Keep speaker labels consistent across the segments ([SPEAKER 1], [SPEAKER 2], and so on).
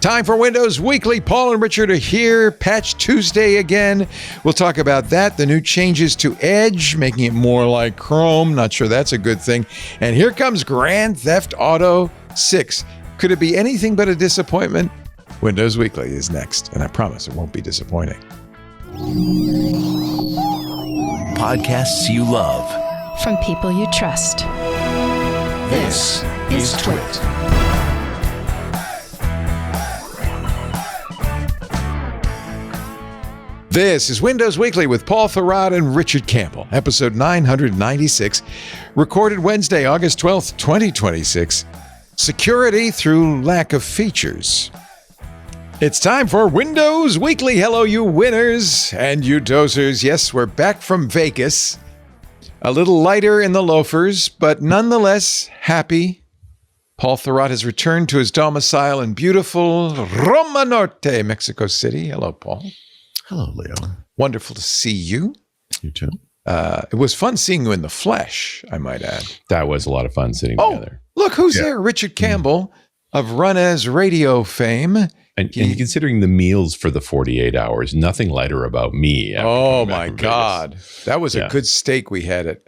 [SPEAKER 1] Time for Windows Weekly. Paul and Richard are here. Patch Tuesday again. We'll talk about that. The new changes to Edge, making it more like Chrome. Not sure that's a good thing. And here comes Grand Theft Auto 6. Could it be anything but a disappointment? Windows Weekly is next, and I promise it won't be disappointing.
[SPEAKER 2] Podcasts you love.
[SPEAKER 3] From people you trust.
[SPEAKER 2] This is Twit.
[SPEAKER 1] This is Windows Weekly with Paul Thurrott and Richard Campbell, episode 996, recorded Wednesday, August 12th, 2026. Security through lack of features. It's time for Windows Weekly. Hello, you winners and you dozers. Yes, we're back from Vegas. A little lighter in the loafers, but nonetheless happy. Paul Thurrott has returned to his domicile in beautiful Roma Norte, Mexico City. Hello, Paul.
[SPEAKER 4] Hello, Leo.
[SPEAKER 1] Wonderful to see you.
[SPEAKER 4] You too.
[SPEAKER 1] It was fun seeing you in the flesh, I might add.
[SPEAKER 5] That was a lot of fun sitting together.
[SPEAKER 1] Look who's there. Richard Campbell of Run As Radio fame.
[SPEAKER 5] And considering the meals for the 48 hours, nothing lighter about me.
[SPEAKER 1] Oh, my God. That was a good steak we had at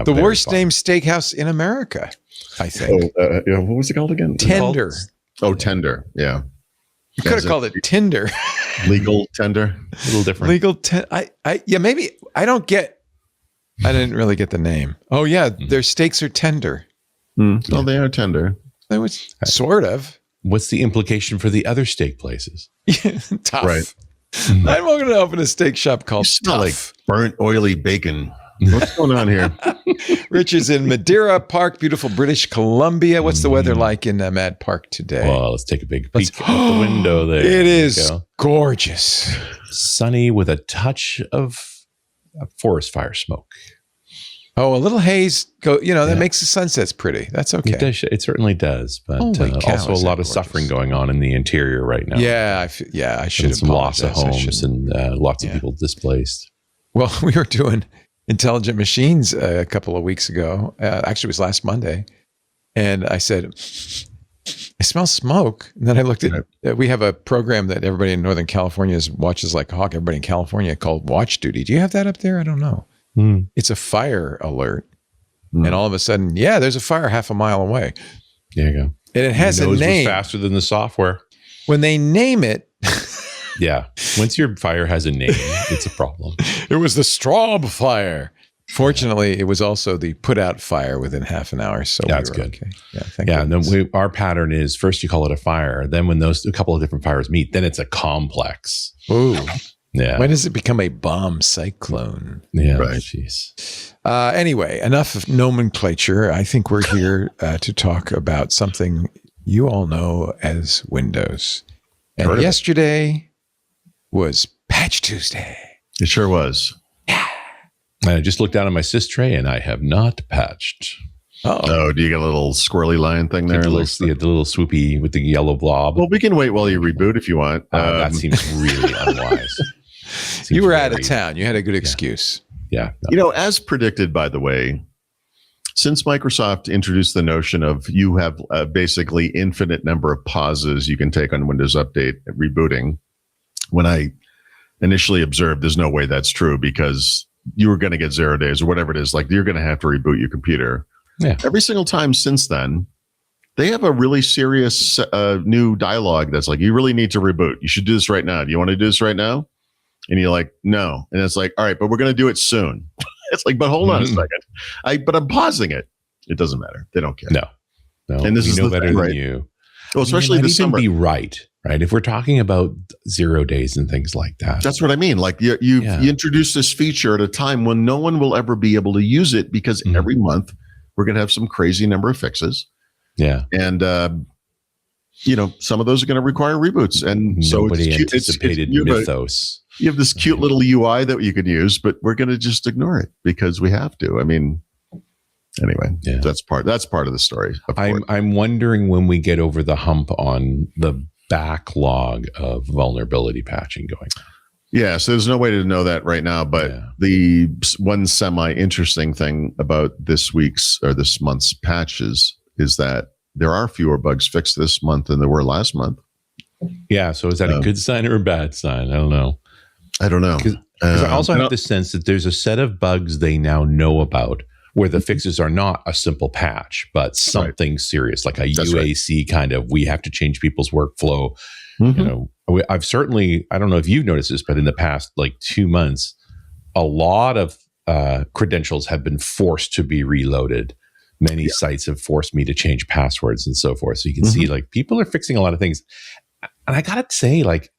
[SPEAKER 1] the worst named steakhouse in America, I think.
[SPEAKER 4] What was it called again?
[SPEAKER 1] Tender.
[SPEAKER 4] Tender. Yeah.
[SPEAKER 1] You could have called it Tinder.
[SPEAKER 4] Legal tender.
[SPEAKER 5] A little different.
[SPEAKER 1] Legal maybe I didn't really get the name. Oh yeah, their steaks are tender.
[SPEAKER 4] Oh, they are tender.
[SPEAKER 1] They was sort of.
[SPEAKER 5] What's the implication for the other steak places?
[SPEAKER 1] Tough.
[SPEAKER 4] Right.
[SPEAKER 1] I'm going to open a steak shop called
[SPEAKER 4] Smell like
[SPEAKER 1] Tough.
[SPEAKER 4] burnt oily bacon. What's going on here?
[SPEAKER 1] Rich is in Madeira Park, beautiful British Columbia. What's the weather like in Mad Park today?
[SPEAKER 5] Well, let's take a big peek out the window there.
[SPEAKER 1] It is gorgeous.
[SPEAKER 5] Sunny with a touch of forest fire smoke.
[SPEAKER 1] Oh, a little haze. That makes the sunsets pretty. That's okay.
[SPEAKER 5] It certainly does. But
[SPEAKER 1] Holy cow,
[SPEAKER 5] also a lot of suffering going on in the interior right now.
[SPEAKER 1] Yeah, I should have
[SPEAKER 5] some loss of homes and lots of people displaced. Well,
[SPEAKER 1] we were doing Intelligent Machines a couple of weeks ago. Actually, it was last Monday. And I said, I smell smoke. And then I looked at, we have a program that everybody in Northern California watches like a hawk. Everybody in California called Watch Duty. Do you have that up there? I don't know. It's a fire alert. And all of a sudden, there's a fire half a mile away.
[SPEAKER 5] There you go.
[SPEAKER 1] And it has a name.
[SPEAKER 5] Faster than the software.
[SPEAKER 1] When they name it.
[SPEAKER 5] Yeah. Once your fire has a name, it's a problem.
[SPEAKER 1] It was the Straub fire. Fortunately, it was also the put out fire within half an hour. So
[SPEAKER 5] that's good.
[SPEAKER 1] Okay. Yeah. Thank you.
[SPEAKER 5] Our pattern is first you call it a fire. Then when a couple of different fires meet, then it's a complex.
[SPEAKER 1] Ooh.
[SPEAKER 5] Yeah.
[SPEAKER 1] When does it become a bomb cyclone?
[SPEAKER 5] Yeah.
[SPEAKER 4] Right.
[SPEAKER 5] Jeez.
[SPEAKER 1] Anyway, enough of nomenclature. I think we're here to talk about something you all know as Windows. And yesterday was Patch Tuesday.
[SPEAKER 4] It sure was.
[SPEAKER 5] I just looked down at my sys tray and I have not patched.
[SPEAKER 4] Oh, do you get a little squirrely line thing there?
[SPEAKER 5] The little swoopy with the yellow blob.
[SPEAKER 4] Well, we can wait while you reboot if you want.
[SPEAKER 5] That seems really unwise.
[SPEAKER 1] You were out of town. You had a good excuse.
[SPEAKER 5] Yeah. No.
[SPEAKER 4] As predicted, by the way, since Microsoft introduced the notion of you have basically infinite number of pauses you can take on Windows Update rebooting, when I initially observed there's no way that's true because you were going to get 0 days or whatever it is, like you're going to have to reboot your computer.
[SPEAKER 5] Yeah.
[SPEAKER 4] Every single time since then, they have a really serious new dialogue that's like, you really need to reboot. You should do this right now. Do you want to do this right now? And you're like, no. And it's like, all right, but we're going to do it soon. It's like, but hold on a second. But I'm pausing it. It doesn't matter. They don't care.
[SPEAKER 5] No.
[SPEAKER 4] And this is
[SPEAKER 5] know
[SPEAKER 4] the
[SPEAKER 5] better
[SPEAKER 4] thing,
[SPEAKER 5] than
[SPEAKER 4] right?
[SPEAKER 5] you.
[SPEAKER 4] Well, especially this summer.
[SPEAKER 5] Be right. If we're talking about 0 days and things like that.
[SPEAKER 4] That's what I mean. Like you introduced this feature at a time when no one will ever be able to use it because every month we're going to have some crazy number of fixes.
[SPEAKER 5] Yeah.
[SPEAKER 4] And, some of those are going to require reboots. And
[SPEAKER 5] nobody
[SPEAKER 4] so
[SPEAKER 5] anticipated mythos.
[SPEAKER 4] You have this cute little UI that you could use, but we're going to just ignore it because we have to. I mean, anyway, that's part of the story.
[SPEAKER 5] I'm wondering when we get over the hump on the backlog of vulnerability patching going.
[SPEAKER 4] Yeah, so there's no way to know that right now. But the one semi-interesting thing about this month's patches is that there are fewer bugs fixed this month than there were last month.
[SPEAKER 5] Yeah. So is that a good sign or a bad sign? I don't know.
[SPEAKER 4] I don't know.
[SPEAKER 5] Because I also have the sense that there's a set of bugs they now know about where the fixes are not a simple patch, but something serious, like a UAC kind of, we have to change people's workflow. You know, I've certainly, I don't know if you've noticed this, but in the past like 2 months, a lot of credentials have been forced to be reloaded. Many sites have forced me to change passwords and so forth. So you can see like people are fixing a lot of things. And I got to say, like,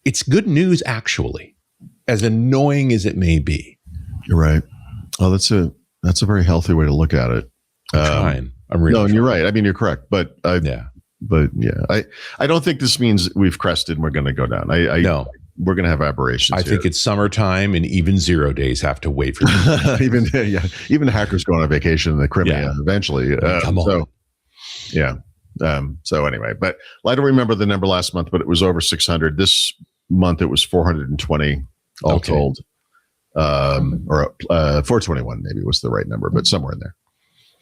[SPEAKER 5] it's good news, actually, as annoying as it may be.
[SPEAKER 4] You're right. Oh, that's a very healthy way to look at it.
[SPEAKER 5] I'm trying. I'm really
[SPEAKER 4] and
[SPEAKER 5] trying.
[SPEAKER 4] you're right. I mean, you're correct. But I don't think this means we've crested and we're going to go down. No. We're going to have aberrations.
[SPEAKER 5] I think it's summertime and even 0 days have to wait for
[SPEAKER 4] even hackers going on vacation in the Crimea eventually.
[SPEAKER 5] Come on.
[SPEAKER 4] So anyway, but I don't remember the number last month, but it was over 600. This month it was 420 all told. Or 421 maybe was the right number, but somewhere in there.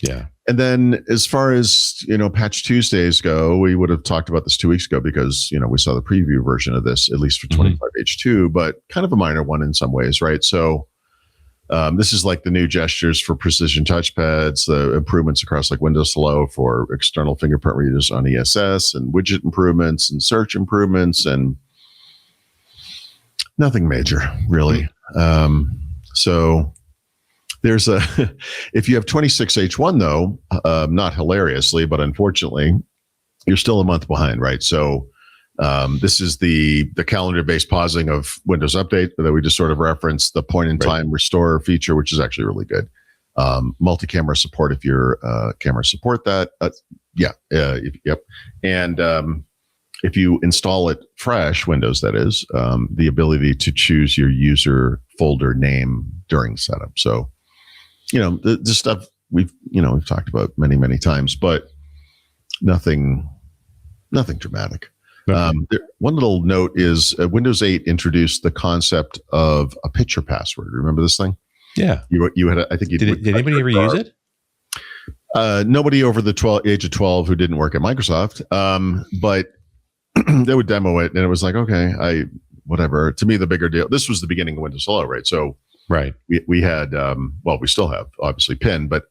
[SPEAKER 5] Yeah.
[SPEAKER 4] And then as far as, Patch Tuesdays go, we would have talked about this 2 weeks ago because, we saw the preview version of this, at least for 25H2, but kind of a minor one in some ways, right? So this is like the new gestures for precision touchpads, the improvements across like Windows Hello for external fingerprint readers on ESS, and widget improvements and search improvements, and nothing major, really. So there's if you have 26H1 though, not hilariously, but unfortunately, you're still a month behind, right? So this is the calendar-based pausing of Windows Update that we just sort of referenced, the point-in-time restore feature, which is actually really good. Multi-camera support if your cameras support that. And if you install it fresh, Windows that is, the ability to choose your user folder name during setup. So, the stuff we've talked about many, many times, but nothing dramatic. One little note is Windows 8 introduced the concept of a picture password. Remember this thing?
[SPEAKER 5] Yeah.
[SPEAKER 4] You had, I think you
[SPEAKER 5] did anybody ever use it?
[SPEAKER 4] Nobody over the age of 12 who didn't work at Microsoft. But they would demo it and it was like, okay, whatever. To me, the bigger deal, this was the beginning of Windows Hello, right? So we had, we still have obviously PIN, but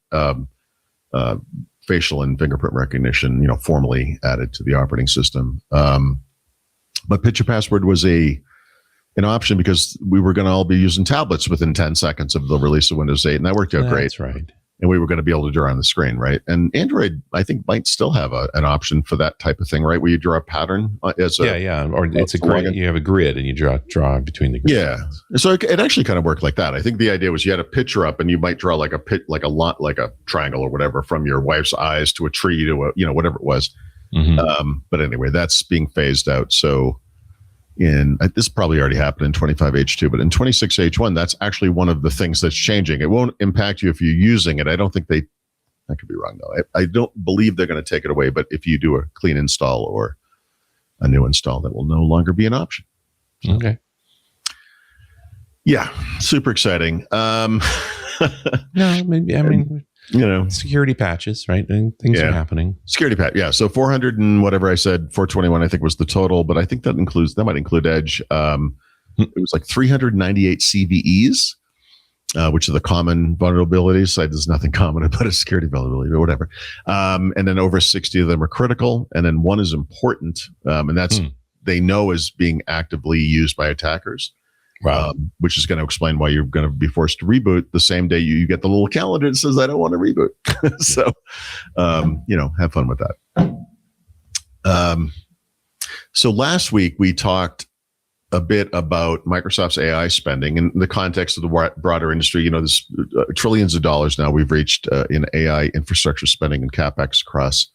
[SPEAKER 4] facial and fingerprint recognition, formally added to the operating system. But picture password was an option because we were going to all be using tablets within 10 seconds of the release of Windows 8, and that worked out great.
[SPEAKER 5] That's right.
[SPEAKER 4] And we were going to be able to draw on the screen, right? And Android, I think, might still have an option for that type of thing, right? Where you draw a pattern as a
[SPEAKER 5] or it's a grid. You have a grid, and you draw between the grids.
[SPEAKER 4] Yeah, so it actually kind of worked like that. I think the idea was you had a picture up, and you might draw like a triangle or whatever from your wife's eyes to a tree to whatever it was. But anyway, that's being phased out. So this probably already happened in 25H2, but in 26H1, that's actually one of the things that's changing. It won't impact you if you're using it. I don't think I could be wrong though. I don't believe they're going to take it away, but if you do a clean install or a new install, that will no longer be an option.
[SPEAKER 5] Okay.
[SPEAKER 4] Yeah. Super exciting.
[SPEAKER 5] No, maybe, security patches, right? And things are happening.
[SPEAKER 4] Security patch. Yeah. So 400 and whatever I said, 421, I think was the total, but I think that might include Edge. It was like 398 CVEs, which are the common vulnerabilities. There's nothing common about a security vulnerability, but whatever. And then over 60 of them are critical. And then one is important. And that's they know is being actively used by attackers.
[SPEAKER 5] Wow.
[SPEAKER 4] Which is going to explain why you're going to be forced to reboot the same day you get the little calendar that says, I don't want to reboot. So, have fun with that. So last week we talked a bit about Microsoft's AI spending in the context of the broader industry. There's trillions of dollars now we've reached in AI infrastructure spending and CapEx across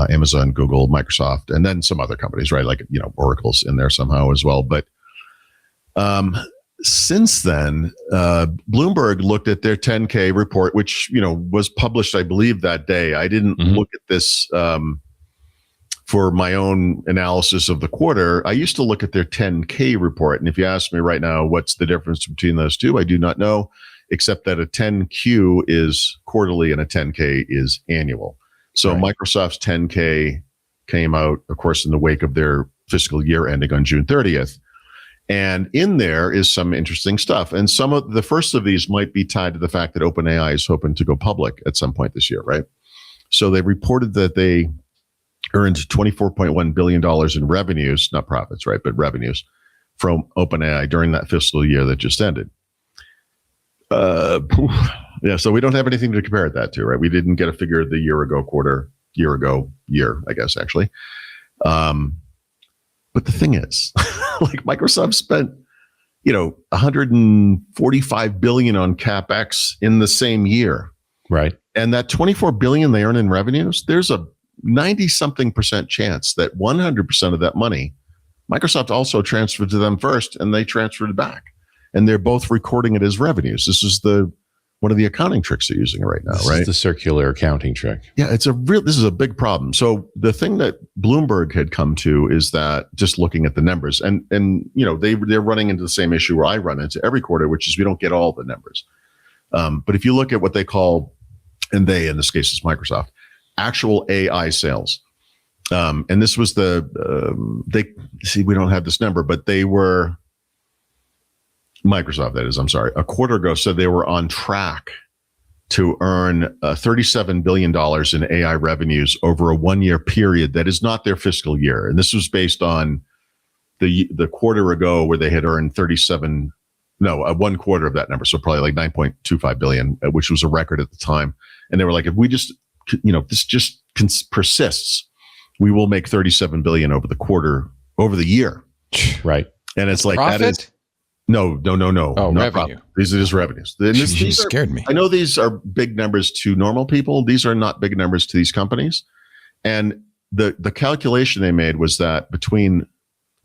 [SPEAKER 4] Amazon, Google, Microsoft, and then some other companies, right? Like, Oracle's in there somehow as well. But since then, Bloomberg looked at their 10K report, which, was published, I believe, that day. I didn't look at this for my own analysis of the quarter. I used to look at their 10K report. And if you ask me right now, what's the difference between those two? I do not know, except that a 10Q is quarterly and a 10K is annual. So Microsoft's 10K came out, of course, in the wake of their fiscal year ending on June 30th. And in there is some interesting stuff. And some of the first of these might be tied to the fact that OpenAI is hoping to go public at some point this year, right? So they reported that they earned $24.1 billion in revenues, not profits, right, but revenues from OpenAI during that fiscal year that just ended. Yeah, so we don't have anything to compare that to, right? We didn't get a figure the year, I guess, actually. But the thing is, like Microsoft spent, $145 billion on CapEx in the same year.
[SPEAKER 5] Right.
[SPEAKER 4] And that $24 billion they earn in revenues, there's a 90-something% chance that 100% of that money, Microsoft also transferred to them first, and they transferred it back. And they're both recording it as revenues. This is one of the accounting tricks they're using right now,
[SPEAKER 5] this
[SPEAKER 4] right?
[SPEAKER 5] Is the circular accounting trick.
[SPEAKER 4] Yeah, this is a big problem. So the thing that Bloomberg had come to is that just looking at the numbers, and they're running into the same issue where I run into every quarter, which is we don't get all the numbers. But if you look at what they call, and they, in this case is Microsoft, actual AI sales. And this was we don't have this number, but they were, Microsoft, that is, I'm sorry, a quarter ago said they were on track to earn $37 billion in AI revenues over a 1-year period that is not their fiscal year. And this was based on the quarter ago where they had earned 1 quarter of that number. So probably like 9.25 billion, which was a record at the time. And they were like, if we just, this just persists, we will make 37 billion over the year.
[SPEAKER 5] Right.
[SPEAKER 4] And it's like,
[SPEAKER 1] Profit?
[SPEAKER 4] that is, no.
[SPEAKER 1] Oh,
[SPEAKER 4] no
[SPEAKER 1] revenue.
[SPEAKER 4] profit. These are just revenues.
[SPEAKER 1] You scared me.
[SPEAKER 4] I know these are big numbers to normal people. These are not big numbers to these companies. And the calculation they made was that between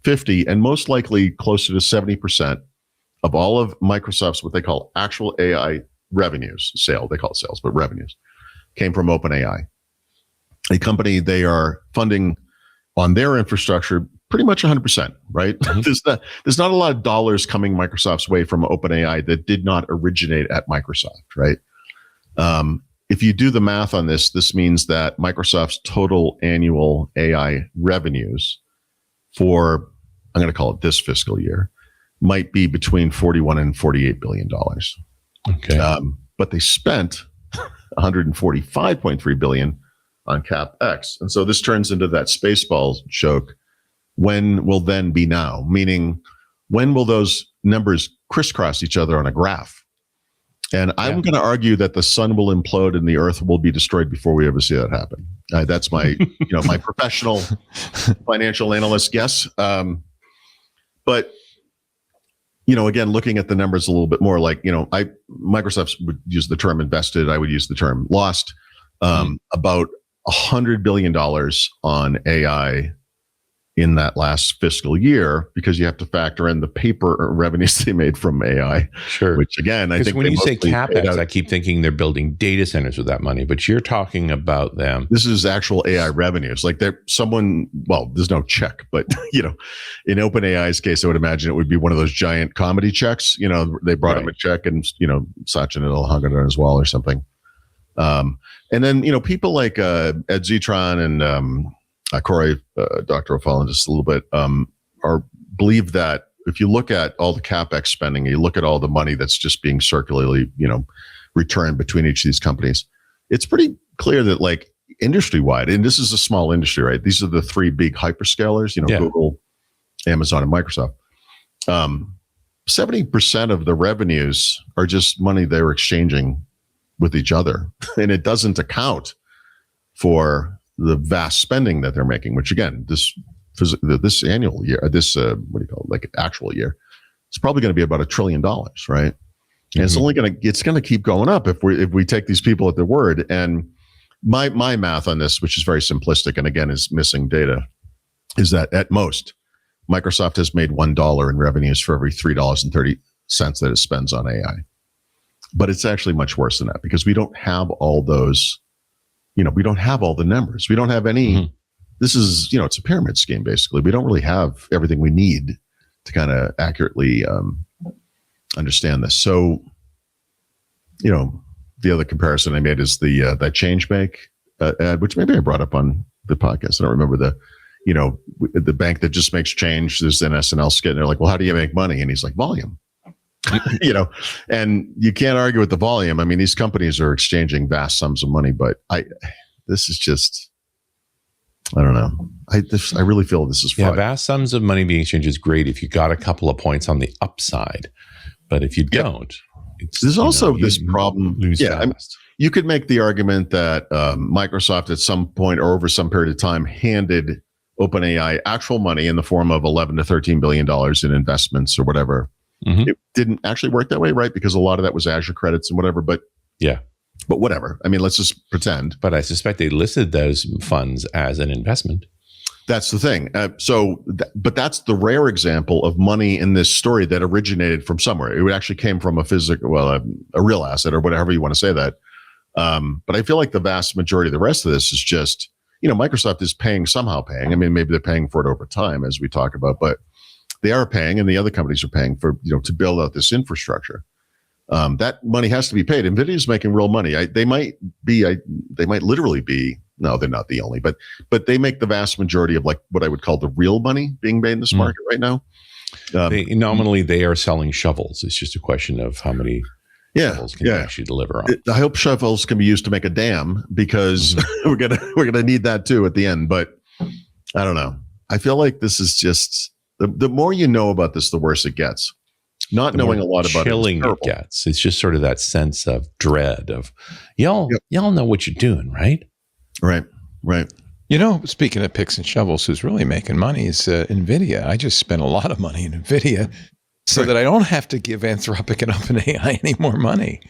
[SPEAKER 4] 50 and most likely closer to 70% of all of Microsoft's what they call actual AI revenues, they call it sales, but revenues, came from OpenAI, a company they are funding on their infrastructure pretty much 100%, right? Mm-hmm. There's not a lot of dollars coming Microsoft's way from OpenAI that did not originate at Microsoft, right? If you do the math on this means that Microsoft's total annual AI revenues for, I'm going to call it this fiscal year, might be between $41 and $48 billion.
[SPEAKER 5] Okay.
[SPEAKER 4] But they spent $145.3 billion on CapEx. And so this turns into that Spaceballs joke. When will then be now? Meaning, when will those numbers crisscross each other on a graph? And I'm going to argue that the sun will implode and the earth will be destroyed before we ever see that happen. That's my, my professional financial analyst guess. But again, looking at the numbers a little bit more, like, Microsoft would use the term invested. I would use the term lost. About $100 billion on AI in that last fiscal year, because you have to factor in the paper revenues they made from AI.
[SPEAKER 5] Sure.
[SPEAKER 4] Which again, I think
[SPEAKER 5] when you say CapEx, I keep thinking they're building data centers with that money, but you're talking about them.
[SPEAKER 4] This is actual AI revenues. Like there's no check, but in OpenAI's case, I would imagine it would be one of those giant comedy checks. They brought him a check and, Satya Nadella hung it on his wall or something. And then, people like Ed Zitron and Corey, Dr. O'Fallon, just a little bit, believe that if you look at all the CapEx spending, you look at all the money that's just being circularly, returned between each of these companies, it's pretty clear that, like, industry-wide, and this is a small industry, right? These are the three big hyperscalers, Google, Amazon, and Microsoft. 70% of the revenues are just money they're exchanging with each other, and it doesn't account for the vast spending that they're making, which again, this annual year, actual year, it's probably going to be about $1 trillion, right? And it's only going to keep going up if we take these people at their word. And my math on this, which is very simplistic and again is missing data, is that at most Microsoft has made $1 in revenues for every $3.30 that it spends on AI. But it's actually much worse than that, because we don't have all those. We don't have all the numbers. We don't have any. Mm-hmm. This is, it's a pyramid scheme, basically. We don't really have everything we need to kind of accurately understand this. So, the other comparison I made is that change make ad, which maybe I brought up on the podcast. I don't remember the bank that just makes change. There's an SNL skit, and they're like, well, how do you make money? And he's like, volume. And you can't argue with the volume. I mean, these companies are exchanging vast sums of money, but this is just, I don't know. I really feel this is fraud.
[SPEAKER 5] Yeah, vast sums of money being exchanged is great if you got a couple of points on the upside, but if you don't,
[SPEAKER 4] there's also this problem.
[SPEAKER 5] Lose fast.
[SPEAKER 4] You could make the argument that Microsoft at some point or over some period of time handed OpenAI actual money in the form of $11 to $13 billion in investments or whatever. Mm-hmm. It didn't actually work that way, right? Because a lot of that was Azure credits and whatever. But whatever. I mean, let's just pretend.
[SPEAKER 5] But I suspect they listed those funds as an investment.
[SPEAKER 4] That's the thing. But that's the rare example of money in this story that originated from somewhere. It actually came from a real asset or whatever you want to say that. But I feel like the vast majority of the rest of this is just, Microsoft is somehow paying. I mean, maybe they're paying for it over time, as we talk about, but they are paying, and the other companies are paying for, to build out this infrastructure. That money has to be paid. NVIDIA is making real money. They might literally be. No, they're not the only, but they make the vast majority of like what I would call the real money being made in this market right now.
[SPEAKER 5] Nominally, they are selling shovels. It's just a question of how many shovels can you actually deliver on.
[SPEAKER 4] I hope shovels can be used to make a dam, because we're gonna need that too at the end. But I don't know. I feel like this is just the more you know about this, the worse it gets. Not knowing a lot about
[SPEAKER 5] it gets. It's just sort of that sense of dread of y'all know what you're doing, right?
[SPEAKER 4] Right.
[SPEAKER 1] Speaking of picks and shovels, who's really making money is NVIDIA. I just spent a lot of money in NVIDIA so that I don't have to give Anthropic and OpenAI any more money.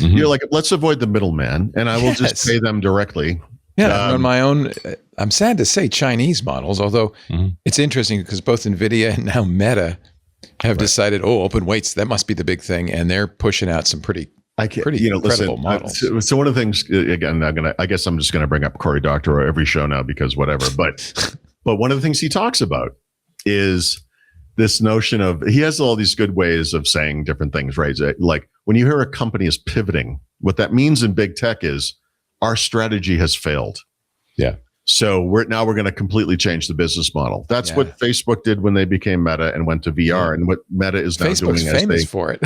[SPEAKER 4] Mm-hmm. You're like, let's avoid the middleman, and I will just pay them directly.
[SPEAKER 1] Yeah, on my own. I'm sad to say Chinese models, although it's interesting because both NVIDIA and now Meta have decided, open weights, that must be the big thing, and they're pushing out some pretty incredible models.
[SPEAKER 4] So one of the things, again, I guess I'm just going to bring up Cory Doctorow every show now because whatever. But one of the things he talks about is this notion of, he has all these good ways of saying different things, right? Like when you hear a company is pivoting, what that means in big tech is our strategy has failed. Yeah. So we're going to completely change the business model. That's what Facebook did when they became Meta and went to VR, and what Meta is now
[SPEAKER 1] Facebook's
[SPEAKER 4] doing.
[SPEAKER 1] Famous for it.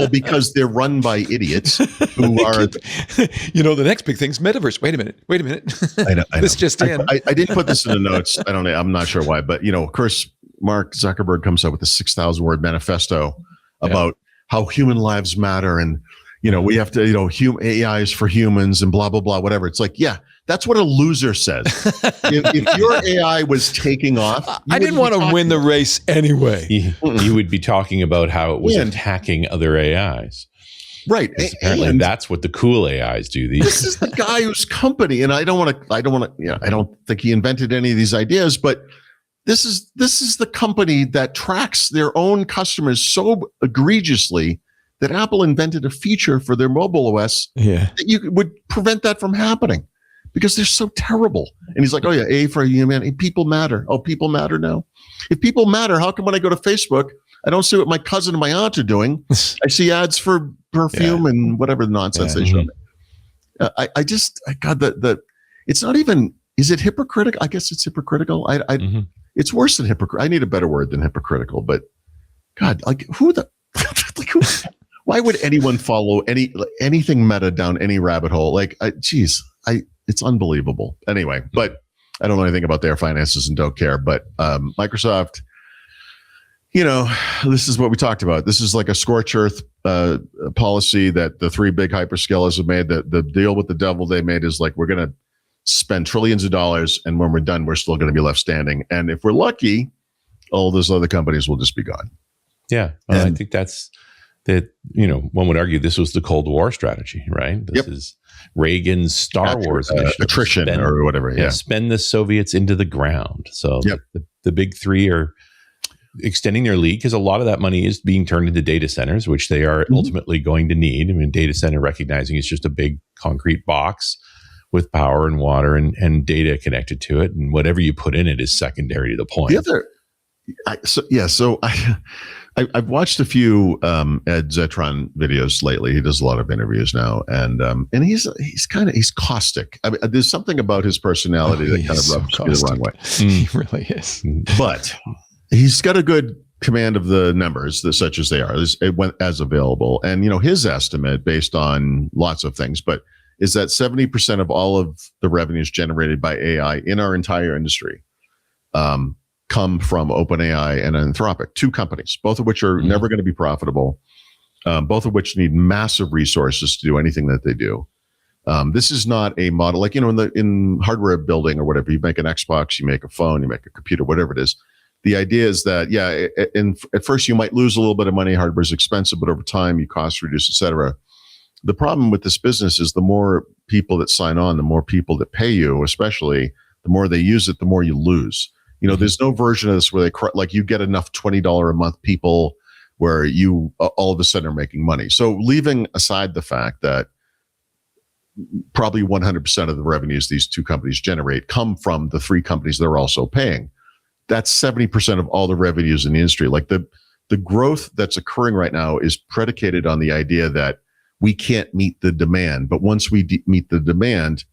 [SPEAKER 4] Because they're run by idiots who are.
[SPEAKER 1] The next big thing's metaverse. Wait a minute.
[SPEAKER 4] I know.
[SPEAKER 1] This just in.
[SPEAKER 4] I didn't put this in the notes. I don't know. I'm not sure why, but of course, Mark Zuckerberg comes up with a 6,000 word manifesto about how human lives matter, and we have to AI is for humans and blah blah blah, whatever. It's like, that's what a loser says. if your AI was taking off,
[SPEAKER 1] I didn't want to win the race anyway.
[SPEAKER 5] You would be talking about how it was attacking other AIs.
[SPEAKER 4] Right.
[SPEAKER 5] Apparently that's what the cool AIs do.
[SPEAKER 4] This is the guy whose company, and I don't think he invented any of these ideas, but this is the company that tracks their own customers so egregiously that Apple invented a feature for their mobile OS that you would prevent that from happening. Because they're so terrible. And he's like, A for humanity. People matter. Oh, people matter now. If people matter, how come when I go to Facebook, I don't see what my cousin and my aunt are doing? I see ads for perfume and whatever nonsense they show me. It's not even, is it hypocritical? I guess it's hypocritical. It's worse than hypocritical. I need a better word than hypocritical, but God, why would anyone follow anything Meta down any rabbit hole? It's unbelievable. Anyway, but I don't know anything about their finances and don't care. But Microsoft, this is what we talked about. This is like a scorched earth policy that the three big hyperscalers have made. The deal with the devil they made is like, we're going to spend trillions of dollars, and when we're done, we're still going to be left standing. And if we're lucky, all those other companies will just be gone.
[SPEAKER 5] Yeah, I think that's that. One would argue this was the Cold War strategy, right? This is Reagan's Star Wars
[SPEAKER 4] attrition or whatever.
[SPEAKER 5] Spend the Soviets into the ground. So the big three are extending their lead because a lot of that money is being turned into data centers, which they are ultimately going to need. I mean, data center recognizing it's just a big concrete box with power and water and data connected to it, and whatever you put in it is secondary to the point.
[SPEAKER 4] I've watched a few Ed Zetron videos lately. He does a lot of interviews now, and he's caustic. I mean, there's something about his personality that kind of rubs me the wrong way.
[SPEAKER 1] He really is.
[SPEAKER 4] But he's got a good command of the numbers, such as they are, as available. And his estimate, based on lots of things, but is that 70% of all of the revenues generated by AI in our entire industry come from OpenAI and Anthropic, two companies, both of which are never going to be profitable, both of which need massive resources to do anything that they do. This is not a model like, in hardware building or whatever, you make an Xbox, you make a phone, you make a computer, whatever it is. The idea is that, at first you might lose a little bit of money. Hardware is expensive, but over time you cost reduce, et cetera. The problem with this business is the more people that sign on, the more people that pay you, especially the more they use it, the more you lose. There's no version of this where you get enough $20 a month people where you all of a sudden are making money. So leaving aside the fact that probably 100% of the revenues these two companies generate come from the three companies they're also paying. That's 70% of all the revenues in the industry. Like the growth that's occurring right now is predicated on the idea that we can't meet the demand. But once we meet the demand,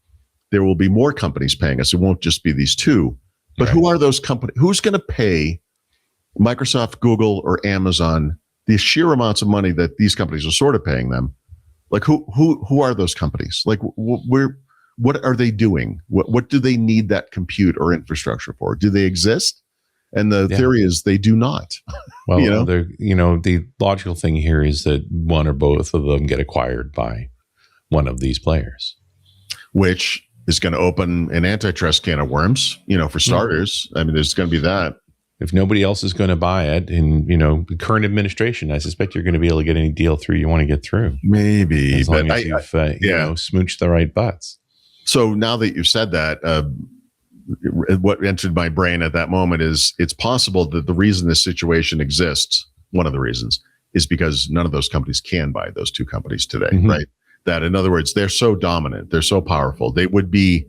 [SPEAKER 4] there will be more companies paying us. It won't just be these two. But who are those companies? Who's going to pay Microsoft, Google, or Amazon the sheer amounts of money that these companies are sort of paying them? Like who are those companies? Like what are they doing? What do they need that compute or infrastructure for? Do they exist? And the theory is they do not.
[SPEAKER 5] Well, the logical thing here is that one or both of them get acquired by one of these players, which
[SPEAKER 4] is going to open an antitrust can of worms, for starters. I mean, there's going to be that.
[SPEAKER 5] If nobody else is going to buy it in, the current administration, I suspect you're going to be able to get any deal through you want to get through.
[SPEAKER 4] Maybe.
[SPEAKER 5] As long as you've smooched the right butts.
[SPEAKER 4] So now that you've said that, what entered my brain at that moment is it's possible that the reason this situation exists, one of the reasons, is because none of those companies can buy those two companies today, right? That, in other words, they're so dominant, they're so powerful, they would be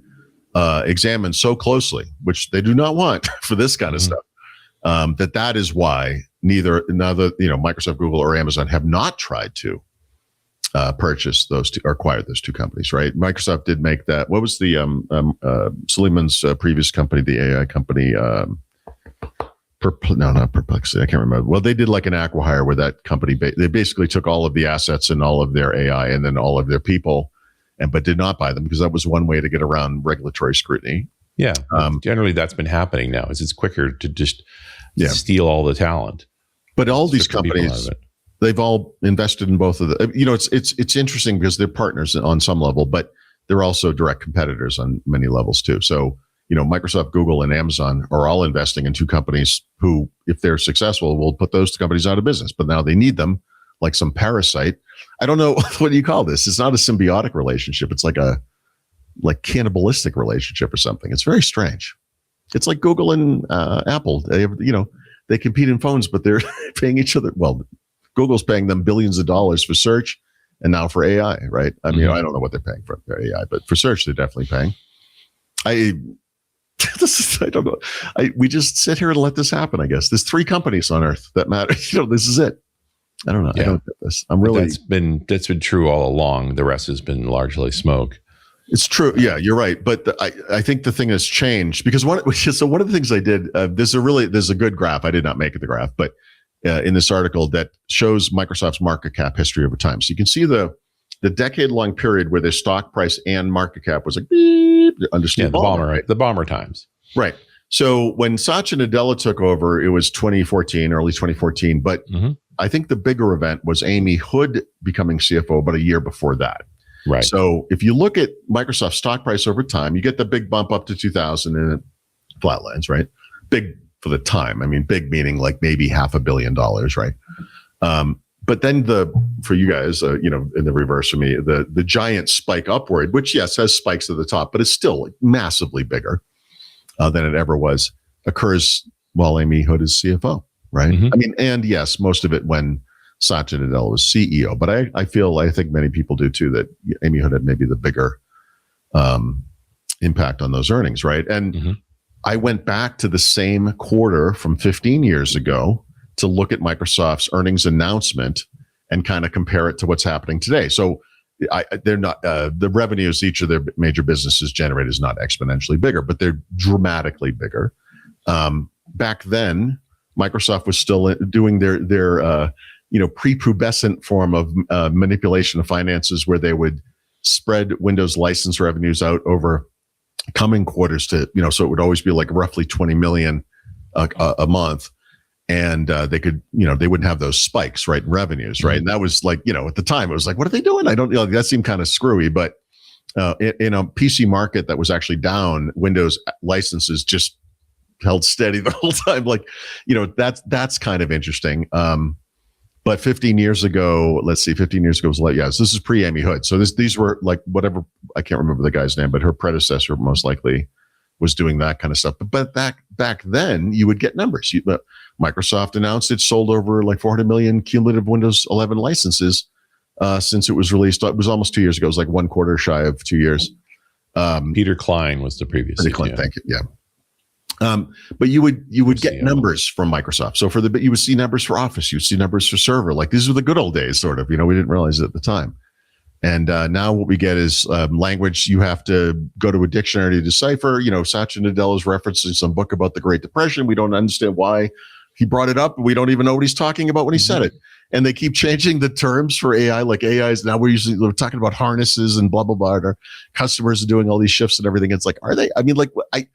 [SPEAKER 4] examined so closely, which they do not want for this kind of stuff. That is why neither Microsoft, Google, or Amazon have not tried to purchase those two or acquire those two companies, right? Microsoft did make that. What was the Suleiman's previous company, the AI company? Not Perplexity. I can't remember. Well, they did like an acqui-hire where that company, they basically took all of the assets and all of their AI and then all of their people, but did not buy them because that was one way to get around regulatory scrutiny.
[SPEAKER 5] Yeah. Generally, that's been happening now. It's quicker to just steal all the talent.
[SPEAKER 4] But all these companies, they've all invested in both of the. It's interesting because they're partners on some level, but they're also direct competitors on many levels too. So, Microsoft, Google, and Amazon are all investing in two companies who, if they're successful, will put those companies out of business. But now they need them like some parasite. I don't know, what do you call this? It's not a symbiotic relationship. It's like a cannibalistic relationship or something. It's very strange. It's like Google and Apple. They compete in phones, but they're paying each other. Well, Google's paying them billions of dollars for search and now for AI, right? I mean, I don't know what they're paying for AI, but for search, they're definitely paying. I don't know. We just sit here and let this happen, I guess. There's three companies on Earth that matter. This is it. I don't know. Yeah. I don't get this.
[SPEAKER 5] That's been true all along. The rest has been largely smoke.
[SPEAKER 4] It's true. Yeah, you're right. But I think the thing has changed because one of the things I did, there's a good graph. I did not make the graph, but in this article that shows Microsoft's market cap history over time. So you can see the decade-long period where their stock price and market cap was like beep, under Steve Ballmer, right?
[SPEAKER 5] The Ballmer times.
[SPEAKER 4] Right. So when Satya Nadella took over, it was 2014, early 2014. But I think the bigger event was Amy Hood becoming CFO about a year before that.
[SPEAKER 5] Right.
[SPEAKER 4] So if you look at Microsoft's stock price over time, you get the big bump up to 2000 and it flatlines, right? Big for the time. I mean, big meaning like maybe $500 million, right? But then for you guys, in the reverse for me, the giant spike upward, which yes, has spikes at the top, but it's still like massively bigger than it ever was, occurs while Amy Hood is CFO, right? I mean, and yes, most of it when Satya Nadella was CEO, but I think many people do too, that Amy Hood had maybe the bigger impact on those earnings, right? And I went back to the same quarter from 15 years ago to look at Microsoft's earnings announcement and kind of compare it to what's happening today. So they're not the revenues each of their major businesses generate is not exponentially bigger, but they're dramatically bigger. Back then, Microsoft was still doing their prepubescent form of manipulation of finances, where they would spread Windows license revenues out over coming quarters to, so it would always be like roughly 20 million a month. And they could, they wouldn't have those spikes, right, in revenues, right? And that was like, at the time, it was like, what are they doing? I don't, that seemed kind of screwy. But in a PC market that was actually down, Windows licenses just held steady the whole time. Like, that's kind of interesting. But 15 years ago was like, so this is pre-Amy Hood. So these were like whatever, I can't remember the guy's name, but her predecessor most likely was doing that kind of stuff. But back then, you would get numbers. Microsoft announced it sold over like 400 million cumulative Windows 11 licenses since it was released. It was almost 2 years ago. It was like 1 quarter shy of 2 years.
[SPEAKER 5] Peter Klein was the previous.
[SPEAKER 4] Peter Klein, thank you. Yeah. But you would get numbers from Microsoft. So you would see numbers for Office. You would see numbers for Server. Like these were the good old days, sort of. We didn't realize it at the time. And now what we get is language you have to go to a dictionary to decipher. Satya Nadella is referencing some book about the Great Depression. We don't understand why he brought it up. We don't even know what he's talking about when he said it. And they keep changing the terms for AI. Like AI is now we're talking about harnesses and blah, blah, blah. And our customers are doing all these shifts and everything. It's like, are they? I mean, like, I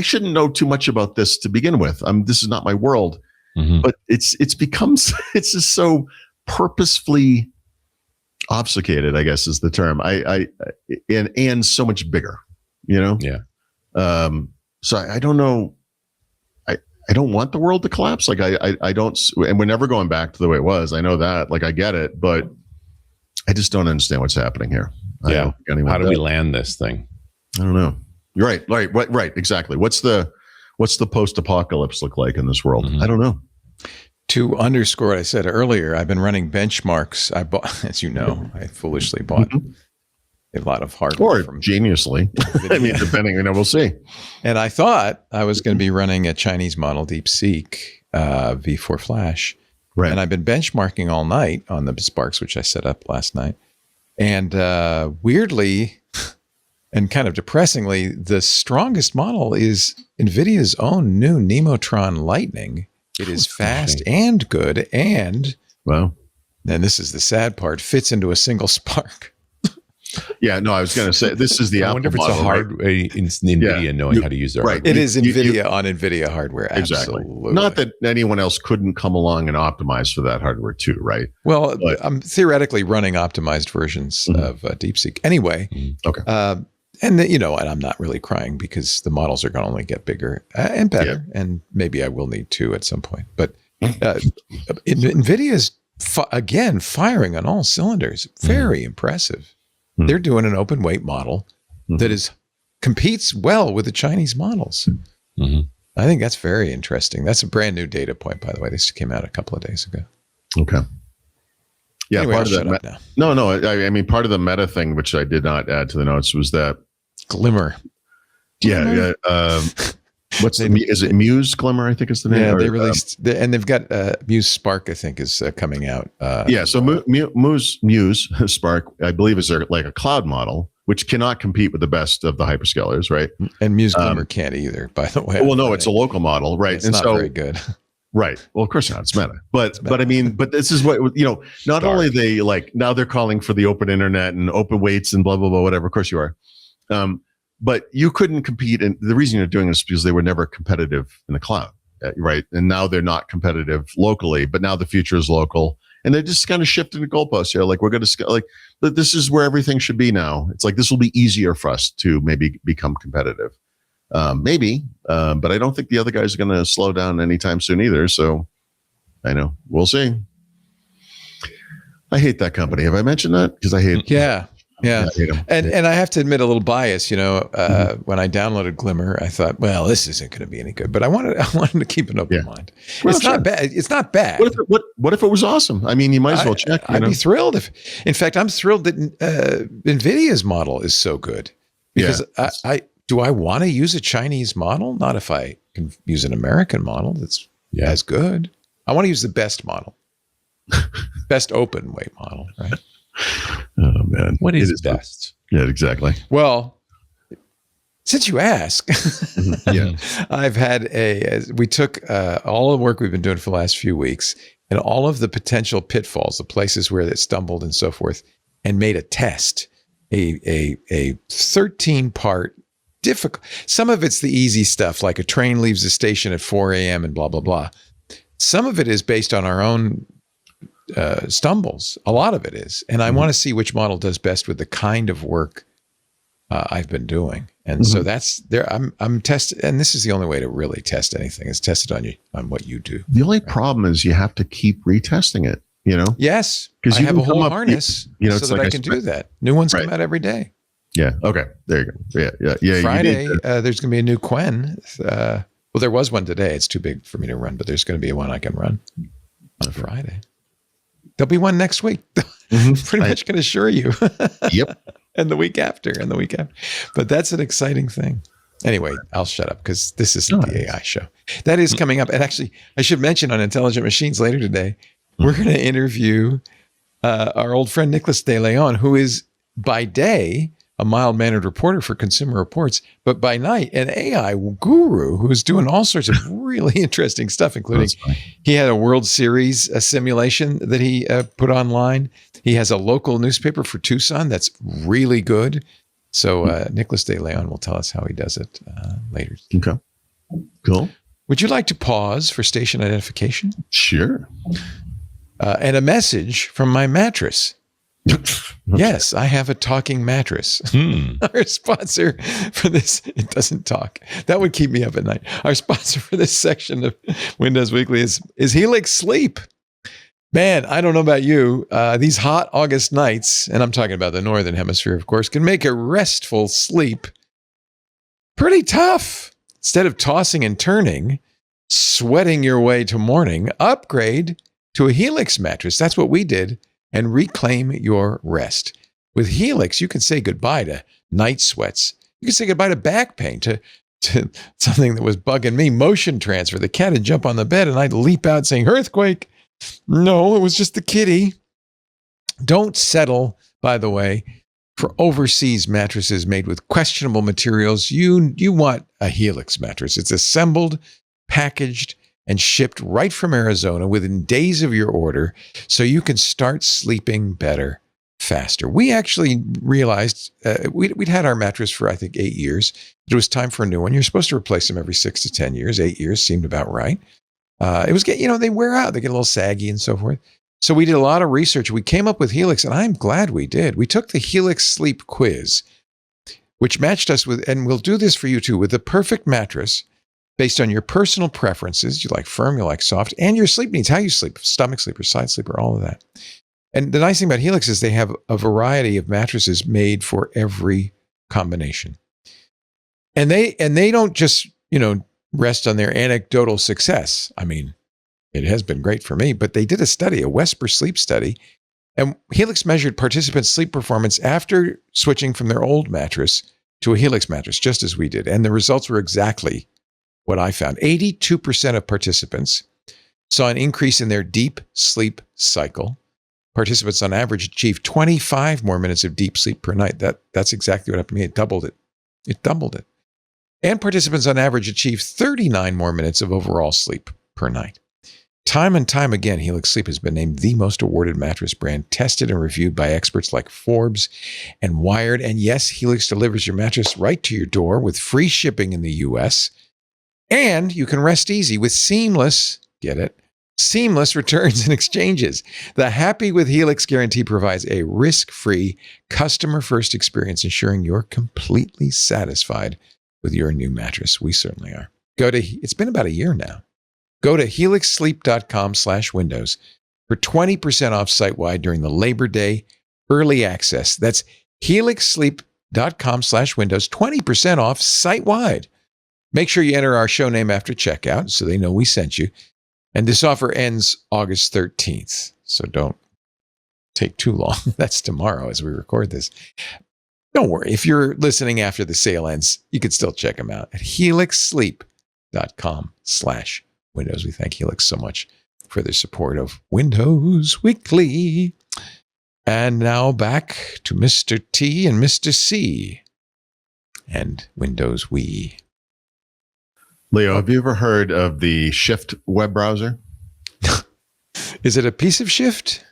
[SPEAKER 4] shouldn't know too much about this to begin with. This is not my world. But it's just so purposefully obfuscated, I guess is the term. And so much bigger, Yeah. So I don't know. I don't want the world to collapse. Like I don't, and we're never going back to the way it was. I know that, like I get it, but I just don't understand what's happening here.
[SPEAKER 5] Yeah. How do we land this thing?
[SPEAKER 4] I don't know. You're right. Right. Exactly. What's the post-apocalypse look like in this world? I don't know.
[SPEAKER 1] To underscore what I said earlier, I've been running benchmarks. I bought, as you know, I foolishly bought a lot of hardware.
[SPEAKER 4] Or geniusly. I mean, depending, we'll see.
[SPEAKER 1] And I thought I was going to be running a Chinese model DeepSeek V4 Flash.
[SPEAKER 4] Right.
[SPEAKER 1] And I've been benchmarking all night on the Sparks, which I set up last night. And weirdly and kind of depressingly, the strongest model is NVIDIA's own new Nemotron Lightning. It is fast and good, and
[SPEAKER 4] wow.
[SPEAKER 1] And this is the sad part, fits into a single Spark.
[SPEAKER 4] Yeah, no, I was going to say this is the
[SPEAKER 5] I
[SPEAKER 4] Apple
[SPEAKER 5] wonder if it's
[SPEAKER 4] model,
[SPEAKER 5] a hard way in NVIDIA knowing how to use their hardware.
[SPEAKER 1] It is NVIDIA on NVIDIA hardware.
[SPEAKER 4] Exactly.
[SPEAKER 1] Absolutely.
[SPEAKER 4] Not that anyone else couldn't come along and optimize for that hardware too, right?
[SPEAKER 1] Well, I'm theoretically running optimized versions of DeepSeek anyway.
[SPEAKER 4] Okay.
[SPEAKER 1] And I'm not really crying because the models are going to only get bigger and better, and maybe I will need to at some point. But NVIDIA is again firing on all cylinders. Very impressive. They're doing an open weight model that competes well with the Chinese models. I think that's very interesting. That's a brand new data point, by the way. This came out a couple of days ago.
[SPEAKER 4] Okay. Yeah,
[SPEAKER 1] anyway,
[SPEAKER 4] part of that. No. I mean, part of the meta thing, which I did not add to the notes, was that
[SPEAKER 1] Glimmer.
[SPEAKER 4] Yeah. Is it Muse Glimmer? I think is the name.
[SPEAKER 1] Yeah, they released, and they've got Muse Spark. I think is coming out.
[SPEAKER 4] So Muse Spark, I believe, is like a cloud model, which cannot compete with the best of the hyperscalers, right?
[SPEAKER 1] And Muse Glimmer can't either. By the way.
[SPEAKER 4] Well, no, it's a local model, right?
[SPEAKER 1] It's not very good.
[SPEAKER 4] Right. Well, of course not. It's meta. But I mean, but this is what, not only they now they're calling for the open internet and open weights and blah, blah, blah, whatever. Of course you are. But you couldn't compete. And the reason you're doing this is because they were never competitive in the cloud. Right. And now they're not competitive locally, but now the future is local. And they're just kind of shifting the goalposts here. Like we're going to this is where everything should be now. It's like, this will be easier for us to maybe become competitive. Maybe, but I don't think the other guys are going to slow down anytime soon either. So I know we'll see. I hate that company. Have I mentioned that? Because I hate.
[SPEAKER 1] Yeah.
[SPEAKER 4] I hate them.
[SPEAKER 1] And I have to admit a little bias. When I downloaded Glimmer, I thought, well, this isn't going to be any good. But I wanted to keep an open mind. Well, it's not bad. It's not bad.
[SPEAKER 4] What if it was awesome? I mean, you might as well check.
[SPEAKER 1] I'd be thrilled if. In fact, I'm thrilled that NVIDIA's model is so good because Do I want to use a Chinese model? Not if I can use an American model that's as good. I want to use the best model. Best open weight model, right?
[SPEAKER 4] Oh, man.
[SPEAKER 5] What is best?
[SPEAKER 4] Yeah, exactly.
[SPEAKER 1] Well, since you ask,
[SPEAKER 4] Yeah.
[SPEAKER 1] I've had we took all the work we've been doing for the last few weeks and all of the potential pitfalls, the places where it stumbled and so forth, and made a test, a 13-part difficult. Some of it's the easy stuff, like a train leaves the station at 4 a.m. and blah, blah, blah. Some of it is based on our own stumbles. A lot of it is. And I want to see which model does best with the kind of work I've been doing. And so that's there. I'm tested. And this is the only way to really test anything is test it on you, on what you do.
[SPEAKER 4] The only problem is you have to keep retesting it, you know?
[SPEAKER 1] Yes.
[SPEAKER 4] Because
[SPEAKER 1] I
[SPEAKER 4] you
[SPEAKER 1] have a whole
[SPEAKER 4] come up-
[SPEAKER 1] harness
[SPEAKER 4] you know,
[SPEAKER 1] so
[SPEAKER 4] it's
[SPEAKER 1] that
[SPEAKER 4] like
[SPEAKER 1] I can do that. New ones come out every day.
[SPEAKER 4] Yeah. Okay. There you go. Yeah.
[SPEAKER 1] Friday, there's going to be a new Quen. Well, there was one today. It's too big for me to run, but there's going to be one I can run on a Friday. There'll be one next week. Pretty much can assure you.
[SPEAKER 4] Yep.
[SPEAKER 1] And the week after. But that's an exciting thing. Anyway, I'll shut up because this isn't the AI show. That is coming up. And actually, I should mention on Intelligent Machines later today, we're going to interview our old friend Nicholas De Leon, who is by day a mild-mannered reporter for Consumer Reports, but by night an AI guru who's doing all sorts of really interesting stuff, including he had a World Series simulation that he put online. He has a local newspaper for Tucson that's really good. So Nicholas De Leon will tell us how he does it later.
[SPEAKER 4] Okay. Cool.
[SPEAKER 1] Would you like to pause for station identification?
[SPEAKER 4] Sure.
[SPEAKER 1] And a message from my mattress. Yes, I have a talking mattress. Our sponsor for this, it doesn't talk. That would keep me up at night. Our sponsor for this section of Windows Weekly is Helix Sleep. Man, I don't know about you. These hot August nights, and I'm talking about the Northern Hemisphere, of course, can make a restful sleep pretty tough. Instead of tossing and turning, sweating your way to morning, upgrade to a Helix mattress. That's what we did. And reclaim your rest. With Helix, you can say goodbye to night sweats. You can say goodbye to back pain, to something that was bugging me, motion transfer. The cat would jump on the bed and I'd leap out saying, earthquake. No, it was just the kitty. Don't settle, by the way, for overseas mattresses made with questionable materials. You want a Helix mattress. It's assembled, packaged, and shipped right from Arizona within days of your order so you can start sleeping better, faster. We actually realized we'd had our mattress for, I think, 8 years. It was time for a new one. You're supposed to replace them every 6 to 10 years. 8 years seemed about right. It was they wear out. They get a little saggy and so forth. So we did a lot of research. We came up with Helix, and I'm glad we did. We took the Helix Sleep Quiz, which matched us with, and we'll do this for you too, with the perfect mattress based on your personal preferences. You like firm, you like soft, and your sleep needs, how you sleep, stomach sleeper, side sleeper, all of that. And the nice thing about Helix is they have a variety of mattresses made for every combination. And they don't just, rest on their anecdotal success. I mean, it has been great for me, but they did a study, a Wesper sleep study, and Helix measured participants' sleep performance after switching from their old mattress to a Helix mattress, just as we did. And the results were exactly what I found. 82% of participants saw an increase in their deep sleep cycle. Participants on average achieved 25 more minutes of deep sleep per night. That's exactly what happened to me. It doubled it. And participants on average achieved 39 more minutes of overall sleep per night. Time and time again, Helix Sleep has been named the most awarded mattress brand, tested and reviewed by experts like Forbes and Wired. And yes, Helix delivers your mattress right to your door with free shipping in the US. And you can rest easy with seamless returns and exchanges. The Happy with Helix guarantee provides a risk-free, customer-first experience, ensuring you're completely satisfied with your new mattress. We certainly are. It's been about a year now. Go to helixsleep.com/windows for 20% off site-wide during the Labor Day early access. That's helixsleep.com/windows, 20% off site-wide. Make sure you enter our show name after checkout so they know we sent you. And this offer ends August 13th, so don't take too long. That's tomorrow as we record this. Don't worry. If you're listening after the sale ends, you can still check them out at helixsleep.com/Windows. We thank Helix so much for their support of Windows Weekly. And now back to Mr. T and Mr. C and Windows We.
[SPEAKER 4] Leo, have you ever heard of the Shift web browser?
[SPEAKER 1] Is it a piece of Shift?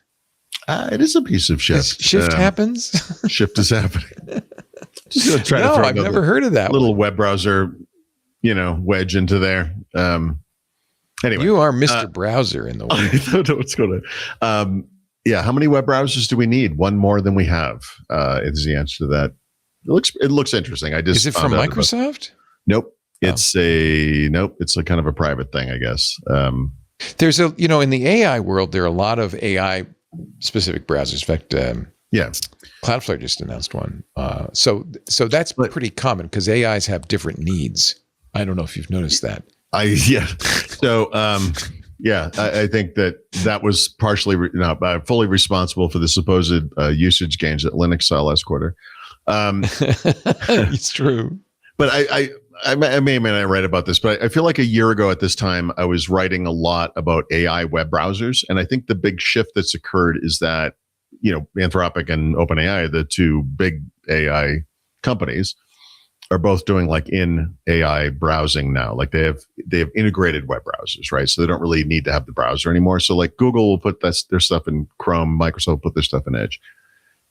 [SPEAKER 4] It is a piece of Shift.
[SPEAKER 1] Shift happens?
[SPEAKER 4] Shift is happening. Just gonna try to
[SPEAKER 1] No,
[SPEAKER 4] throw
[SPEAKER 1] I've never heard of that
[SPEAKER 4] little
[SPEAKER 1] one.
[SPEAKER 4] web browser, wedge into there. Anyway,
[SPEAKER 1] You are Mr. Browser in the world.
[SPEAKER 4] I don't know what's going on. Yeah, how many web browsers do we need? One more than we have. Is the answer to that? It looks interesting.
[SPEAKER 1] Is it from Microsoft?
[SPEAKER 4] Nope. It's It's a kind of a private thing, I guess.
[SPEAKER 1] There's in the AI world, there are a lot of AI specific browsers. In fact, Cloudflare just announced one. So that's pretty common because AIs have different needs. I don't know if you've noticed that.
[SPEAKER 4] So I think that was partially fully responsible for the supposed usage gains that Linux saw last quarter.
[SPEAKER 1] It's true.
[SPEAKER 4] But I may not write about this, but I feel like a year ago at this time, I was writing a lot about AI web browsers. And I think the big shift that's occurred is that, Anthropic and OpenAI, the two big AI companies, are both doing like in AI browsing now. Like they have integrated web browsers, right? So they don't really need to have the browser anymore. So like Google will put their stuff in Chrome, Microsoft will put their stuff in Edge.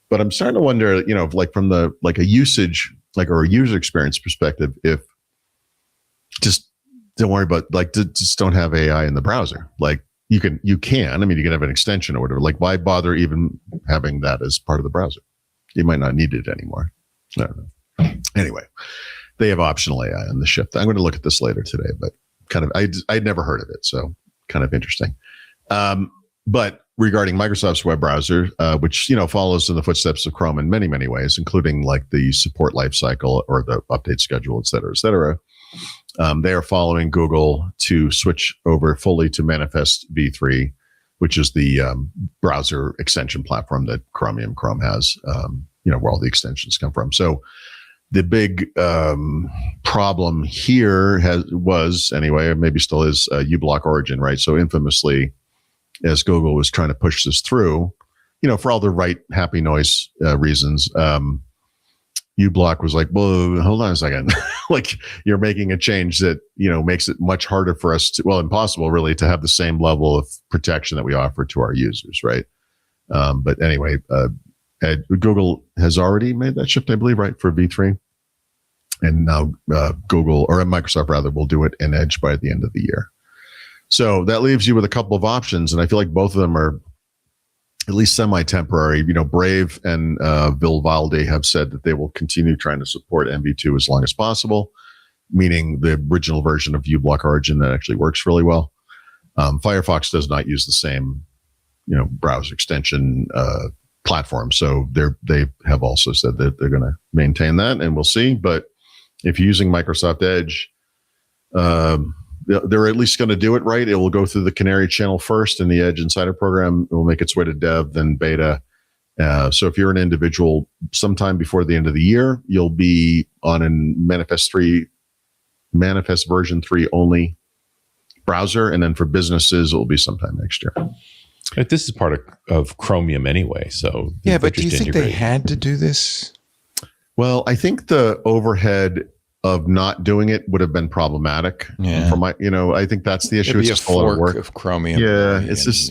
[SPEAKER 4] But I'm starting to wonder, like from a usage, or a user experience perspective, if just don't worry about just don't have AI in the browser. Like you can, you can have an extension or whatever. Like why bother even having that as part of the browser? You might not need it anymore. I don't know. Anyway, they have optional AI in the Shift. I'm going to look at this later today, but I'd never heard of it. So kind of interesting. But regarding Microsoft's web browser, which, follows in the footsteps of Chrome in many, many ways, including like the support lifecycle or the update schedule, et cetera, et cetera. They are following Google to switch over fully to Manifest v3, which is the browser extension platform that Chrome has, where all the extensions come from. So the big problem here was anyway, maybe still is uBlock Origin, right? So infamously, as Google was trying to push this through, for all the right happy noise reasons, uBlock was like, well, hold on a second. Like you're making a change that, makes it much harder for us impossible really to have the same level of protection that we offer to our users, right? But anyway, Google has already made that shift, I believe, right, for V3. And now Google, or Microsoft rather, will do it in Edge by the end of the year. So that leaves you with a couple of options. And I feel like both of them are at least semi-temporary. Brave and Vivaldi have said that they will continue trying to support MV2 as long as possible, meaning the original version of uBlock Origin that actually works really well. Firefox does not use the same, browser extension platform. So they have also said that they're going to maintain that, and we'll see. But if you're using Microsoft Edge, they're at least going to do it right. It will go through the Canary channel first in the Edge Insider program. It will make its way to dev, then beta. So if you're an individual, sometime before the end of the year, you'll be on a Manifest version 3 only browser. And then for businesses, it will be sometime next year.
[SPEAKER 5] This is part of Chromium anyway. So
[SPEAKER 1] yeah, but do you think they had to do this?
[SPEAKER 4] Well, I think the overhead of not doing it would have been problematic.
[SPEAKER 1] Yeah.
[SPEAKER 4] For I think that's the issue.
[SPEAKER 1] It'd be
[SPEAKER 4] it's
[SPEAKER 1] a
[SPEAKER 4] just a lot of
[SPEAKER 1] fork
[SPEAKER 4] work
[SPEAKER 1] of Chromium.
[SPEAKER 4] Yeah, it's just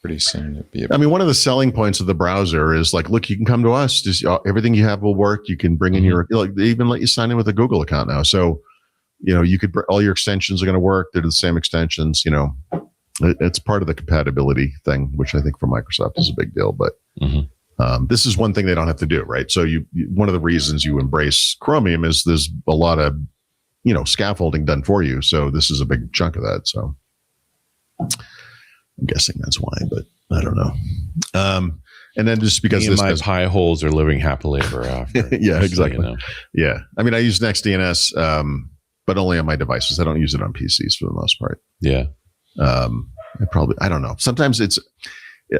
[SPEAKER 1] Pretty soon it'd be.
[SPEAKER 4] One of the selling points of the browser is like, look, you can come to us. Just everything you have will work. You can bring in your they even let you sign in with a Google account now. So, you could all your extensions are going to work. They're the same extensions. It's part of the compatibility thing, which I think for Microsoft is a big deal. But this is one thing they don't have to do, right? So one of the reasons you embrace Chromium is there's a lot of, scaffolding done for you. So this is a big chunk of that. So I'm guessing that's why, but I don't know. And then just because
[SPEAKER 5] my pie holes are living happily ever after.
[SPEAKER 4] Yeah, exactly. Yeah. I use NextDNS, but only on my devices. I don't use it on PCs for the most part.
[SPEAKER 5] Yeah.
[SPEAKER 4] I don't know. Sometimes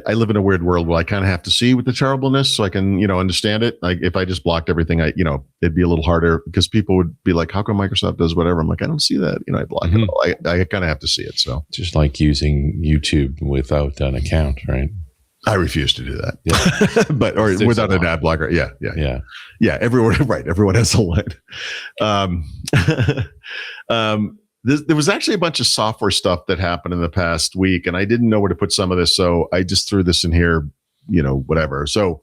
[SPEAKER 4] I live in a weird world where I kind of have to see with the terribleness so I can, understand it. Like if I just blocked everything, it'd be a little harder because people would be like, how come Microsoft does whatever? I'm like, I don't see that. I block it all. I kind of have to see it. So
[SPEAKER 5] just like using YouTube without an account, right?
[SPEAKER 4] I refuse to do that. Yeah. or without an ad blocker. Yeah. Everyone, right. Everyone has a line. There was actually a bunch of software stuff that happened in the past week, and I didn't know where to put some of this, so I just threw this in here, whatever. So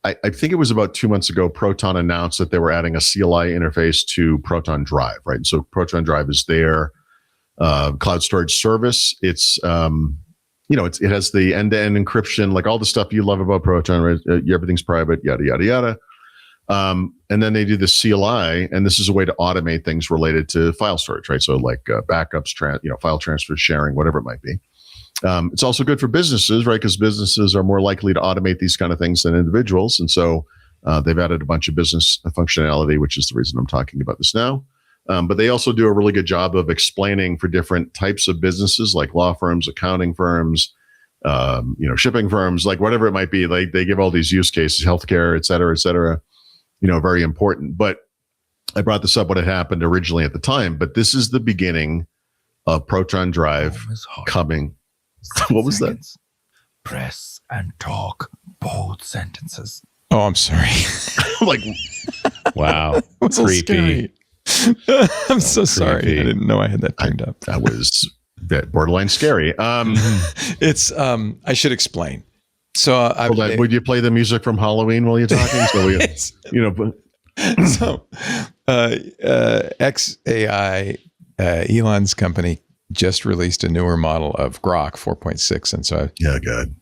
[SPEAKER 4] I think it was about 2 months ago, Proton announced that they were adding a CLI interface to Proton Drive, right? So Proton Drive is their cloud storage service. It's it has the end-to-end encryption, like all the stuff you love about Proton, right? Everything's private, yada, yada, yada. And then they do the CLI, and this is a way to automate things related to file storage, right? So like backups, file transfer, sharing, whatever it might be. It's also good for businesses, right? Because businesses are more likely to automate these kind of things than individuals. And so they've added a bunch of business functionality, which is the reason I'm talking about this now. But they also do a really good job of explaining for different types of businesses, like law firms, accounting firms, shipping firms, like whatever it might be. Like they give all these use cases, healthcare, et cetera, very important. But I brought this up when it happened originally at the time, but this is the beginning of Proton Drive coming. What was that?
[SPEAKER 6] Press and talk both sentences.
[SPEAKER 1] Oh, I'm sorry.
[SPEAKER 4] Like,
[SPEAKER 5] wow.
[SPEAKER 1] Creepy. I'm so sorry. I didn't know I had that turned up.
[SPEAKER 4] That was borderline scary.
[SPEAKER 1] It's I should explain. So
[SPEAKER 4] would you play the music from Halloween while you're talking? So XAI, Elon's company, just released a newer model of Grok 4.6, and so good.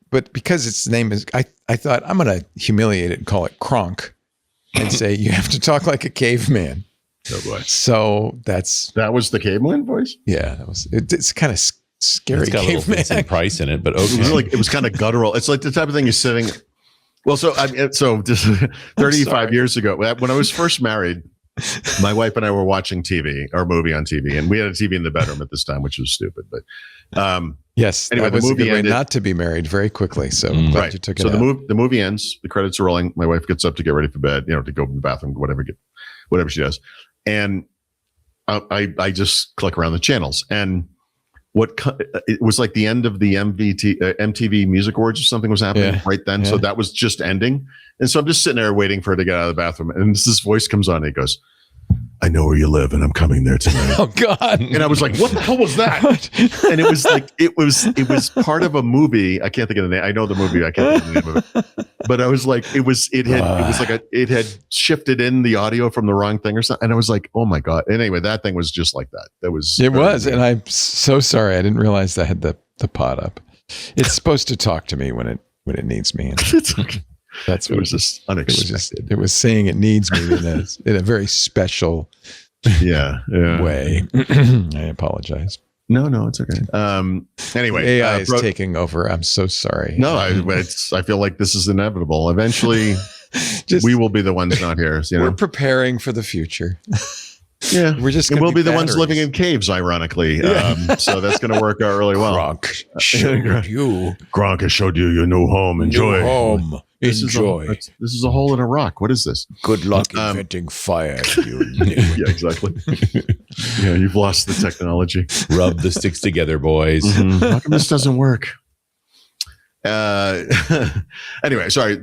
[SPEAKER 1] But because its name is, I thought I'm going to humiliate it and call it Kronk, and say you have to talk like a caveman.
[SPEAKER 4] Oh boy!
[SPEAKER 1] So that
[SPEAKER 4] was the caveman voice.
[SPEAKER 1] Yeah, that was. It's kind of scary.
[SPEAKER 5] It's got a little Vincent Price in it, but okay.
[SPEAKER 4] It was kind of guttural. It's like the type of thing you're sitting. Well, so just 35 years ago, when I was first married, my wife and I were watching TV or movie on TV, and we had a TV in the bedroom at this time, which was stupid. But
[SPEAKER 1] yes,
[SPEAKER 4] anyway,
[SPEAKER 1] that was
[SPEAKER 4] the movie
[SPEAKER 1] a good way
[SPEAKER 4] ended,
[SPEAKER 1] not to be married very quickly. So I'm glad you took it.
[SPEAKER 4] So
[SPEAKER 1] out.
[SPEAKER 4] the movie ends, the credits are rolling. My wife gets up to get ready for bed, to go to the bathroom, whatever she does, and I just click around the channels, and it was like the end of the MTV Music Awards or something was happening right then. Yeah. So that was just ending. And so I'm just sitting there waiting for her to get out of the bathroom. And this voice comes on and he goes, I know where you live and I'm coming there tonight.
[SPEAKER 1] Oh God.
[SPEAKER 4] And I was like, what the hell was that? And it was like, it was part of a movie. I can't think of the name. I know the movie. I can't think of the name of it. But I was like, it had shifted in the audio from the wrong thing or something. And I was like, oh my God. And anyway, that thing was just like that. It was.
[SPEAKER 1] And I'm so sorry. I didn't realize I had the pod up. It's supposed to talk to me when it needs me. That's what
[SPEAKER 4] it was just unexpected.
[SPEAKER 1] It was saying it needs me in a very special way. I apologize.
[SPEAKER 4] No, it's okay. Anyway,
[SPEAKER 1] AI is taking over. I'm so sorry.
[SPEAKER 4] No, I feel like this is inevitable. Eventually, we will be the ones not here.
[SPEAKER 1] We're preparing for for the future.
[SPEAKER 4] Yeah,
[SPEAKER 1] we're just.
[SPEAKER 4] We'll be the ones living in caves, ironically. So that's going to work out really well.
[SPEAKER 1] Gronk showed you.
[SPEAKER 4] Gronk has showed you your new home. Enjoy.
[SPEAKER 1] New home. Enjoy.
[SPEAKER 4] This is a hole in a rock. What is this?
[SPEAKER 1] Good luck inventing fire.
[SPEAKER 4] Yeah, exactly. Yeah, you've lost the technology.
[SPEAKER 5] Rub the sticks together, boys.
[SPEAKER 4] Mm-hmm. How come this doesn't work? Anyway, sorry.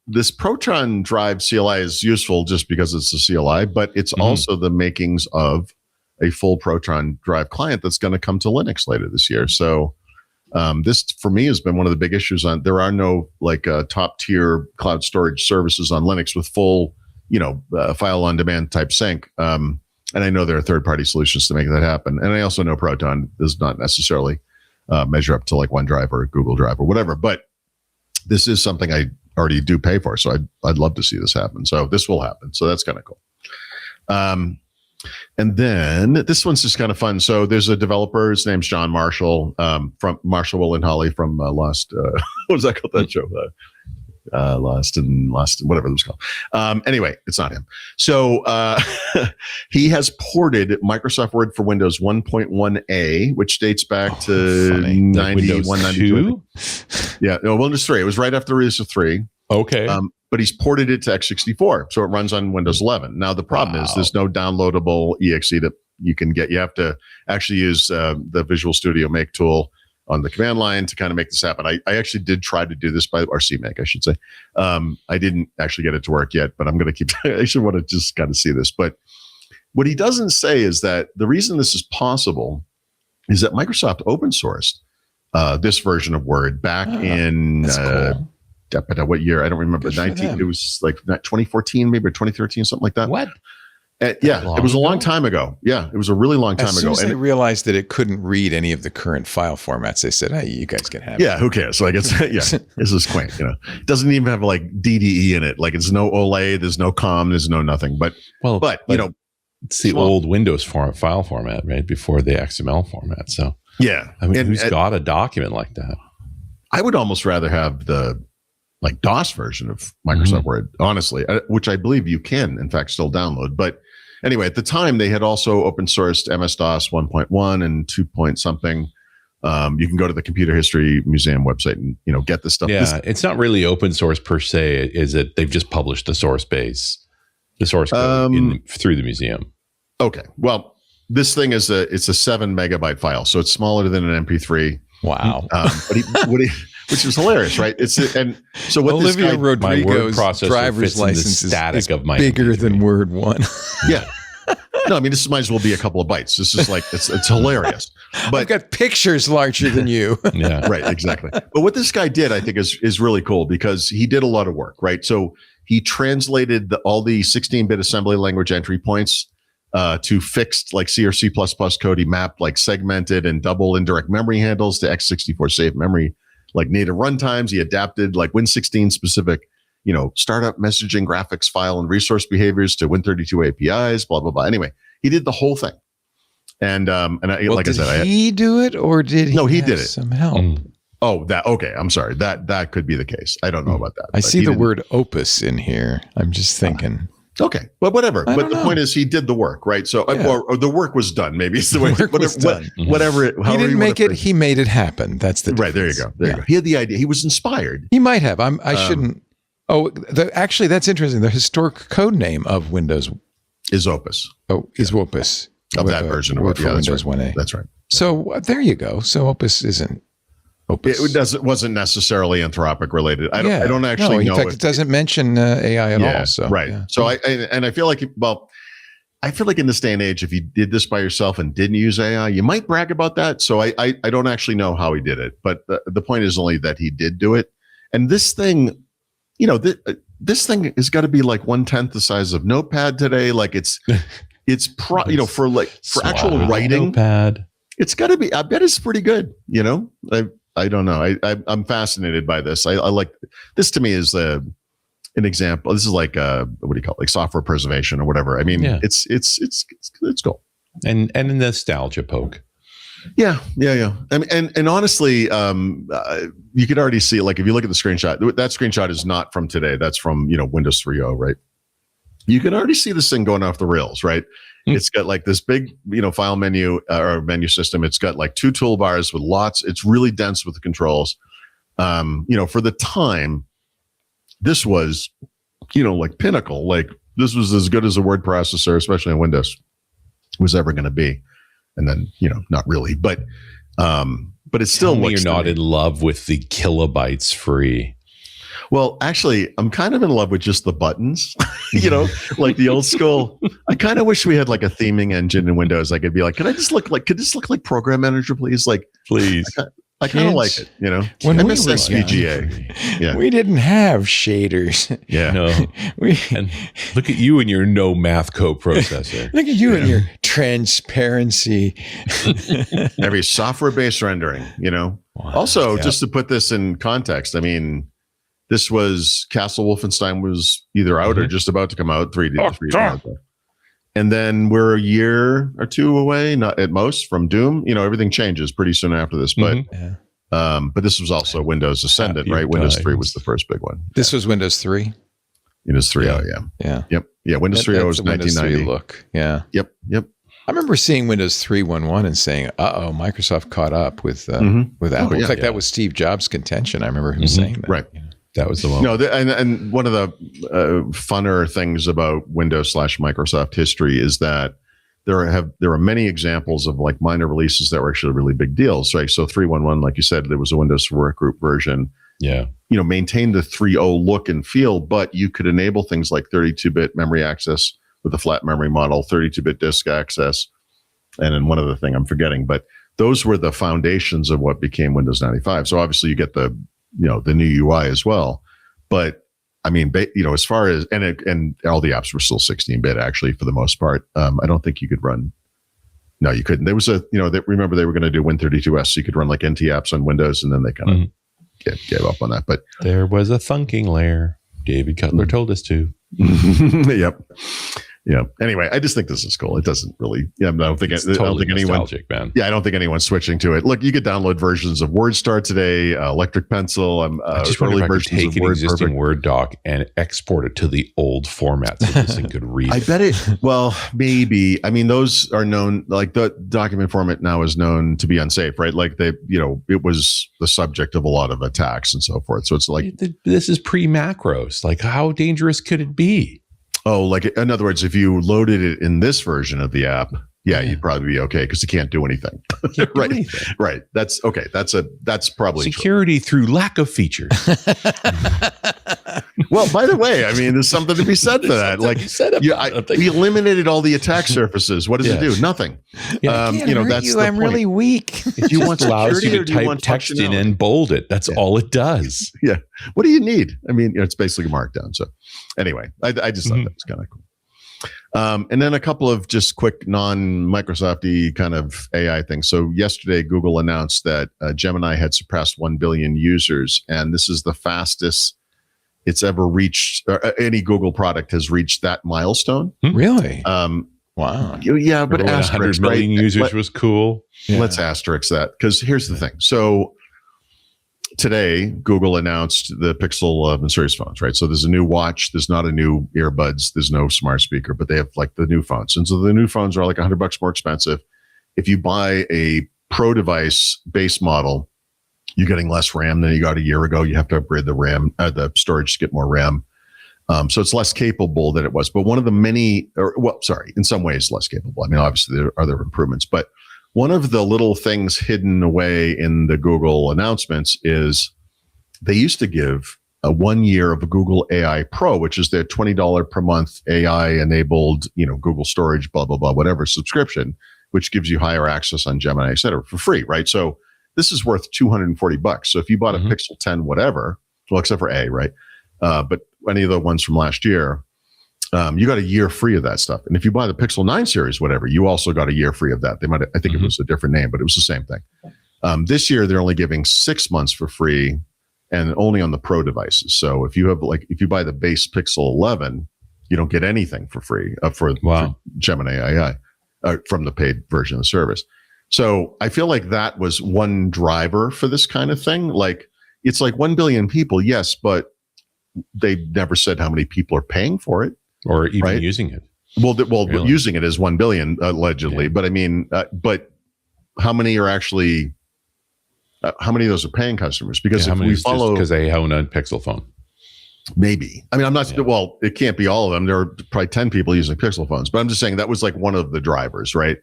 [SPEAKER 4] This Proton Drive CLI is useful just because it's a CLI, but it's also the makings of a full Proton Drive client that's going to come to Linux later this year. So this, for me, has been one of the big issues. There are no top tier cloud storage services on Linux with full, file on demand type sync. And I know there are third party solutions to make that happen. And I also know Proton does not necessarily measure up to like OneDrive or Google Drive or whatever. But this is something I already do pay for, so I'd love to see this happen. So this will happen. So that's kind of cool. And then this one's just kind of fun. So there's a developer. His name's John Marshall, from Marshall, Will and Holly from Lost. What was that called? That show? Lost, whatever it was called. Anyway, it's not him. So he has ported Microsoft Word for Windows 1.1a, which dates back to 91, 92. Yeah, no, Windows 3. It was right after the release of 3.
[SPEAKER 5] Okay.
[SPEAKER 4] But he's ported it to x64, so it runs on Windows 11. Now, the problem is there's no downloadable exe that you can get. You have to actually use the Visual Studio Make tool on the command line to kind of make this happen. I actually did try to do this by CMake, I should say. I didn't actually get it to work yet, but I'm going to keep. I actually want to just kind of see this. But what he doesn't say is that the reason this is possible is that Microsoft open sourced this version of Word back in. Cool. What year? I don't remember. 19. It was like 2014, maybe, or 2013, something like that.
[SPEAKER 5] What?
[SPEAKER 4] Yeah, it was a long time ago. Yeah, it was a really long time
[SPEAKER 1] ago. As soon as they realized that it couldn't read any of the current file formats, they said, "Hey, you guys can have it."
[SPEAKER 4] Yeah, who cares? Like it's this is quaint. You know, it doesn't even have like DDE in it. Like it's no OLE, there's no COM, there's no nothing. But you know,
[SPEAKER 5] it's the old Windows file format, right? Before the XML format. So
[SPEAKER 4] yeah,
[SPEAKER 5] I mean, who's got a document like that?
[SPEAKER 4] I would almost rather have the like DOS version of Microsoft Word, honestly, which I believe you can, in fact, still download. But anyway, at the time, they had also open sourced MS-DOS 1.1 and 2 point something. You can go to the Computer History Museum website and get this stuff.
[SPEAKER 5] Yeah, it's not really open source per se. Is it? They've just published the source base, the source code through the museum. Okay,
[SPEAKER 4] well, this thing is it's a 7 megabyte file, so it's smaller than an MP3.
[SPEAKER 5] Wow.
[SPEAKER 4] Which is hilarious, right? And so what
[SPEAKER 1] Olivia
[SPEAKER 4] this guy,
[SPEAKER 1] Rodrigo's driver's license is bigger than Word 1.
[SPEAKER 4] Yeah. No, I mean, this might as well be a couple of bytes. This is like, it's hilarious. But
[SPEAKER 1] I've got pictures larger than you.
[SPEAKER 5] Yeah.
[SPEAKER 4] Right, exactly. But what this guy did, I think, is really cool because he did a lot of work, right? So he translated all the 16-bit assembly language entry points to fixed like C or C++ code. He mapped like segmented and double indirect memory handles to x64 safe memory, like native runtimes. He adapted like Win16 specific, startup messaging, graphics, file, and resource behaviors to Win32 APIs, blah, blah, blah. Anyway, he did the whole thing. And like I said,
[SPEAKER 1] did he do it or did he?
[SPEAKER 4] No, he did it.
[SPEAKER 1] Some help.
[SPEAKER 4] Oh, okay. I'm sorry. That could be the case. I don't know about that.
[SPEAKER 1] I see the word opus in here. I'm just thinking.
[SPEAKER 4] Okay, but whatever. But the point is, he did the work, right? So, or the work was done. Maybe it's the way. Whatever.
[SPEAKER 1] He didn't make it. He made it happen. That's the
[SPEAKER 4] right. There you go. There you go. He had the idea. He was inspired.
[SPEAKER 1] He might have. I shouldn't. Oh, actually, that's interesting. The historic code name of Windows
[SPEAKER 4] is Opus.
[SPEAKER 1] Oh, is Opus
[SPEAKER 4] of that version of
[SPEAKER 1] Windows 1A.
[SPEAKER 4] That's right.
[SPEAKER 1] So there you go. So Opus isn't. Opus.
[SPEAKER 4] It wasn't necessarily Anthropic related. I don't actually know.
[SPEAKER 1] In fact, it doesn't mention AI at all. So
[SPEAKER 4] right. Yeah. So I feel like in this day and age, if you did this by yourself and didn't use AI, you might brag about that. So I don't actually know how he did it, but the point is only that he did do it. And this thing, this thing has got to be like 1/10 the size of Notepad today. Like it's for actual writing.
[SPEAKER 5] Notepad.
[SPEAKER 4] It's got to be. I bet it's pretty good. I don't know. I'm fascinated by this. I like this. To me is an example. This is like what do you call it? Like software preservation or whatever. I mean, it's cool.
[SPEAKER 5] And a nostalgia poke.
[SPEAKER 4] Yeah. I mean, and honestly, you could already see, like, if you look at the screenshot, that screenshot is not from today. That's from Windows 3.0, right? You can already see this thing going off the rails, right? It's got like this big, file menu or menu system. It's got like 2 toolbars with lots. It's really dense with the controls. For the time, this was, like pinnacle. Like this was as good as a word processor, especially on Windows, was ever going to be. And then, not really, but it still looks.
[SPEAKER 5] You're not in love with the kilobytes free.
[SPEAKER 4] Well, actually, I'm kind of in love with just the buttons, like the old school. I kind of wish we had like a theming engine in Windows. I could be like, could this look like Program Manager, please? Like,
[SPEAKER 5] please.
[SPEAKER 4] I kind of like it,
[SPEAKER 1] When
[SPEAKER 4] I
[SPEAKER 1] we
[SPEAKER 4] miss
[SPEAKER 1] were
[SPEAKER 4] SVGA. Yeah.
[SPEAKER 1] We didn't have shaders.
[SPEAKER 4] Yeah.
[SPEAKER 5] No. And look at you and your no math coprocessor.
[SPEAKER 1] Look at you and your transparency.
[SPEAKER 4] Every software-based rendering, Wow. Also, just to put this in context, I mean, this was Castle Wolfenstein was either out or just about to come out 3D. And then we're a year or two away, not at most, from Doom. Everything changes pretty soon after this. But But this was also Windows Ascendant, right? Windows 3 was the first big one.
[SPEAKER 1] This was Windows 3?
[SPEAKER 4] Windows 3.0,
[SPEAKER 1] Yeah.
[SPEAKER 4] Yep. Yeah, Windows 3.0 was 1990.
[SPEAKER 1] Look, yeah.
[SPEAKER 4] Yep.
[SPEAKER 1] I remember seeing Windows 3.1.1 and saying, Microsoft caught up with Apple. In fact, that was Steve Jobs' contention. I remember him saying that.
[SPEAKER 4] Right.
[SPEAKER 5] That was the one.
[SPEAKER 4] No, and one of the funner things about Windows/Microsoft history is that there are many examples of like minor releases that were actually really big deals, right? So 3.1.1, like you said, there was a Windows Workgroup version.
[SPEAKER 5] Yeah.
[SPEAKER 4] Maintained the 3.0 look and feel, but you could enable things like 32-bit memory access with a flat memory model, 32-bit disk access, and then one other thing I'm forgetting. But those were the foundations of what became Windows 95. So obviously you get the new UI as well. But I mean, as far as and all the apps were still 16-bit actually for the most part. I don't think you could run. No, you couldn't. There was remember they were going to do Win32s, so you could run like NT apps on Windows, and then they kind of gave up on that. But
[SPEAKER 5] there was a thunking layer. David Cutler told us to.
[SPEAKER 4] Yep. Yeah. Anyway, I just think this is cool. It doesn't really. Yeah, I don't think anyone.
[SPEAKER 5] Man.
[SPEAKER 4] Yeah, I don't think anyone's switching to it. Look, you could download versions of WordStar today, Electric Pencil.
[SPEAKER 5] I just wonder if I could take an existing Word doc and export it to the old format so this thing could read.
[SPEAKER 4] I bet it. Well, maybe. I mean, those are known. Like the document format now is known to be unsafe, right? Like it was the subject of a lot of attacks and so forth. So it's like
[SPEAKER 5] this is pre-macros. Like, how dangerous could it be?
[SPEAKER 4] Oh, like in other words, if you loaded it in this version of the app, you'd probably be okay because it can't do anything. Right. That's okay. That's probably
[SPEAKER 5] security through lack of features.
[SPEAKER 4] Well, by the way, I mean, there's something to be said for that. Like we eliminated all the attack surfaces. What does it do? Nothing. That's
[SPEAKER 1] I'm really weak.
[SPEAKER 4] If you want
[SPEAKER 5] allows
[SPEAKER 4] security,
[SPEAKER 5] you to type text in and bold it. That's all it does.
[SPEAKER 4] Yeah. What do you need? I mean, it's basically Markdown. So anyway, I just thought that was kind of cool. And then a couple of just quick non-Microsoft-y kind of AI things. So yesterday, Google announced that Gemini had surpassed 1 billion users, and this is the fastest it's ever reached. Any Google product has reached that milestone.
[SPEAKER 1] Really?
[SPEAKER 4] Wow. Yeah, but asterisk,
[SPEAKER 5] 100 million users was cool.
[SPEAKER 4] Let's asterisk that, because here's the thing. So today, Google announced the Pixel and Series phones, right? So there's a new watch. There's not a new earbuds. There's no smart speaker, but they have like the new phones. And so the new phones are like $100 more expensive. If you buy a Pro device base model, you're getting less RAM than you got a year ago. You have to upgrade the RAM, the storage to get more RAM. So it's less capable than it was. But one of the in some ways less capable. I mean, obviously there are other improvements, but one of the little things hidden away in the Google announcements is they used to give a 1 year of a Google AI Pro, which is their $20 per month AI enabled, Google storage, blah, blah, blah, whatever subscription, which gives you higher access on Gemini, et cetera, for free, right? So this is worth $240. So if you bought a Pixel 10, whatever, well, except for A, right? But any of the ones from last year, you got a year free of that stuff. And if you buy the Pixel 9 series, whatever, you also got a year free of that. I think it was a different name, but it was the same thing. This year, they're only giving 6 months for free and only on the Pro devices. So if you buy the base Pixel 11, you don't get anything for free for Gemini AI from the paid version of the service. So I feel like that was one driver for this kind of thing. Like, it's like 1 billion people, yes, but they never said how many people are paying for it.
[SPEAKER 5] Or even using it.
[SPEAKER 4] Well, really? Using it is 1 billion allegedly, but I mean, but how many are actually? How many of those are paying customers? Because if we follow,
[SPEAKER 5] because they own a Pixel phone,
[SPEAKER 4] maybe. I mean, I'm not. Yeah. Well, it can't be all of them. There are probably 10 people using Pixel phones, but I'm just saying that was like one of the drivers, right?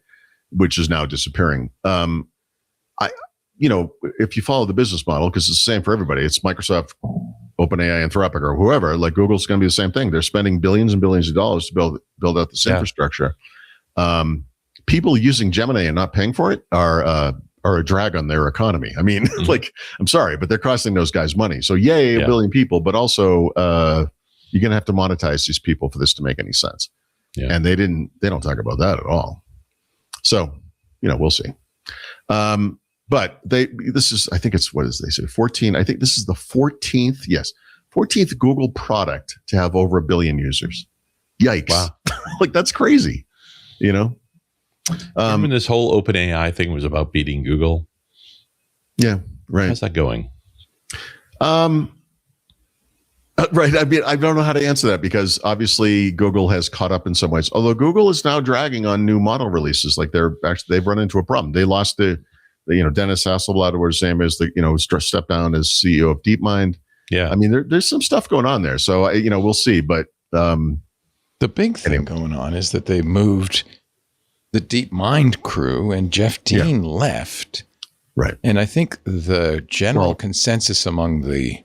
[SPEAKER 4] Which is now disappearing. If you follow the business model, because it's the same for everybody, it's Microsoft, OpenAI, Anthropic, or whoever. Like Google's going to be the same thing. They're spending billions and billions of dollars to build out this infrastructure. People using Gemini and not paying for it are a drag on their economy. I mean, like, I'm sorry, but they're costing those guys money. So a billion people, but also you're going to have to monetize these people for this to make any sense. Yeah. And they don't talk about that at all. So, we'll see. But this is, I think it's, what is they say, 14. I think this is the 14th Google product to have over 1 billion users. Yikes. Wow. Like, that's crazy,
[SPEAKER 5] Even this whole OpenAI thing was about beating Google.
[SPEAKER 4] Yeah. Right.
[SPEAKER 5] How's that going?
[SPEAKER 4] Right. I mean, I don't know how to answer that because obviously Google has caught up in some ways. Although Google is now dragging on new model releases, like they've run into a problem. They lost the Dennis Hasselblad, where his name is stepped down as CEO of DeepMind.
[SPEAKER 5] Yeah.
[SPEAKER 4] I mean, there's some stuff going on there. So we'll see. But
[SPEAKER 1] the big thing going on is that they moved the DeepMind crew, and Jeff Dean left.
[SPEAKER 4] Right.
[SPEAKER 1] And I think the general consensus among the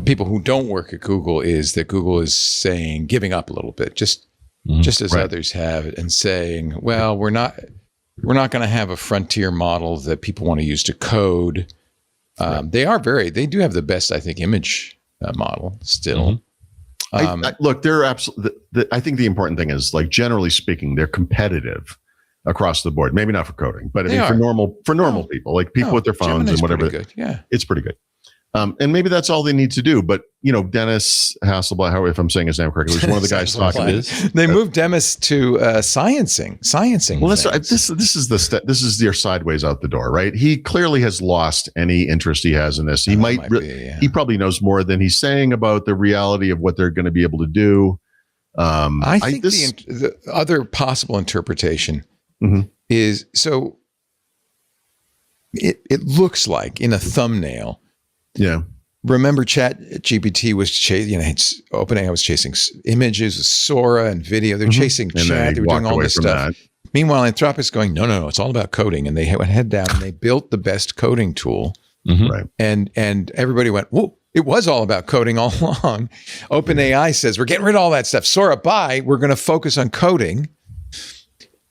[SPEAKER 1] people who don't work at Google is that Google is saying, giving up a little bit, just as others have, and saying, well, we're not going to have a frontier model that people want to use to code. They do have the best, I think, image model still.
[SPEAKER 4] Look, they're absolutely. I think the important thing is, like, generally speaking, they're competitive across the board. Maybe not for coding, but for normal people, like people with their phones
[SPEAKER 1] Gemini's
[SPEAKER 4] and whatever.
[SPEAKER 1] Pretty good. Yeah,
[SPEAKER 4] it's pretty good. And maybe that's all they need to do. But Dennis Hasselblad, if I'm saying his name correctly, was one of the guys talking.
[SPEAKER 1] They moved Demis to sciencing. Well,
[SPEAKER 4] this is their sideways out the door, right? He clearly has lost any interest he has in this. He he probably knows more than he's saying about the reality of what they're going to be able to do.
[SPEAKER 1] I think the other possible interpretation is, so it looks like in a thumbnail.
[SPEAKER 4] Yeah.
[SPEAKER 1] Remember, ChatGPT was OpenAI was chasing images with Sora and video. They're chasing chat. They were doing all this stuff. Meanwhile, Anthropic's going, no, it's all about coding. And they went head down and they built the best coding tool.
[SPEAKER 4] Right.
[SPEAKER 1] And everybody went, whoa, it was all about coding all along. OpenAI says, we're getting rid of all that stuff. Sora, bye. We're going to focus on coding.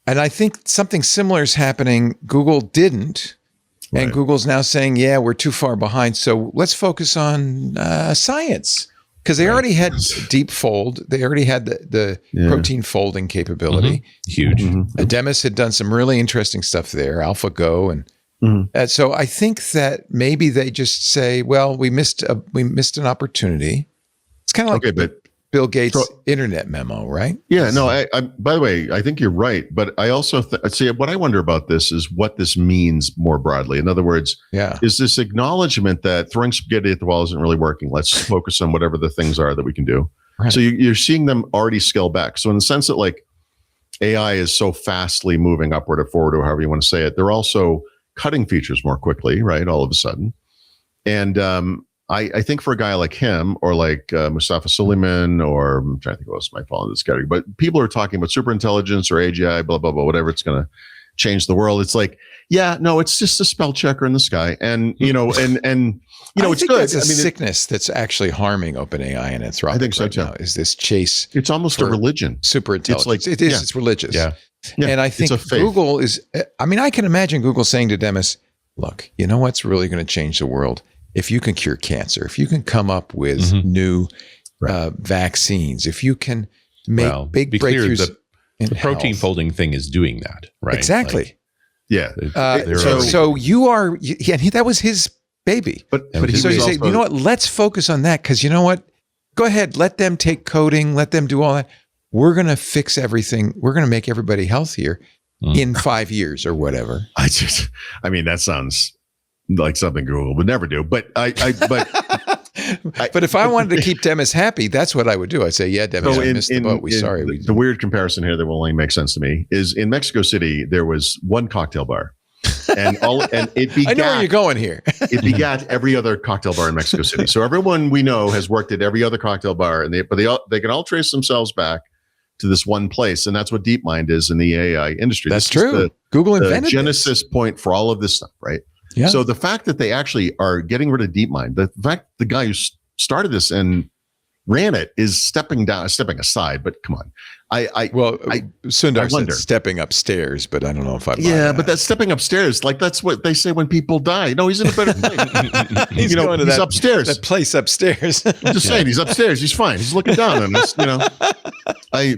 [SPEAKER 1] And I think something similar is happening. Google didn't. And Google's now saying, yeah, we're too far behind. So let's focus on science. Because they already had deep fold. They already had the protein folding capability.
[SPEAKER 5] Huge.
[SPEAKER 1] Demis had done some really interesting stuff there, AlphaGo. And so I think that maybe they just say, well, we missed an opportunity. It's kind of like Bill Gates' internet memo, right?
[SPEAKER 4] Yeah, no, I by the way, I think you're right. But I also see what I wonder about this is what this means more broadly. In other words, is this acknowledgement that throwing spaghetti at the wall isn't really working? Let's focus on whatever the things are that we can do. Right. So you're seeing them already scale back. So in the sense that, like, AI is so fastly moving upward or forward, or however you want to say it, they're also cutting features more quickly, right? All of a sudden. And I think for a guy like him, or like Mustafa Suleiman, or I'm trying to think what else might fall in this category, but people are talking about superintelligence or AGI, blah, blah, blah, whatever, it's going to change the world. It's like, it's just a spell checker in the sky. And, it's good.
[SPEAKER 1] That's a sickness that's actually harming OpenAI and Anthropic. I think so too. Now, is this chase?
[SPEAKER 4] It's almost a religion.
[SPEAKER 1] Superintelligence. It's religious. Yeah. And I think Google is, I can imagine Google saying to Demis, look, you know what's really going to change the world? If you can cure cancer, if you can come up with new vaccines, if you can make big breakthroughs.
[SPEAKER 5] The protein folding thing is doing that, right?
[SPEAKER 1] Exactly.
[SPEAKER 5] So
[SPEAKER 1] you are, that was his baby. But so you say, you know what? Let's focus on that, because you know what? Go ahead, let them take coding, let them do all that. We're going to fix everything. We're going to make everybody healthier in 5 years or whatever.
[SPEAKER 4] That sounds like something Google would never do, but but
[SPEAKER 1] if I wanted to keep Demis happy, that's what I would do. I'd say, yeah, Demis, I missed the boat.
[SPEAKER 4] The weird comparison here that will only make sense to me is in Mexico City, there was one cocktail bar, and it begat,
[SPEAKER 1] I know where you're going here.
[SPEAKER 4] It begat every other cocktail bar in Mexico City. So everyone we know has worked at every other cocktail bar, and they can all trace themselves back to this one place, and that's what DeepMind is in the AI industry.
[SPEAKER 1] That's true. Google invented
[SPEAKER 4] the genesis point for all of this stuff, right? Yeah. So the fact that they actually are getting rid of DeepMind, the fact the guy who started this and ran it is stepping aside. But come on,
[SPEAKER 1] Sundar said stepping upstairs, but I don't know if I.
[SPEAKER 4] But that's stepping upstairs. Like, that's what they say when people die. No, he's in a better place.
[SPEAKER 1] he's going to
[SPEAKER 4] he's upstairs.
[SPEAKER 1] That place upstairs.
[SPEAKER 4] I'm just saying, he's upstairs. He's fine. He's looking down on us. I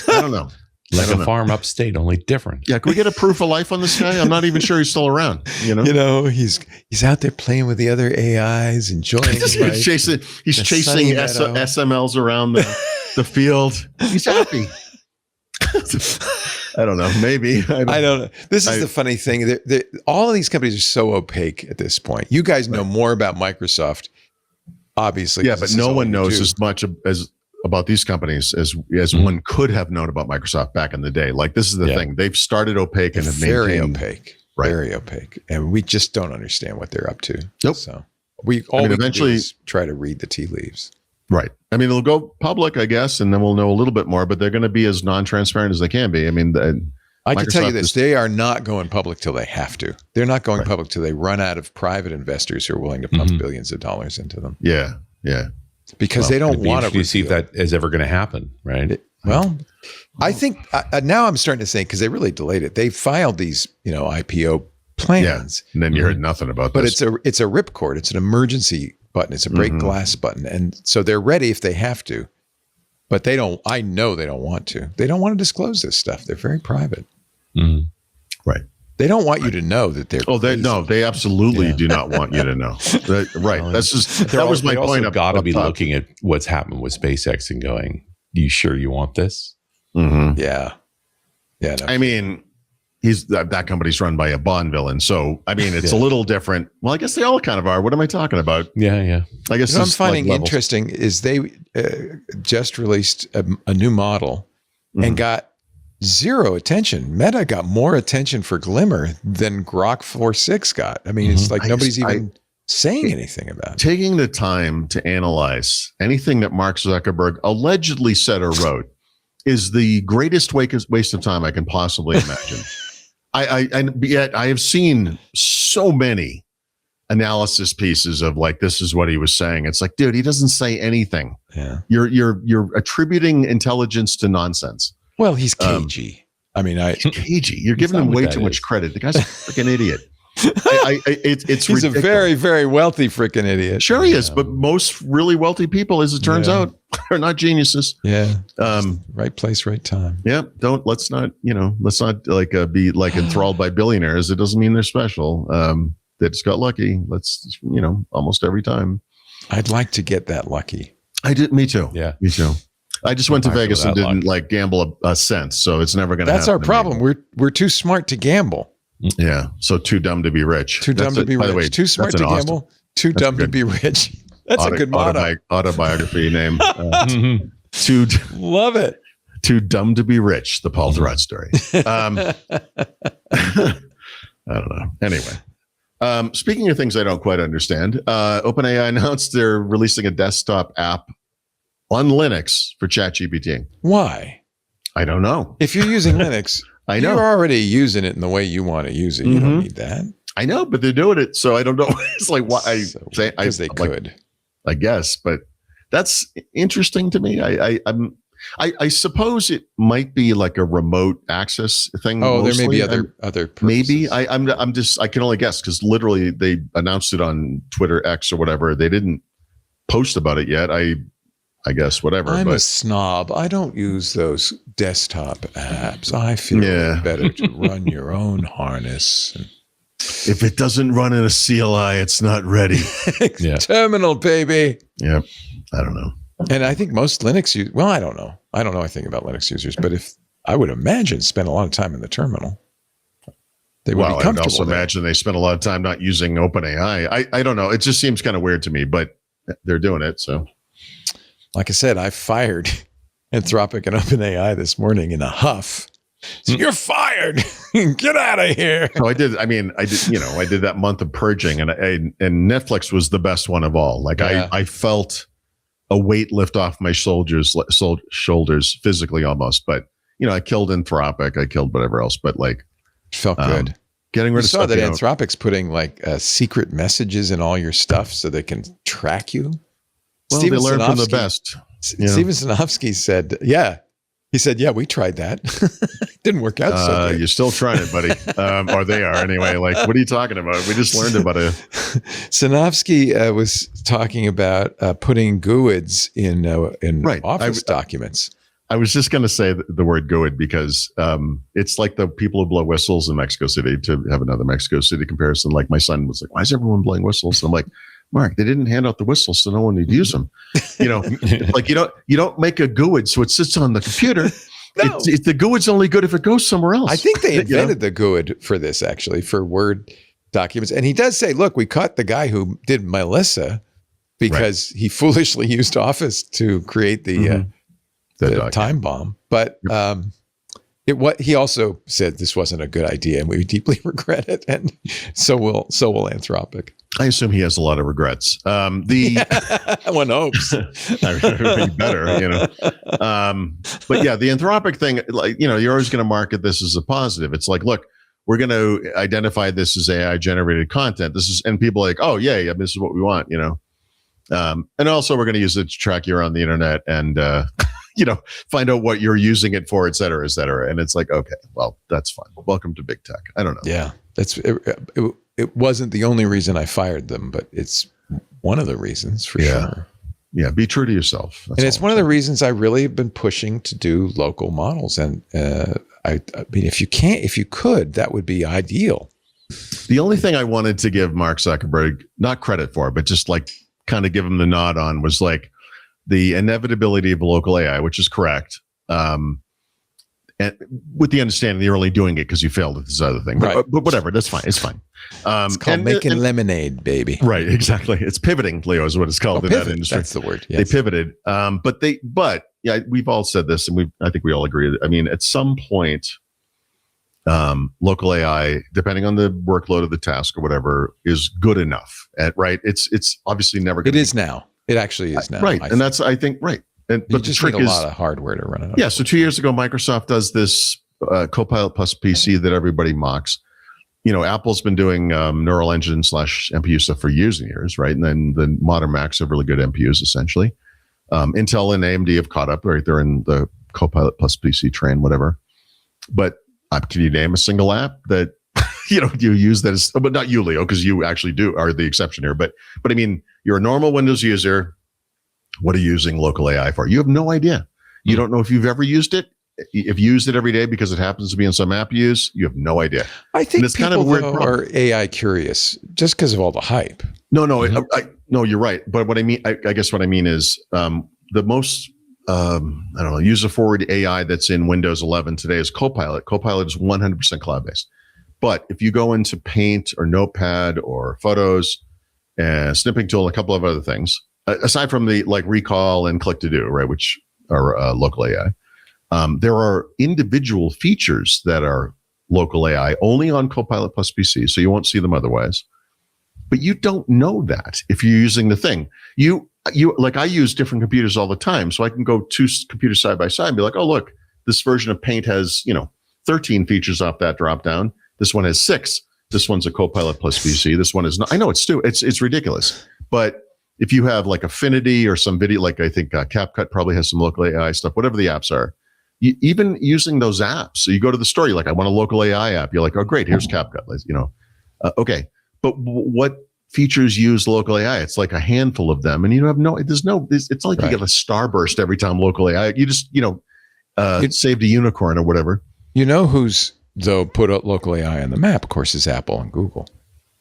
[SPEAKER 4] don't know.
[SPEAKER 5] Like a farm upstate, only different.
[SPEAKER 4] Yeah, can we get a proof of life on this guy? I'm not even sure he's still around.
[SPEAKER 1] He's out there playing with the other AIs, enjoying life.
[SPEAKER 4] He's chasing SMLs around the field. He's happy. I don't know. Maybe.
[SPEAKER 1] I don't know. This is the funny thing. All of these companies are so opaque at this point. You guys know more about Microsoft, obviously.
[SPEAKER 4] Yeah, but no one knows as much as about these companies as one could have known about Microsoft back in the day. Like, this is the thing. They've started opaque and have
[SPEAKER 1] very
[SPEAKER 4] maintained.
[SPEAKER 1] opaque.
[SPEAKER 4] Right.
[SPEAKER 1] Very opaque. And we just don't understand what they're up to.
[SPEAKER 4] Nope.
[SPEAKER 1] So we
[SPEAKER 4] eventually
[SPEAKER 1] can do is try to read the tea leaves.
[SPEAKER 4] Right. I mean, it'll go public, I guess, and then we'll know a little bit more, but they're going to be as non-transparent as they can be. I mean,
[SPEAKER 1] I can tell you this, they are not going public till they have to. They're not going public till they run out of private investors who are willing to pump billions of dollars into them.
[SPEAKER 4] Yeah. Yeah.
[SPEAKER 1] Because they don't want to
[SPEAKER 5] see if that is ever going to happen, right?
[SPEAKER 1] I think now I'm starting to think, because they really delayed it. They filed these, IPO plans.
[SPEAKER 4] Yeah. And then you heard nothing about
[SPEAKER 1] but
[SPEAKER 4] this.
[SPEAKER 1] it's a ripcord. It's an emergency button. It's a break glass button. And so they're ready if they have to. But I know they don't want to. They don't want to disclose this stuff. They're very private.
[SPEAKER 5] Mm-hmm.
[SPEAKER 4] Right.
[SPEAKER 1] They don't want you to know that they're
[SPEAKER 4] they absolutely do not want you to know. Right. That was my point.
[SPEAKER 5] Got to be looking at what's happened with SpaceX and going, you sure you want this?
[SPEAKER 4] Mm-hmm.
[SPEAKER 1] Yeah. Yeah. No.
[SPEAKER 4] I mean, that company's run by a Bond villain. So, I mean, it's a little different. Well, I guess they all kind of are. What am I talking about?
[SPEAKER 5] Yeah.
[SPEAKER 4] I guess
[SPEAKER 1] what I'm finding interesting is they just released a new model and got zero attention. Meta got more attention for Glimmer than Grok 4.6 got. I mean, it's like nobody's even saying anything about it.
[SPEAKER 4] Taking the time to analyze anything that Mark Zuckerberg allegedly said or wrote is the greatest waste of time I can possibly imagine. Yet I have seen so many analysis pieces of like, this is what he was saying. It's like, dude, he doesn't say anything.
[SPEAKER 1] Yeah.
[SPEAKER 4] You're attributing intelligence to nonsense.
[SPEAKER 1] Well, he's cagey.
[SPEAKER 4] Cagey. You're giving him way too much credit. The guy's a freaking idiot. It's
[SPEAKER 1] he's
[SPEAKER 4] ridiculous.
[SPEAKER 1] a very, very wealthy freaking idiot.
[SPEAKER 4] Sure he is, but most really wealthy people, as it turns out, are not geniuses.
[SPEAKER 1] Yeah. Right place, right time.
[SPEAKER 4] Yeah. Let's not like be like enthralled by billionaires. It doesn't mean they're special. They just got lucky. Almost every time.
[SPEAKER 1] I'd like to get that lucky.
[SPEAKER 4] I did. Me too.
[SPEAKER 5] Yeah.
[SPEAKER 4] Me too. I just went to Vegas and didn't gamble a cent. So it's never going to happen.
[SPEAKER 1] That's our problem. We're too smart to gamble.
[SPEAKER 4] Yeah. So too dumb to be rich.
[SPEAKER 1] Too dumb to be rich. By the way, too smart to gamble. Too dumb to be rich. That's a good motto.
[SPEAKER 4] Autobiography name.
[SPEAKER 1] Love it.
[SPEAKER 4] Too dumb to be rich. The Paul Thurrott story. I don't know. Anyway, speaking of things I don't quite understand, OpenAI announced they're releasing a desktop app on Linux for ChatGPT.
[SPEAKER 1] Why?
[SPEAKER 4] I don't know.
[SPEAKER 1] If you're using Linux,
[SPEAKER 4] I know
[SPEAKER 1] you're already using it in the way you want to use it. You don't need that.
[SPEAKER 4] I know, but they're doing it, so I don't know. It's like why
[SPEAKER 1] because they could,
[SPEAKER 4] I guess, but that's interesting to me. I suppose it might be like a remote access thing.
[SPEAKER 1] Oh, mostly. There may be other purposes. Maybe
[SPEAKER 4] I can only guess because literally they announced it on Twitter X or whatever. They didn't post about it yet. I guess whatever.
[SPEAKER 1] I'm a snob. I don't use those desktop apps. I feel better to run your own harness.
[SPEAKER 4] If it doesn't run in a CLI, it's not ready.
[SPEAKER 1] Terminal, baby.
[SPEAKER 4] Yeah. I don't know.
[SPEAKER 1] And I think most Linux users, I don't know. I don't know anything about Linux users, but if I would imagine spend a lot of time in the terminal, they would be comfortable. I would also
[SPEAKER 4] imagine they spend a lot of time not using OpenAI. I don't know. It just seems kind of weird to me, but they're doing it. So,
[SPEAKER 1] like I said, I fired Anthropic and OpenAI this morning in a huff. So you're fired. Get out of here.
[SPEAKER 4] So I did. I did that month of purging, and Netflix was the best one of all. Like I felt a weight lift off my shoulders physically almost. But I killed Anthropic. I killed whatever else. But
[SPEAKER 1] felt good.
[SPEAKER 4] Getting rid of
[SPEAKER 1] stuff. You saw that Anthropic's putting secret messages in all your stuff so they can track you.
[SPEAKER 4] Well, they learn from the best.
[SPEAKER 1] Steven Sinofsky said, he said, we tried that. Didn't work out so good.
[SPEAKER 4] You're still trying it, buddy. Or they are anyway. Like, what are you talking about? We just learned about it.
[SPEAKER 1] Sinofsky was talking about putting GUIDs in Office documents.
[SPEAKER 4] I was just going to say the word GUID because it's like the people who blow whistles in Mexico City, to have another Mexico City comparison. Like my son was like, why is everyone blowing whistles? And I'm like, Mark, they didn't hand out the whistles so no one would use them. Like you don't make a GUID so it sits on the computer
[SPEAKER 1] No.
[SPEAKER 4] The GUID's only good if it goes somewhere else.
[SPEAKER 1] I think they invented the GUID for this, actually, for Word documents. And he does say, look, we caught the guy who did Melissa because he foolishly used Office to create the time bomb. But he also said this wasn't a good idea, and we deeply regret it. And so will Anthropic.
[SPEAKER 4] I assume he has a lot of regrets. One
[SPEAKER 1] hopes.
[SPEAKER 4] Better, but yeah, the Anthropic thing, like, you're always going to market this as a positive. It's like, look, we're going to identify this as AI generated content. And people are like, oh yeah, this is what we want, and also we're going to use it to track you around the internet and, find out what you're using it for, et cetera, et cetera. And it's like, okay, well, that's fine. Welcome to big tech. I don't know.
[SPEAKER 1] Yeah, it wasn't the only reason I fired them, but it's one of the reasons for sure.
[SPEAKER 4] Yeah, be true to yourself.
[SPEAKER 1] And it's one of the reasons I really have been pushing to do local models. And I mean, if you could, that would be ideal.
[SPEAKER 4] The only thing I wanted to give Mark Zuckerberg, not credit for, but just like kind of give him the nod on, was like the inevitability of local AI, which is correct. And with the understanding that you're only doing it because you failed at this other thing. But whatever, that's fine. It's fine.
[SPEAKER 1] It's called making lemonade, baby.
[SPEAKER 4] Right, exactly. It's pivoting, Leo, is what it's called in that industry.
[SPEAKER 1] That's the word. Yes.
[SPEAKER 4] They pivoted. But yeah, we've all said this, and I think we all agree. I mean, at some point, local AI, depending on the workload of the task or whatever, is good enough. Right? It's obviously never going to be.
[SPEAKER 1] It is now. It actually is now.
[SPEAKER 4] Right. And that's, I think, right. And,
[SPEAKER 1] but the trick is a lot of hardware to run it on.
[SPEAKER 4] Yeah. So 2 years ago, Microsoft does this Copilot plus PC that everybody mocks. Apple's been doing neural engine / NPU stuff for years and years, right? And then the modern Macs have really good NPUs, essentially. Intel and AMD have caught up, right? They're in the Copilot plus PC train, whatever. But can you name a single app that you use that is? But not you, Leo, because you actually are the exception here. But I mean, you're a normal Windows user. What are you using local AI for? You have no idea. You don't know if you've ever used it. If you use it every day because it happens to be in some app you use, you have no idea.
[SPEAKER 1] I think it's kind of weird are AI curious just because of all the hype.
[SPEAKER 4] No, no, you're right. But what I mean, I guess what I mean is the most, I don't know, user-forward AI that's in Windows 11 today is Copilot. Copilot is 100% cloud-based. But if you go into Paint or Notepad or Photos and Snipping Tool, and a couple of other things, aside from the like Recall and Click to Do, right, which are local AI, there are individual features that are local AI only on Copilot plus PC, so you won't see them otherwise. But you don't know that if you're using the thing. You like, I use different computers all the time, so I can go two computers side by side and be like, oh, look, this version of Paint has 13 features off that drop down. This one has 6. This one's a Copilot plus PC. This one is not. I know it's ridiculous, but if you have like Affinity or some video, like I think CapCut probably has some local AI stuff, whatever the apps are, even using those apps. So you go to the store, you're like, I want a local AI app. You're like, oh, great, here's CapCut. Okay. But what features use local AI? It's like a handful of them. And it's not like you get a starburst every time local AI. You just, saved a unicorn or whatever.
[SPEAKER 1] Who's, though, put out local AI on the map, of course, is Apple and Google.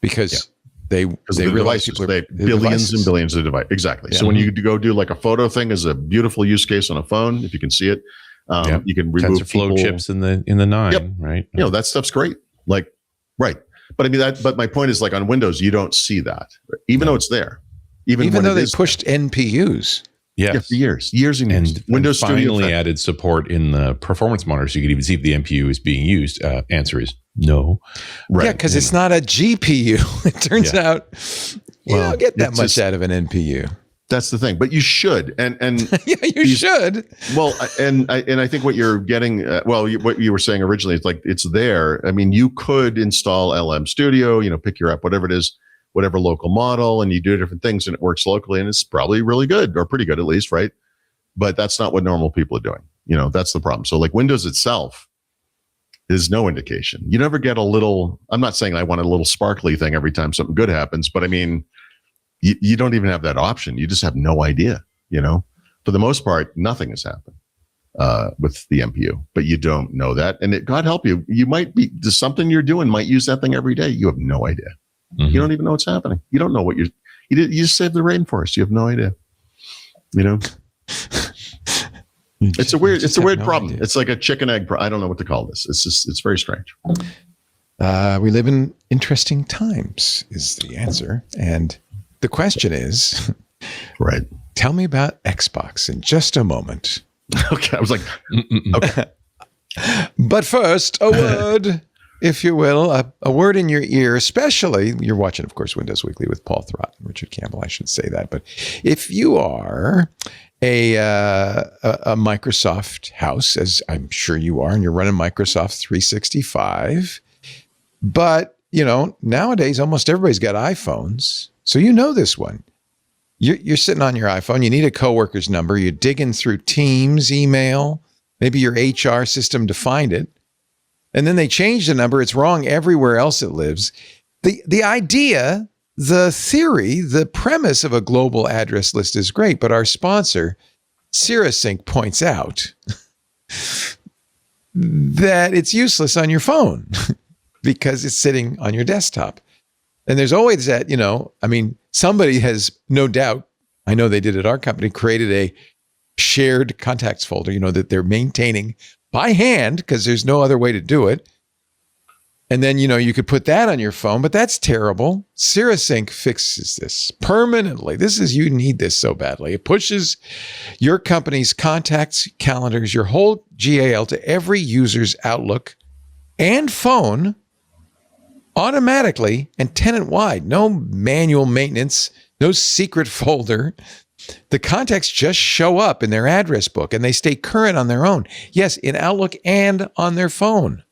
[SPEAKER 1] Because they realize people are
[SPEAKER 4] billions and billions of devices. Exactly. Yeah. So when you go do like a photo thing is a beautiful use case on a phone, if you can see it, you can remove
[SPEAKER 5] TensorFlow chips in the 9, right?
[SPEAKER 4] That stuff's great. Like, right. But I mean but my point is, like, on Windows, you don't see that, even though it's there. Even
[SPEAKER 1] though they pushed NPUs.
[SPEAKER 5] Yes.
[SPEAKER 4] Yeah, for years and years. Windows
[SPEAKER 5] Studio
[SPEAKER 4] finally
[SPEAKER 5] added support in the performance monitor, so you could even see if the NPU is being used. Answer is no.
[SPEAKER 1] Right. Yeah, because it's not a GPU. It turns out you don't get that much out of an NPU.
[SPEAKER 4] That's the thing. But you should, and
[SPEAKER 1] yeah, you should.
[SPEAKER 4] Well, and I think what you're getting, what you were saying originally is like, it's there. I mean, you could install LM Studio, pick your app, whatever it is, whatever local model, and you do different things, and it works locally, and it's probably really good, or pretty good at least, right? But that's not what normal people are doing. That's the problem. So like Windows itself is no indication. You never get a little, I'm not saying I want a little sparkly thing every time something good happens, but I mean, you don't even have that option. You just have no idea, For the most part, nothing has happened with the NPU, but you don't know that. And God help you, you might be, something you're doing might use that thing every day. You have no idea. Mm-hmm. You don't even know what's happening. You don't know what you just saved the rainforest. You have no idea, It's a weird
[SPEAKER 1] no
[SPEAKER 4] problem.
[SPEAKER 1] idea.
[SPEAKER 4] It's like a chicken egg. I don't know what to call this. It's very strange.
[SPEAKER 1] We live in interesting times is the answer. And the question is,
[SPEAKER 4] Right.
[SPEAKER 1] tell me about Xbox in just a moment.
[SPEAKER 4] Okay. I was like, okay.
[SPEAKER 1] But first, a word, if you will, a word in your ear, especially, you're watching, of course, Windows Weekly with Paul Thurrott and Richard Campbell. I should say that. But if you are a Microsoft house, as I'm sure you are, and you're running Microsoft 365, but, nowadays, almost everybody's got iPhones. So you know this one. You're sitting on your iPhone. You need a coworker's number. You're digging through Teams, email, maybe your HR system to find it. And then they change the number. It's wrong everywhere else it lives. The idea, the theory, the premise of a global address list is great. But our sponsor, SiriusSync, points out that it's useless on your phone because it's sitting on your desktop. And there's always that, somebody has no doubt, I know they did at our company, created a shared contacts folder, that they're maintaining by hand because there's no other way to do it. And then, you could put that on your phone, but that's terrible. SiriusSync fixes this permanently. You need this so badly. It pushes your company's contacts, calendars, your whole GAL to every user's Outlook and phone automatically and tenant-wide. No manual maintenance, no secret folder. The contacts just show up in their address book and they stay current on their own. Yes, in Outlook and on their phone.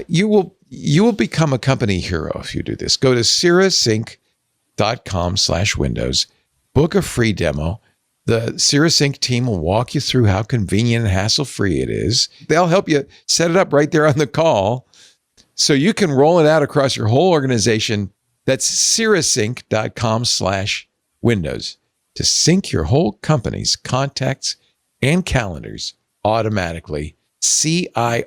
[SPEAKER 1] You will become a company hero if you do this. Go to SiriusSync.com/Windows. Book a free demo. The SiriusSync team will walk you through how convenient and hassle-free it is. They'll help you set it up right there on the call so you can roll it out across your whole organization. That's SiriusSync.com/Windows to sync your whole company's contacts and calendars automatically. CIRASYNC.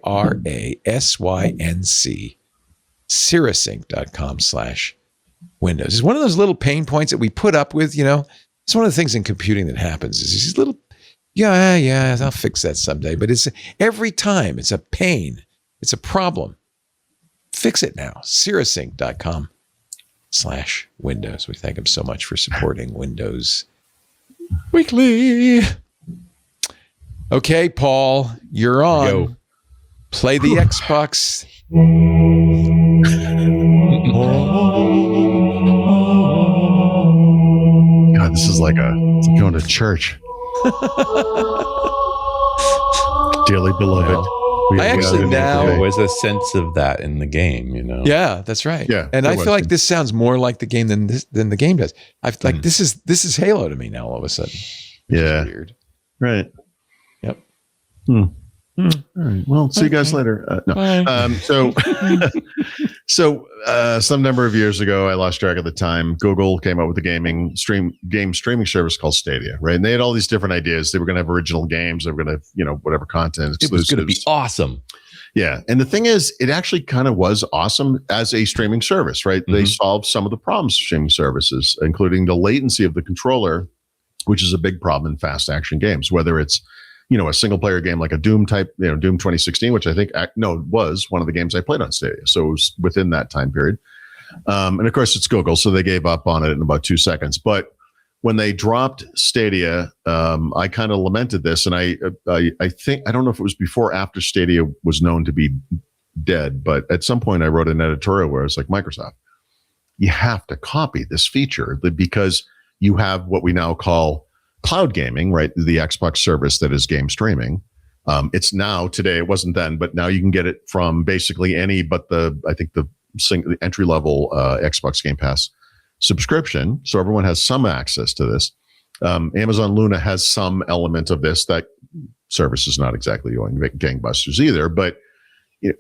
[SPEAKER 1] SiriusSync.com/Windows. It's one of those little pain points that we put up with, It's one of the things in computing that happens is these little, I'll fix that someday. But it's every time it's a pain. It's a problem. Fix it now. SiriusSync.com/Windows. We thank him so much for supporting Windows Weekly. Okay, Paul, you're on.
[SPEAKER 5] Go.
[SPEAKER 1] Play the Xbox.
[SPEAKER 4] God, this is like going to church. Dearly beloved.
[SPEAKER 1] I actually now-
[SPEAKER 5] There was a sense of that in the game,
[SPEAKER 1] Yeah, that's right.
[SPEAKER 4] Yeah,
[SPEAKER 1] and
[SPEAKER 4] there
[SPEAKER 1] I
[SPEAKER 4] was.
[SPEAKER 1] feel like this sounds more like the game than the game does. This is Halo to me now. All of a sudden,
[SPEAKER 4] Yeah.
[SPEAKER 1] it's weird.
[SPEAKER 4] Right.
[SPEAKER 1] Yep.
[SPEAKER 4] All right. Well, see you guys later. No. So some number of years ago, I lost track of the time. Google came up with a game streaming service called Stadia, right? And they had all these different ideas. They were going to have original games. They were going to have, whatever content.
[SPEAKER 5] It was going to be awesome.
[SPEAKER 4] Yeah. And the thing is, it actually kind of was awesome as a streaming service, right?
[SPEAKER 5] Mm-hmm.
[SPEAKER 4] They solved some of the problems of streaming services, including the latency of the controller, which is a big problem in fast action games, whether it's a single player game like a Doom type, Doom 2016, which I think was one of the games I played on Stadia. So it was within that time period. And of course it's Google, so they gave up on it in about 2 seconds. But when they dropped Stadia, I kind of lamented this. And I think, I don't know if it was before or after Stadia was known to be dead, but at some point I wrote an editorial where it's like, Microsoft, you have to copy this feature because you have what we now call cloud gaming, right? The Xbox service that is game streaming. It's now today, it wasn't then, but now you can get it from basically any, but the entry level Xbox Game Pass subscription. So everyone has some access to this. Amazon Luna has some element of this. That service is not exactly going gangbusters either, but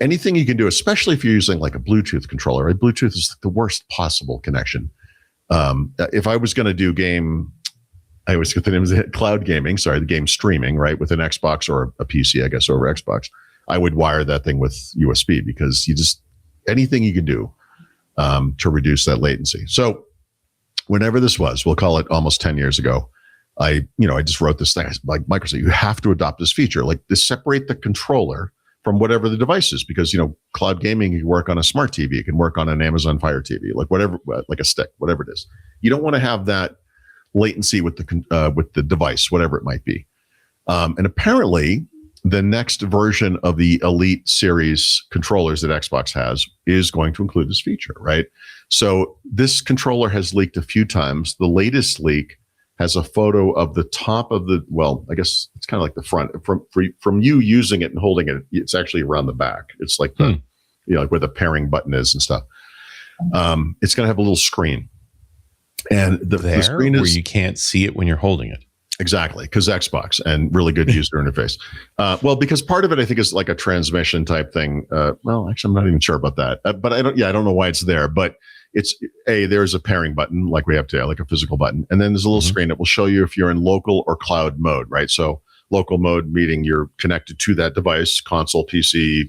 [SPEAKER 4] anything you can do, especially if you're using like a Bluetooth controller, right? Bluetooth is the worst possible connection. If I was going to do I always get the name of cloud gaming, the game streaming, right? With an Xbox or a PC, I guess, over Xbox, I would wire that thing with USB because anything you can do to reduce that latency. So whenever this was, we'll call it almost 10 years ago, I just wrote this thing. I said, like Microsoft, you have to adopt this feature, like to separate the controller from whatever the device is, because, cloud gaming, you can work on a smart TV, it can work on an Amazon Fire TV, like whatever, like a stick, whatever it is. You don't want to have that latency with the device, whatever it might be. And apparently the next version of the Elite series controllers that Xbox has is going to include this feature, right? So this controller has leaked a few times. The latest leak has a photo of the top of I guess it's kind of like the front from you using it and holding it. It's actually around the back. It's like like where the pairing button is and stuff. It's going to have a little screen, and the screen is
[SPEAKER 5] where you can't see it when you're holding it.
[SPEAKER 4] Exactly, because Xbox and really good user interface. Well, because part of it I think is like a transmission type thing. Well, actually, I'm not even sure about that. But I don't know why it's there. But it's there's a pairing button like we have today, like a physical button, and then there's a little screen that will show you if you're in local or cloud mode, right? So local mode meaning you're connected to that device, console, PC,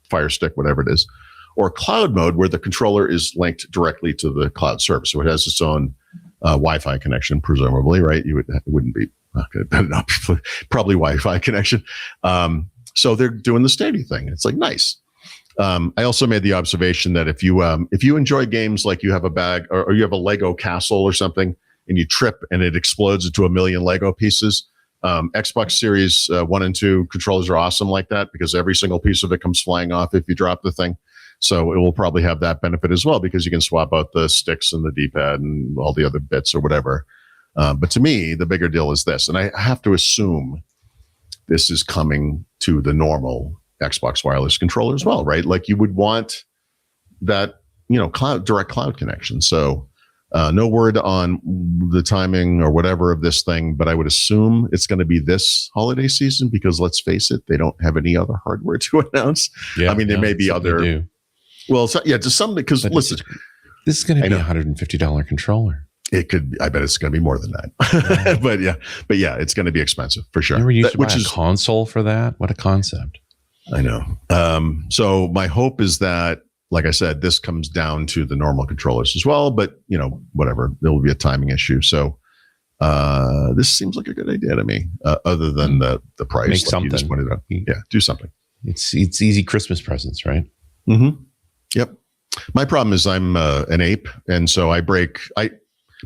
[SPEAKER 4] Fire Stick, whatever it is, or cloud mode where the controller is linked directly to the cloud service, so it has its own Wi-Fi connection, presumably, right? It wouldn't be probably Wi-Fi connection. So they're doing the Stadia thing. It's like nice. I also made the observation that if you enjoy games like you have a bag or you have a Lego castle or something and you trip and it explodes into a million Lego pieces, Xbox Series 1 and 2 controllers are awesome like that because every single piece of it comes flying off if you drop the thing. So it will probably have that benefit as well because you can swap out the sticks and the D-pad and all the other bits or whatever. But to me, the bigger deal is this, and I have to assume this is coming to the normal Xbox wireless controller as well, right? Like you would want that, direct cloud connection. So no word on the timing or whatever of this thing, but I would assume it's going to be this holiday season because let's face it, they don't have any other hardware to announce. Yeah, I mean, there may be other. Well, to some, because listen,
[SPEAKER 5] this is going to be $150 controller.
[SPEAKER 4] It could. I bet it's going to be more than that. but yeah, it's going to be expensive for sure.
[SPEAKER 5] You ever used to buy a console for that? What a concept!
[SPEAKER 4] I know. So my hope is that, like I said, this comes down to the normal controllers as well. But whatever, there will be a timing issue. So this seems like a good idea to me. Other than the price,
[SPEAKER 5] make something.
[SPEAKER 4] You just pointed out. Yeah, do something.
[SPEAKER 5] It's easy Christmas presents, right?
[SPEAKER 4] Mm-hmm. Yep. My problem is I'm an ape, and so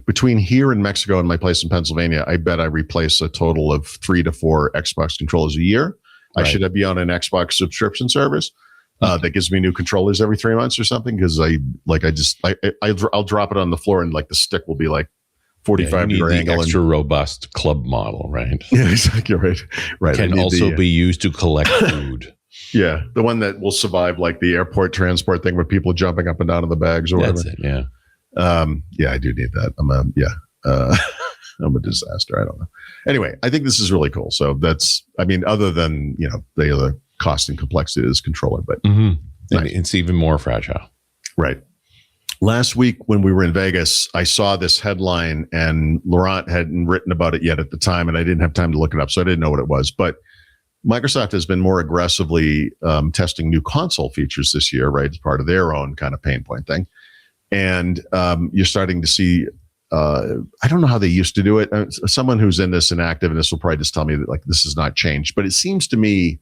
[SPEAKER 4] between here in Mexico and my place in Pennsylvania, I bet I replace a total of 3 to 4 Xbox controllers a year. Right. I should be on an Xbox subscription service that gives me new controllers every 3 months or something. Because I'll drop it on the floor and like the stick will be like 45 degree angle.
[SPEAKER 5] Extra robust club model, right?
[SPEAKER 4] Yeah, exactly right.
[SPEAKER 5] Can also be used to collect food.
[SPEAKER 4] Yeah, the one that will survive like the airport transport thing with people jumping up and down in the bags or whatever.
[SPEAKER 5] That's it. Yeah.
[SPEAKER 4] Yeah, I do need that. I'm a disaster. I don't know. Anyway, I think this is really cool. So other than, the other cost and complexity of this controller, but
[SPEAKER 5] nice. And it's even more fragile.
[SPEAKER 4] Right. Last week when we were in Vegas, I saw this headline and Laurent hadn't written about it yet at the time, and I didn't have time to look it up. So I didn't know what it was, but Microsoft has been more aggressively testing new console features this year, right? As part of their own kind of pain point thing. And you're starting to see, I don't know how they used to do it. Someone who's in this and active in this will probably just tell me that like this has not changed. But it seems to me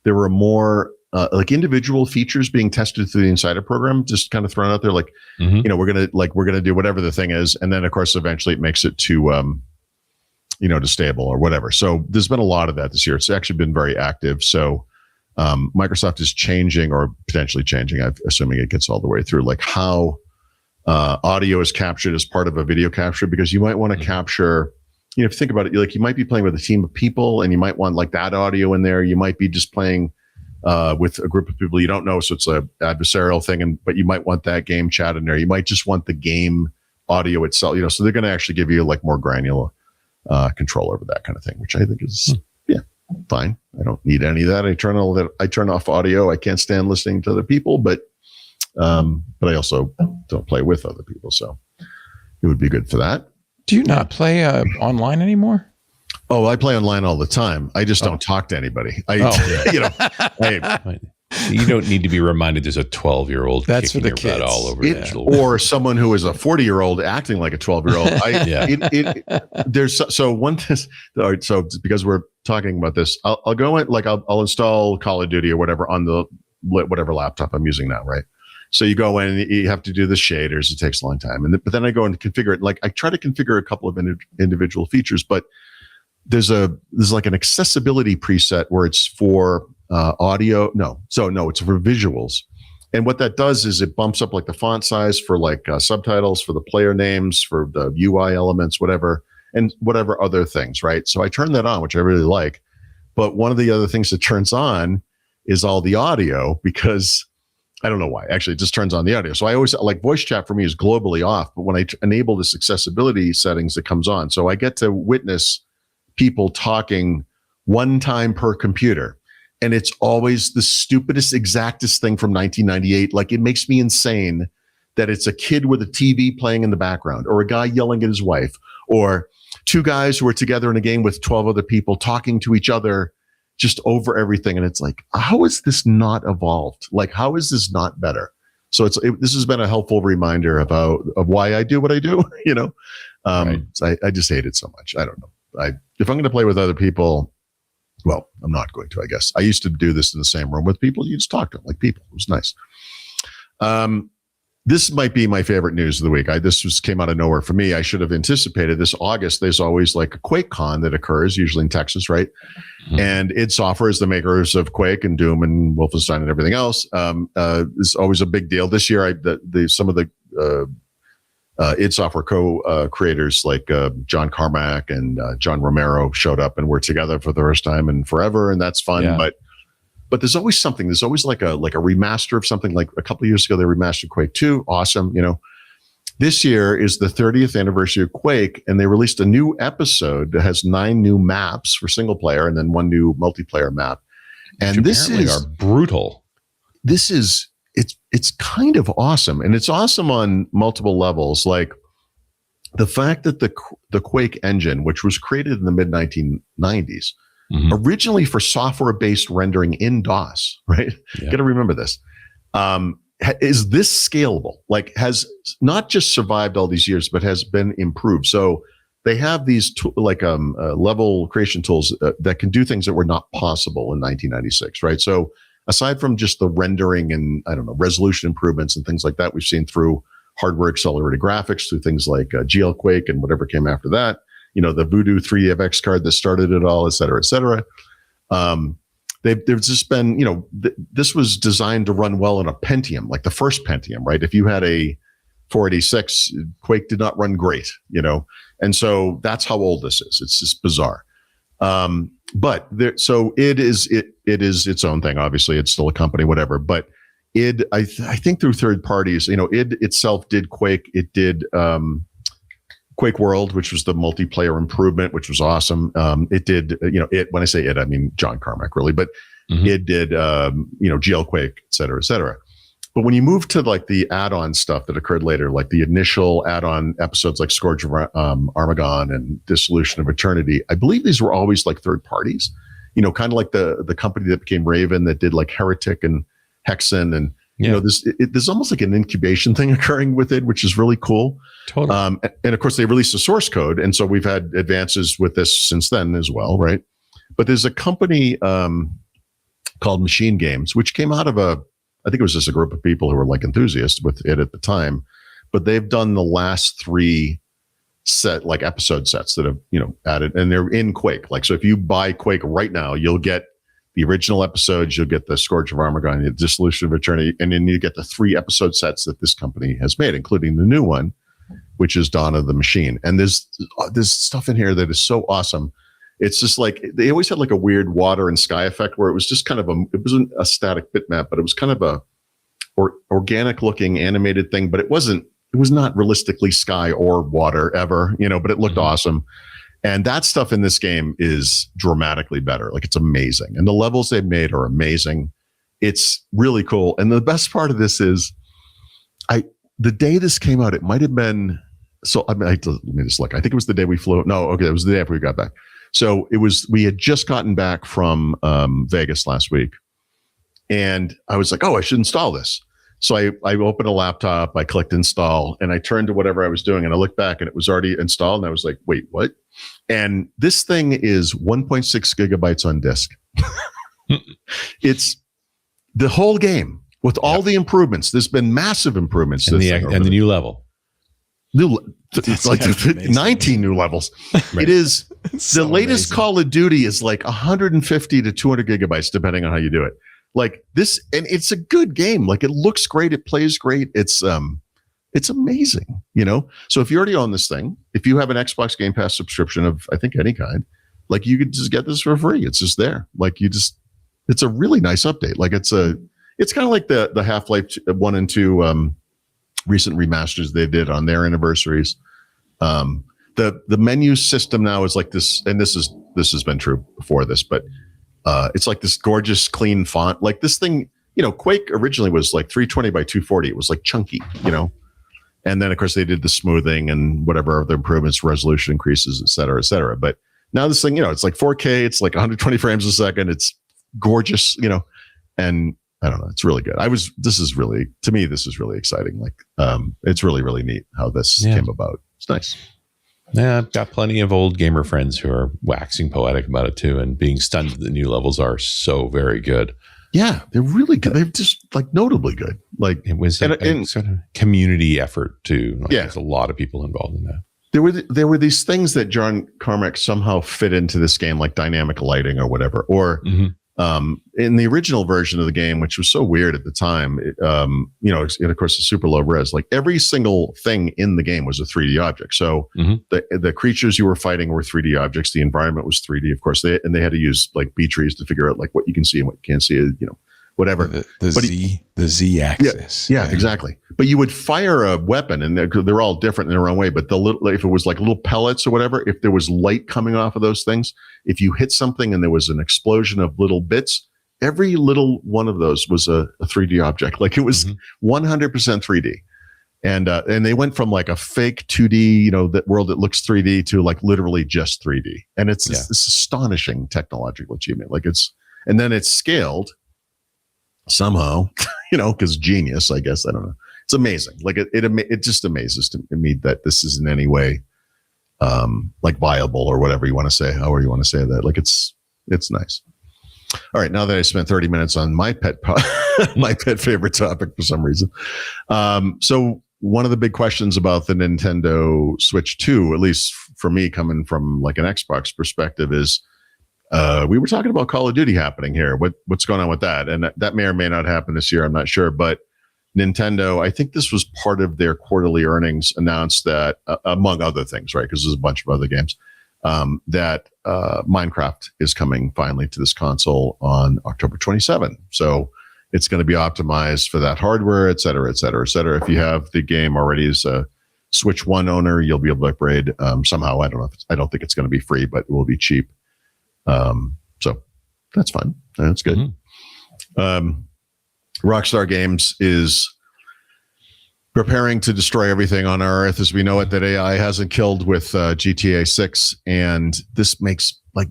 [SPEAKER 4] there were more like individual features being tested through the Insider program, just kind of thrown out there. Like, we're gonna do whatever the thing is, and then of course eventually it makes it to to stable or whatever. So there's been a lot of that this year. It's actually been very active. So Microsoft is changing or potentially changing. I'm assuming it gets all the way through, like how audio is captured as part of a video capture, because you might want to capture, if you think about it, like you might be playing with a team of people and you might want like that audio in there. You might be just playing with a group of people you don't know. So it's a adversarial thing, but you might want that game chat in there. You might just want the game audio itself, so they're going to actually give you like more granular control over that kind of thing, which I think is, fine. I don't need any of that. I turn off audio. I can't stand listening to other people, but I also don't play with other people. So it would be good for that.
[SPEAKER 1] Do you not play online anymore?
[SPEAKER 4] Oh, I play online all the time. I just don't talk to anybody.
[SPEAKER 5] You don't need to be reminded there's a 12-year-old
[SPEAKER 1] That's
[SPEAKER 5] kicking
[SPEAKER 1] for the
[SPEAKER 5] your
[SPEAKER 1] kids.
[SPEAKER 5] butt all over
[SPEAKER 4] It,
[SPEAKER 5] that.
[SPEAKER 4] or someone who is a 40-year-old acting like a 12-year-old. There's so one all right, so because we're talking about this, I'll go in, like I'll install Call of Duty or whatever on the whatever laptop I'm using now, right? So you go in, you have to do the shaders. It takes a long time, but then I go and configure it. Like I try to configure a couple of individual features, but there's like an accessibility preset where it's for audio. No, it's for visuals. And what that does is it bumps up like the font size for like subtitles, for the player names, for the UI elements, whatever, and whatever other things, right? So I turn that on, which I really like. But one of the other things that turns on is all the audio, because I don't know why. Actually, it just turns on the audio. So I always like voice chat for me is globally off, but when I enable this accessibility settings, it comes on. So I get to witness people talking one time per computer. And it's always the stupidest, exactest thing from 1998. Like it makes me insane that it's a kid with a TV playing in the background, or a guy yelling at his wife, or two guys who are together in a game with 12 other people talking to each other just over everything. And it's like, how is this not evolved? Like, how is this not better? So this has been a helpful reminder of why I do what I do, you know?
[SPEAKER 5] Right.
[SPEAKER 4] So I just hate it so much. I don't know. If I'm going to play with other people, well, I'm not going to, I guess. I used to do this in the same room with people. You just talk to them like people. It was nice. This might be my favorite news of the week. This just came out of nowhere for me. I should have anticipated this. August, there's always like a Quake Con that occurs, usually in Texas, right? Mm-hmm. And id Software is the makers of Quake and Doom and Wolfenstein and everything else. It's always a big deal. This year, some of the id Software co-creators like John Carmack and John Romero showed up and were together for the first time in forever, and that's fun. Yeah. But there's always something. There's always like a remaster of something. Like a couple of years ago, they remastered Quake 2. Awesome, you know. This year is the 30th anniversary of Quake, and they released a new episode that has 9 new maps for single player and then 1 new multiplayer map. And this is
[SPEAKER 5] brutal.
[SPEAKER 4] This is it's kind of awesome, and it's awesome on multiple levels. Like the fact that the Quake engine, which was created in the mid 1990s. Mm-hmm. Originally for software-based rendering in DOS, right? Yeah. Got to remember this. Is this scalable? Like, has not just survived all these years, but has been improved. So they have these level creation tools that can do things that were not possible in 1996, right? So aside from just the rendering and resolution improvements and things like that, we've seen through hardware accelerated graphics, through things like GL Quake and whatever came after that. You know, the Voodoo 3DFX card that started it all, et cetera, et cetera. They've just been, this was designed to run well on a Pentium, like the first Pentium, right? If you had a 486, Quake did not run great, and so that's how old this is. It's just bizarre. So it is its own thing. Obviously, it's still a company, whatever. But I think through third parties, id itself did Quake. It did. Quake World, which was the multiplayer improvement, which was awesome. It did, when I say it, I mean John Carmack, really, but mm-hmm. It did, GL Quake, et cetera, et cetera. But when you move to like the add-on stuff that occurred later, like the initial add-on episodes like Scourge of Armagon and Dissolution of Eternity, I believe these were always like third parties, kind of like the company that became Raven that did like Heretic and Hexen and, there's almost like an incubation thing occurring with it, which is really cool.
[SPEAKER 5] Totally.
[SPEAKER 4] And of course, they released a source code. And so we've had advances with this since then as well, right? But there's a company called Machine Games, which came out of I think it was just a group of people who were like enthusiasts with it at the time. But they've done the last 3 episode sets that have, added, and they're in Quake. Like, so if you buy Quake right now, you'll get the original episodes, you'll get the Scourge of Armagon, the Dissolution of Eternity, and then you get the 3 episode sets that this company has made, including the new one, which is Dawn of the Machine. And there's stuff in here that is so awesome. It's just like, they always had like a weird water and sky effect where it was just kind of it wasn't a static bitmap, but it was kind of a organic looking animated thing, but it was not realistically sky or water ever, but it looked mm-hmm. awesome. And that stuff in this game is dramatically better. Like, it's amazing. And the levels they've made are amazing. It's really cool. And the best part of this is the day this came out, it might have been, let me just look. I think it was the day we flew. No, okay, it was the day after we got back. So we had just gotten back from Vegas last week. And I was like, oh, I should install this. So I opened a laptop, I clicked install, and I turned to whatever I was doing, and I looked back and it was already installed. And I was like, wait, what? And this thing is 1.6 gigabytes on disk. It's the whole game with all the improvements. There's been massive improvements.
[SPEAKER 5] And the new level.
[SPEAKER 4] It's like 19 new levels. Right. It is the latest amazing. Call of Duty is like 150 to 200 gigabytes, depending on how you do it. Like this, and it's a good game. Like it looks great, it plays great. It's amazing, you know. So if you already own this thing, if you have an Xbox Game Pass subscription of I think any kind, like you could just get this for free. It's just there. Like it's a really nice update. Like it's kind of like the Half-Life 1 and 2 recent remasters they did on their anniversaries. The menu system now is like this, and this has been true before this, but it's like this gorgeous clean font. Like this thing, you know, Quake originally was like 320 by 240. It was like chunky, you know. And then of course they did the smoothing and whatever other improvements, resolution increases, et cetera, et cetera. But now this thing, you know, it's like 4K, it's like 120 frames a second. It's gorgeous, you know, and I don't know. It's really good. This is really exciting. Like, it's really, really neat how this came about. It's nice.
[SPEAKER 5] Yeah, I've got plenty of old gamer friends who are waxing poetic about it too, and being stunned that the new levels are so very good.
[SPEAKER 4] Yeah, they're really good. They're just like notably good. Like
[SPEAKER 5] it was a sort of community effort too. Like, there's a lot of people involved in that.
[SPEAKER 4] There were these things that John Carmack somehow fit into this game, like dynamic lighting or whatever, or in the original version of the game, which was so weird at the time, you know, and of course the super low res, like every single thing in the game was a 3D object. So the creatures you were fighting were 3D objects. The environment was 3D, of course. They had to use like B trees to figure out like what you can see and what you can't see, you know, whatever.
[SPEAKER 1] The Z axis.
[SPEAKER 4] Yeah, exactly. But you would fire a weapon, and they're all different in their own way. But if it was like little pellets or whatever, if there was light coming off of those things, if you hit something and there was an explosion of little bits, every little one of those was a 3D object. Like it was 100% 3D. And they went from like a fake 2D, you know, that world that looks 3D to like literally just 3D. And it's this astonishing technological achievement. Like and then it's scaled somehow, you know, because genius, I guess. I don't know. It's amazing. Like it just amazes me that this is in any way like viable or whatever you want to say, however you want to say that. Like it's nice. All right, now that I spent 30 minutes on my pet favorite topic for some reason. So one of the big questions about the Nintendo Switch 2, at least for me coming from like an Xbox perspective, is we were talking about Call of Duty happening here. What's going on with that? And that may or may not happen this year. I'm not sure. But Nintendo, I think this was part of their quarterly earnings, announced that, among other things, right, because there's a bunch of other games, that Minecraft is coming finally to this console on October 27. So it's going to be optimized for that hardware, et cetera, et cetera, et cetera. If you have the game already as a Switch 1 owner, you'll be able to upgrade somehow. I don't think it's going to be free, but it will be cheap. So that's fun. That's good. Rockstar Games is preparing to destroy everything on our Earth as we know it that AI hasn't killed with GTA 6. And this makes like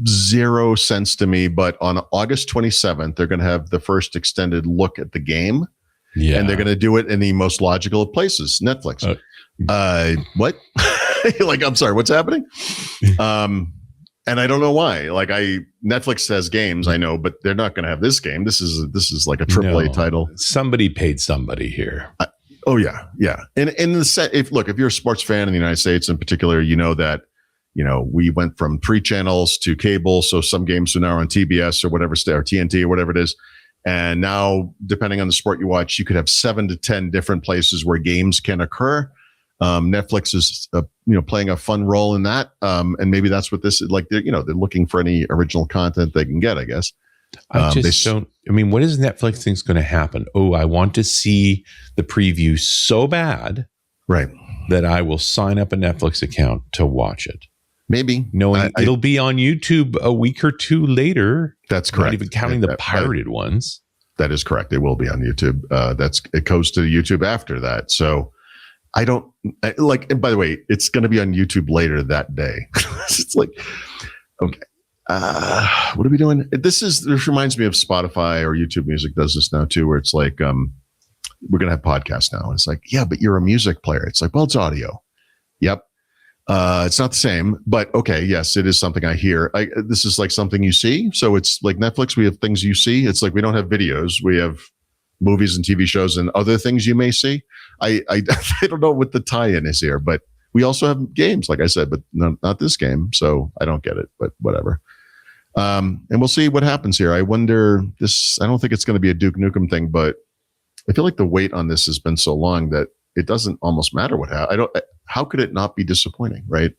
[SPEAKER 4] zero sense to me. But on August 27th, they're going to have the first extended look at the game. Yeah. And they're going to do it in the most logical of places, Netflix. What? Like, I'm sorry, what's happening? And I don't know why. Like Netflix has games, I know, but they're not going to have this game. This is like a AAA title.
[SPEAKER 5] Somebody paid somebody here.
[SPEAKER 4] Yeah. And in the set, if you're a sports fan in the United States in particular, you know that, you know, we went from 3 channels to cable. So some games are now on TBS or whatever, or TNT or whatever it is. And now, depending on the sport you watch, you could have 7 to 10 different places where games can occur. Netflix is, playing a fun role in that. And maybe that's what this is like. They're looking for any original content they can get, I guess.
[SPEAKER 5] What is Netflix thinks going to happen? Oh, I want to see the preview so bad,
[SPEAKER 4] right,
[SPEAKER 5] that I will sign up a Netflix account to watch it.
[SPEAKER 4] Maybe
[SPEAKER 5] knowing it'll be on YouTube a week or two later.
[SPEAKER 4] That's correct.
[SPEAKER 5] Not even counting the pirated ones.
[SPEAKER 4] That is correct. It will be on YouTube. It goes to YouTube after that. So I don't like. And by the way, it's going to be on YouTube later that day. It's like, okay. what are we doing? This reminds me of Spotify or YouTube Music does this now too, where it's like, we're going to have podcasts now. And it's like, yeah, but you're a music player. It's like, well, it's audio. Yep. It's not the same, but okay. Yes, it is something I hear. This is like something you see. So it's like Netflix. We have things you see. It's like, we don't have videos. We have movies and TV shows and other things you may see. I don't know what the tie-in is here, but we also have games, like I said, but not this game. So I don't get it, but whatever. And we'll see what happens here. I wonder I don't think it's going to be a Duke Nukem thing, but I feel like the wait on this has been so long that it doesn't almost matter what happens. How could it not be disappointing, right?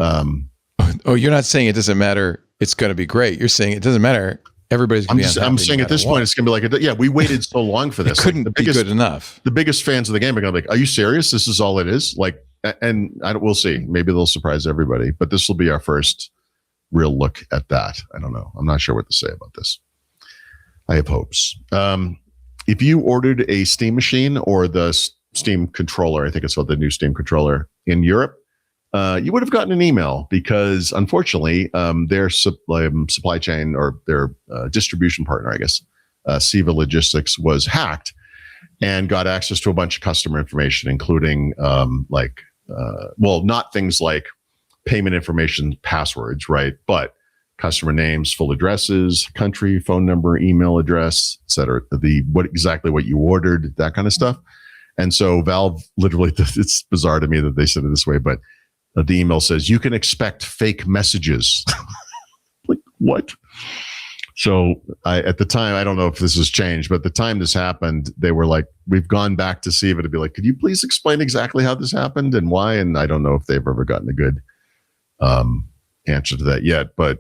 [SPEAKER 1] Oh, you're not saying it doesn't matter. It's going to be great. You're saying it doesn't matter. Everybody's going to be unhappy. I'm saying
[SPEAKER 4] at this point, it's going to be like, yeah, we waited so long for this.
[SPEAKER 1] It couldn't be good enough.
[SPEAKER 4] The biggest fans of the game are going to be like, are you serious? This is all it is? Like, and we'll see. Maybe they'll surprise everybody, but this will be our first real look at that. I don't know. I'm not sure what to say about this. I have hopes. If you ordered a Steam machine or the Steam controller, I think it's called the new Steam controller in Europe, you would have gotten an email because unfortunately their supply chain or their distribution partner, I guess, Siva Logistics, was hacked and got access to a bunch of customer information, including not things like payment information, passwords, right? But customer names, full addresses, country, phone number, email address, et cetera, exactly what you ordered, that kind of stuff. And so Valve literally, it's bizarre to me that they said it this way, but the email says, you can expect fake messages. Like, what? So at the time, I don't know if this has changed, but at the time this happened, they were like, we've gone back to Siva to be like, could you please explain exactly how this happened and why? And I don't know if they've ever gotten a good answer to that yet, but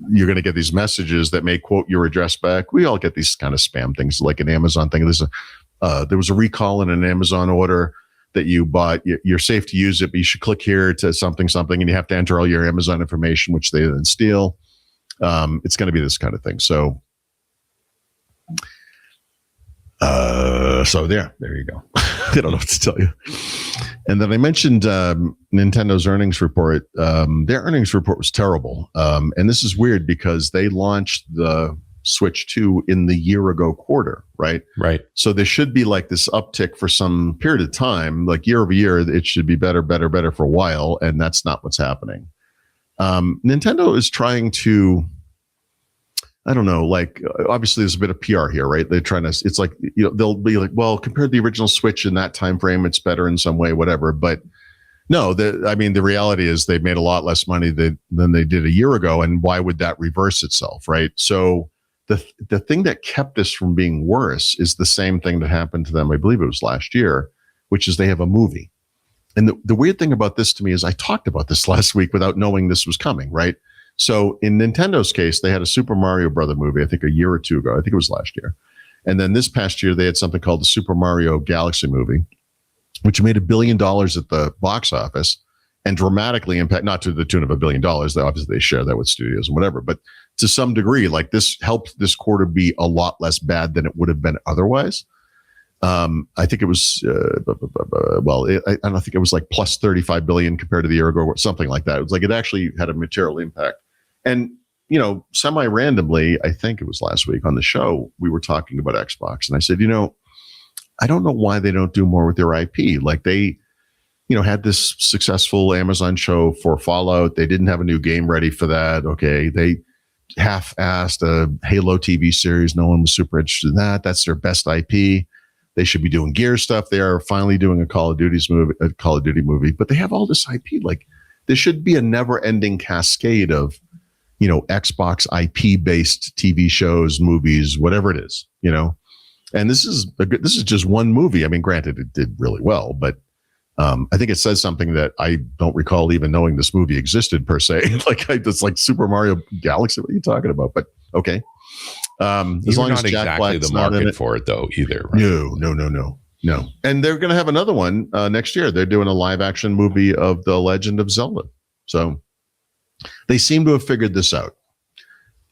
[SPEAKER 4] you're going to get these messages that may quote your address back. We all get these kind of spam things, like an Amazon thing. There was a recall in an Amazon order that you bought. You're safe to use it, but you should click here to something, and you have to enter all your Amazon information, which they then steal. It's going to be this kind of thing. So there you go. I don't know what to tell you. And then I mentioned Nintendo's earnings report. Their earnings report was terrible. And this is weird because they launched the Switch 2 in the year ago quarter, right?
[SPEAKER 5] Right.
[SPEAKER 4] So there should be like this uptick for some period of time, like year over year. It should be better for a while. And that's not what's happening. Nintendo is trying to, I don't know, like obviously there's a bit of PR here, right? They're trying to, it's like, they'll be like, well, compared to the original Switch in that time frame, it's better in some way, whatever. But no, the reality is they've made a lot less money than they did a year ago. And why would that reverse itself, right? So the thing that kept this from being worse is the same thing that happened to them, I believe it was last year, which is they have a movie. And the weird thing about this to me is I talked about this last week without knowing this was coming, right? So in Nintendo's case, they had a Super Mario Brother movie, I think a year or two ago. I think it was last year. And then this past year, they had something called the Super Mario Galaxy movie, which made $1 billion at the box office and dramatically impact, not to the tune of $1 billion. Obviously, they share that with studios and whatever. But to some degree, like this helped this quarter be a lot less bad than it would have been otherwise. I think it was, I don't think it was like plus 35 billion compared to the year ago or something like that. It was like, it actually had a material impact. And, semi-randomly, I think it was last week on the show, we were talking about Xbox. And I said, I don't know why they don't do more with their IP. Like they, had this successful Amazon show for Fallout. They didn't have a new game ready for that. Okay. They half-assed a Halo TV series. No one was super interested in that. That's their best IP. They should be doing Gear stuff. They are finally doing a Call of Duty movie, but they have all this IP. Like there should be a never-ending cascade of, Xbox IP-based TV shows, movies, whatever it is, And this is just one movie. I mean, granted, it did really well, but I think it says something that I don't recall even knowing this movie existed per se. It's like Super Mario Galaxy. What are you talking about? But okay. As long as Jack
[SPEAKER 5] exactly
[SPEAKER 4] Black's
[SPEAKER 5] the
[SPEAKER 4] not in
[SPEAKER 5] market
[SPEAKER 4] it.
[SPEAKER 5] for it though either. Right?
[SPEAKER 4] No. And they're going to have another one next year. They're doing a live action movie of The Legend of Zelda. So they seem to have figured this out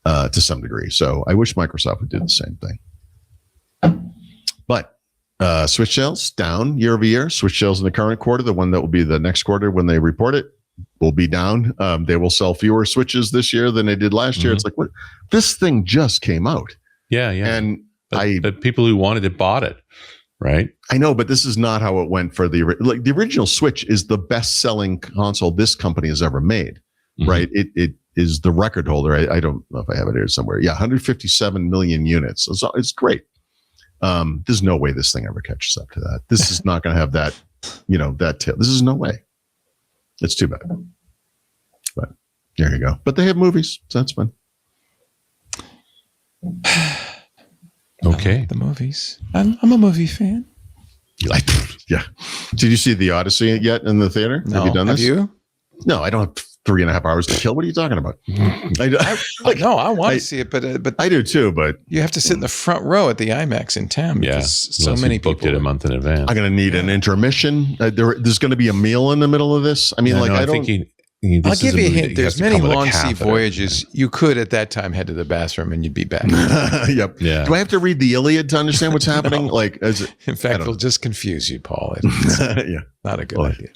[SPEAKER 4] to some degree. So I wish Microsoft would do the same thing. But Switch sales down year over year. Switch sales in the current quarter, the one that will be the next quarter when they report it, will be down. They will sell fewer switches this year than they did last year. It's like, what? This thing just came out.
[SPEAKER 5] Yeah.
[SPEAKER 4] And
[SPEAKER 5] but people who wanted it bought it, right?
[SPEAKER 4] I know, but this is not how it went for the original Switch is the best selling console this company has ever made, right? It is the record holder. I don't know if I have it here somewhere. Yeah, 157 million units. It's great. There's no way this thing ever catches up to that. This is not going to have that, this is no way. It's too bad. But there you go. But they have movies, so that's fun.
[SPEAKER 5] Okay.
[SPEAKER 1] Like the movies. I'm a movie fan.
[SPEAKER 4] Yeah. Did you see The Odyssey yet in the theater?
[SPEAKER 1] No.
[SPEAKER 4] Have you done this?
[SPEAKER 1] Have you?
[SPEAKER 4] No, I don't have 3.5 hours to kill. What are you talking about?
[SPEAKER 1] I want to see it, but
[SPEAKER 4] I do too. But
[SPEAKER 1] you have to sit in the front row at the IMAX in town.
[SPEAKER 5] Yeah.
[SPEAKER 1] Because so many people
[SPEAKER 5] booked it a month in advance.
[SPEAKER 4] I'm going to need an intermission. There's going to be a meal in the middle of this. I mean,
[SPEAKER 5] I think
[SPEAKER 1] I'll give you a hint. There's many long sea
[SPEAKER 5] catheter.
[SPEAKER 1] voyages. You could at that time head to the bathroom and you'd be back.
[SPEAKER 4] Yep.
[SPEAKER 5] Yeah.
[SPEAKER 4] Do I have to read the Iliad to understand what's happening?
[SPEAKER 1] No. In fact, it'll just confuse you, Paul. It's
[SPEAKER 4] yeah.
[SPEAKER 1] not a good
[SPEAKER 4] Well,
[SPEAKER 1] idea.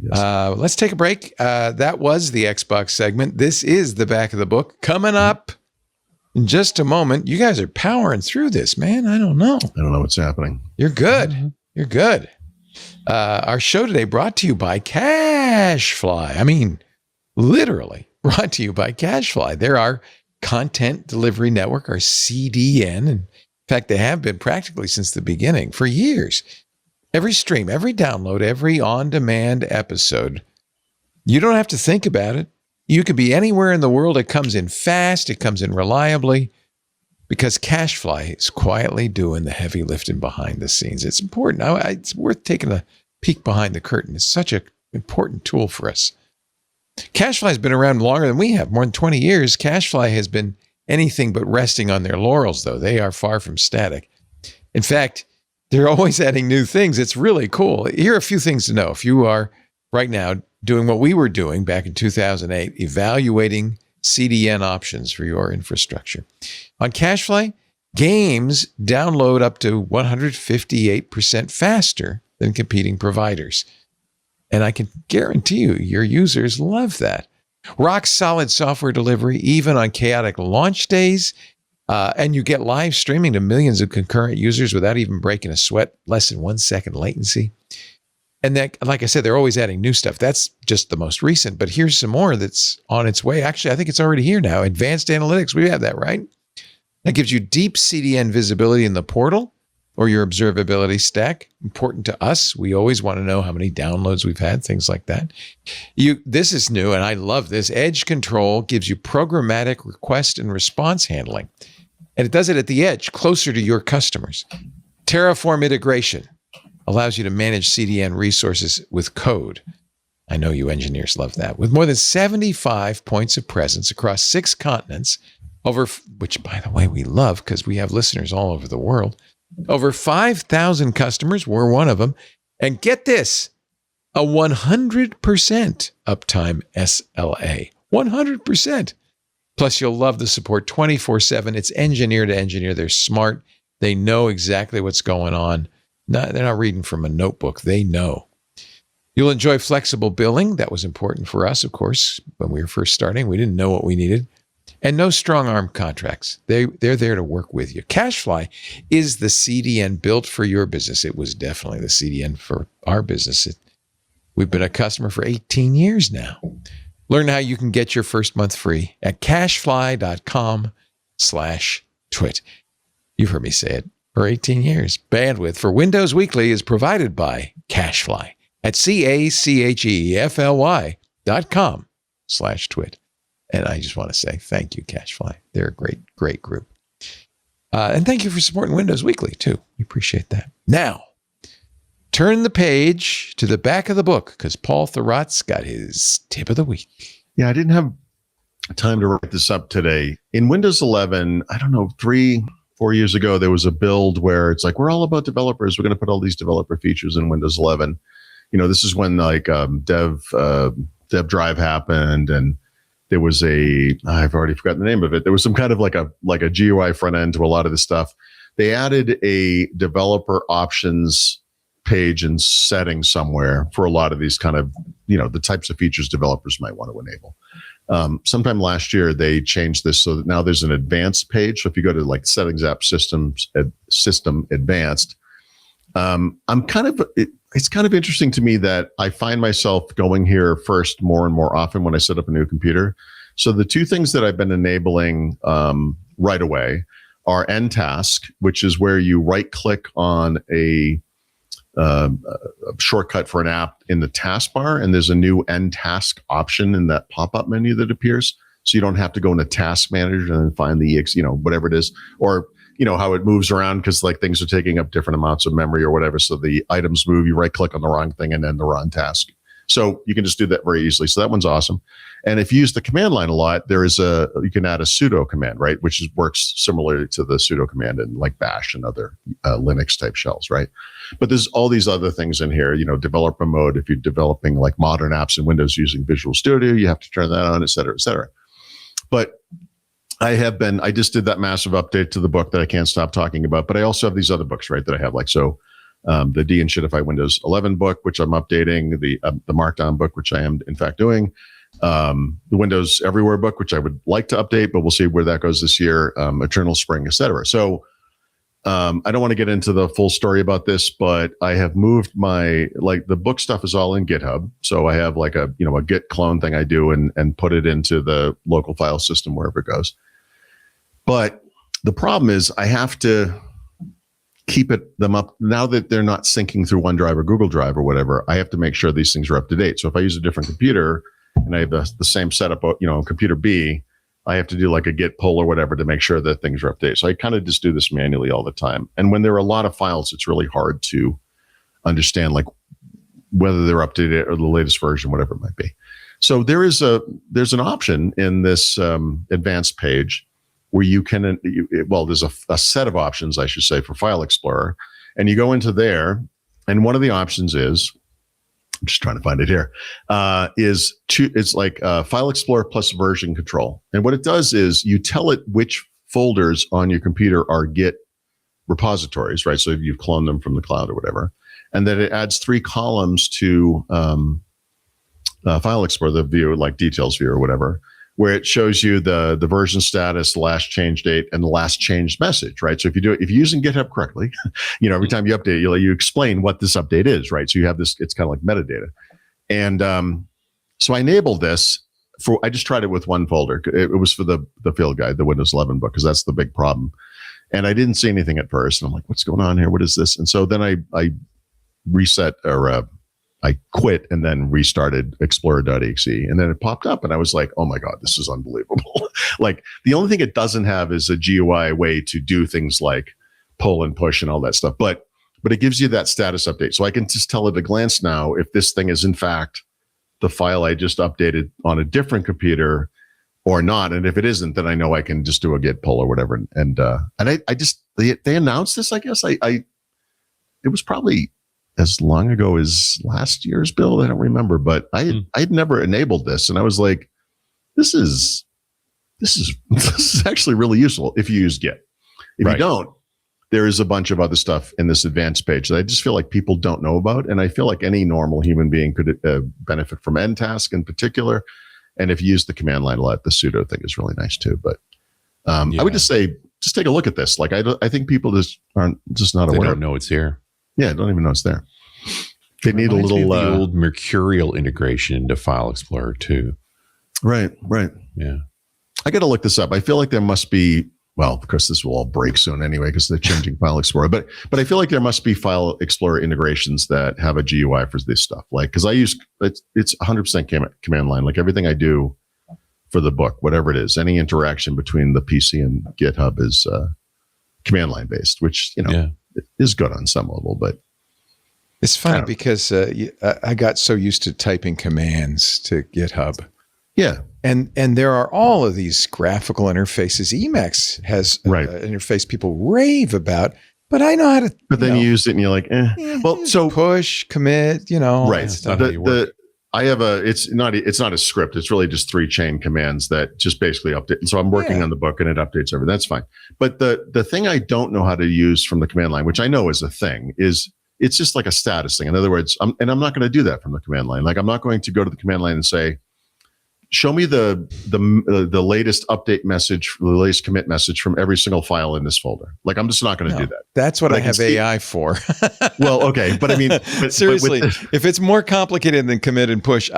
[SPEAKER 4] Yes.
[SPEAKER 1] Let's take a break. That was the Xbox segment. This is the back of the book. Coming up in just a moment. You guys are powering through this, man. I don't know.
[SPEAKER 4] I don't know what's happening.
[SPEAKER 1] You're good. You're good. Our show today brought to you by CashFly. I mean, literally brought to you by CashFly. They're our content delivery network, our CDN. And in fact, they have been practically since the beginning for years. Every stream, every download, every on-demand episode, you don't have to think about it. You could be anywhere in the world. It comes in fast. It comes in reliably because CashFly is quietly doing the heavy lifting behind the scenes. It's important. It's worth taking a peek behind the curtain. It's such an important tool for us. CashFly has been around longer than we have, more than 20 years. CashFly has been anything but resting on their laurels, though. They are far from static. In fact, they're always adding new things. It's really cool. Here are a few things to know. If you are right now doing what we were doing back in 2008, evaluating CDN options for your infrastructure. On CashFly, games download up to 158% faster than competing providers. And I can guarantee you, your users love that. Rock solid software delivery, even on chaotic launch days. And you get live streaming to millions of concurrent users without even breaking a sweat, less than 1 second latency. And that, like I said, they're always adding new stuff. That's just the most recent, but here's some more that's on its way. Actually, I think it's already here now. Advanced analytics, we have that, right? That gives you deep CDN visibility in the portal or your observability stack. Important to us. We always want to know how many downloads we've had, things like that. This is new, and I love this. Edge control gives you programmatic request and response handling. And it does it at the edge, closer to your customers. Terraform integration allows you to manage CDN resources with code. I know you engineers love that. With more than 75 points of presence across 6 continents, which, by the way, we love because we have listeners all over the world. Over 5,000 customers, we're one of them. And get this, a 100% uptime SLA. 100%. Plus, you'll love the support 24/7. It's engineer to engineer. They're smart. They know exactly what's going on. They're not reading from a notebook. They know. You'll enjoy flexible billing. That was important for us, of course, when we were first starting. We didn't know what we needed. And no strong-arm contracts. They're there to work with you. CashFly is the CDN built for your business. It was definitely the CDN for our business. We've been a customer for 18 years now. Learn how you can get your first month free at cashfly.com/twit. You've heard me say it for 18 years. Bandwidth for Windows Weekly is provided by CashFly at cachefly.com/twit. And I just want to say thank you, CashFly. They're a great, great group. And thank you for supporting Windows Weekly, too. We appreciate that. Now, turn the page to the back of the book because Paul Thurrott's got his tip of the week.
[SPEAKER 4] Yeah, I didn't have time to write this up today. In Windows 11, I don't know, 3-4 years ago, there was a build where it's like, we're all about developers. We're going to put all these developer features in Windows 11. This is when like dev drive happened, and there was I've already forgotten the name of it. There was some kind of like a GUI front end to a lot of this stuff. They added a developer options page and settings somewhere for a lot of these kind of, the types of features developers might want to enable. Sometime last year, they changed this so that now there's an advanced page. So if you go to like settings app system advanced, it's kind of interesting to me that I find myself going here first more and more often when I set up a new computer. So the two things that I've been enabling right away are end task, which is where you right click on a shortcut for an app in the taskbar, and there's a new end task option in that pop-up menu that appears. So you don't have to go into task manager and then find the EX, whatever it is, or how it moves around because like things are taking up different amounts of memory or whatever. So the items move, you right click on the wrong thing and then the wrong task. So you can just do that very easily. So that one's awesome. And if you use the command line a lot, you can add a sudo command, right? Which works similarly to the sudo command in like Bash and other Linux type shells, right? But there's all these other things in here, developer mode. If you're developing like modern apps in Windows using Visual Studio, you have to turn that on, et cetera, et cetera. But I just did that massive update to the book that I can't stop talking about, but I also have these other books, right, that I have the De Shitify Windows 11 book, which I'm updating, the Markdown book, which I am in fact doing, the Windows Everywhere book, which I would like to update, but we'll see where that goes this year, Eternal Spring, et cetera. So I don't want to get into the full story about this, but I have moved the book stuff is all in GitHub. So I have like a Git clone thing I do and put it into the local file system wherever it goes. But the problem is I have to keep them up now that they're not syncing through OneDrive or Google Drive or whatever. I have to make sure these things are up to date. So if I use a different computer and I have the same setup, on computer B, I have to do like a git pull or whatever to make sure that things are updated. So I kind of just do this manually all the time. And when there are a lot of files, it's really hard to understand like whether they're updated or the latest version, whatever it might be. So there's an option in this advanced page where you can, there's a set of options, I should say, for File Explorer. And you go into there, and one of the options is, I'm just trying to find it here, it's like File Explorer plus version control. And what it does is you tell it which folders on your computer are Git repositories, right? So if you've cloned them from the cloud or whatever. And then it adds 3 columns to File Explorer, the view, like details view or whatever, where it shows you the version status, the last change date, and the last changed message, right? So if you're using GitHub correctly, every time you update, you explain what this update is, right? So you have this, it's kind of like metadata. And so I enabled this I just tried it with one folder. It was for the field guide, the Windows 11 book, because that's the big problem. And I didn't see anything at first. And I'm like, what's going on here? What is this? And so then I reset I quit and then restarted explorer.exe, and then it popped up and I was like, oh my God, this is unbelievable. Like the only thing it doesn't have is a GUI way to do things like pull and push and all that stuff. But it gives you that status update. So I can just tell at a glance now if this thing is in fact the file I just updated on a different computer or not. And if it isn't, then I know I can just do a git pull or whatever. And I just, they announced this, I guess it was probably as long ago as last year's build. I don't remember, but I'd never enabled this. And I was like, this is actually really useful if you use Git. If you don't, there is a bunch of other stuff in this advanced page that I just feel like people don't know about. And I feel like any normal human being could benefit from end task in particular. And if you use the command line a lot, the sudo thing is really nice too. But I would just say, just take a look at this. Like, I think people aren't not aware.
[SPEAKER 5] They don't know it's here.
[SPEAKER 4] Yeah, don't even know it's there. They need a little
[SPEAKER 5] the old Mercurial integration into File Explorer too.
[SPEAKER 4] Right.
[SPEAKER 5] Yeah.
[SPEAKER 4] I got to look this up. I feel like there must be, well, of course, this will all break soon anyway because they're changing File Explorer. But I feel like there must be File Explorer integrations that have a GUI for this stuff. Like, because I use it's 100% command line. Like everything I do for the book, whatever it is, any interaction between the PC and GitHub is command line based, which is good on some level. But
[SPEAKER 1] it's funny because I got so used to typing commands to GitHub.
[SPEAKER 4] Yeah.
[SPEAKER 1] And there are all of these graphical interfaces. Emacs has an interface people rave about, but I know how to.
[SPEAKER 4] But then you use it and you're like, well, so
[SPEAKER 1] push, commit,
[SPEAKER 4] Right. I have it's not a script. It's really just 3 chain commands that just basically update. And so I'm working on the book and it updates everything. That's fine. But the thing I don't know how to use from the command line, which I know is a thing, is it's just like a status thing. In other words, I'm not going to do that from the command line. Like I'm not going to go to the command line and say, show me the latest update message, the latest commit message from every single file in this folder. Like I'm just not going to do that.
[SPEAKER 1] That's what I have AI for.
[SPEAKER 4] Well, okay, but I mean,
[SPEAKER 1] seriously, if it's more complicated than commit and push,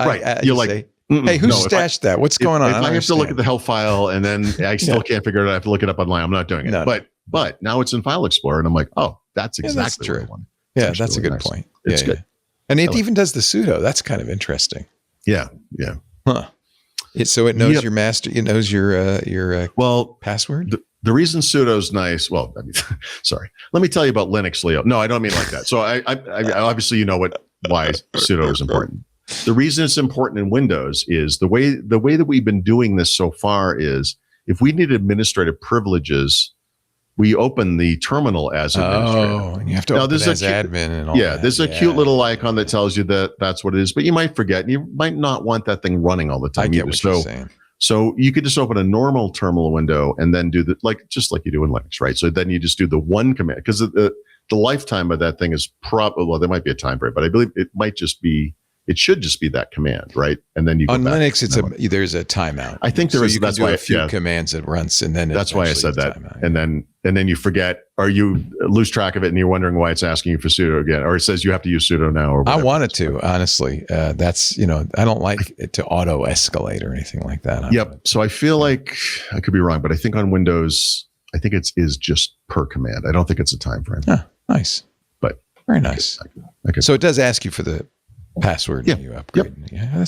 [SPEAKER 1] you're like, say, hey, who stashed that? What's going on?
[SPEAKER 4] If I have to look at the help file and then I still can't figure it out, I have to look it up online. I'm not doing it.
[SPEAKER 1] No.
[SPEAKER 4] But now it's in File Explorer, and I'm like, oh, that's exactly what I want.
[SPEAKER 1] Yeah, that's really a good point.
[SPEAKER 4] It's good.
[SPEAKER 1] And it even does the sudo. That's kind of interesting.
[SPEAKER 4] Yeah.
[SPEAKER 1] Huh. So it knows your master. It knows your password.
[SPEAKER 4] The reason sudo's nice. Well, I mean, sorry. Let me tell you about Linux, Leo. No, I don't mean like that. So I obviously why sudo is important. The reason it's important in Windows is the way that we've been doing this so far is if we need administrative privileges, we open the terminal as administrator.
[SPEAKER 1] Oh, and you have to open it as admin and all that.
[SPEAKER 4] Yeah, there's a cute little icon that tells you that that's what it is, but you might forget, and you might not want that thing running all the time.
[SPEAKER 1] I get what you're saying.
[SPEAKER 4] So you could just open a normal terminal window and then do just like you do in Linux, right? So then you just do the one command, because the lifetime of that thing is probably, well, there might be a time frame, but I believe it should just be that command, right? And then you go
[SPEAKER 1] on
[SPEAKER 4] back
[SPEAKER 1] Linux, there's a timeout.
[SPEAKER 4] I think there is. That's why
[SPEAKER 1] a few commands it runs, and then
[SPEAKER 4] that's why I said that. And then you forget, or you lose track of it, and you're wondering why it's asking you for sudo again, or it says you have to use sudo now. Or whatever.
[SPEAKER 1] I want it to, honestly. That's I don't like it to auto escalate or anything like that.
[SPEAKER 4] Yep. So I feel like I could be wrong, but I think on Windows, I think it is just per command. I don't think it's a time frame.
[SPEAKER 1] Huh, nice,
[SPEAKER 4] but
[SPEAKER 1] very nice. So it does ask you for the password when you upgrade.
[SPEAKER 4] Yep.
[SPEAKER 1] Yeah,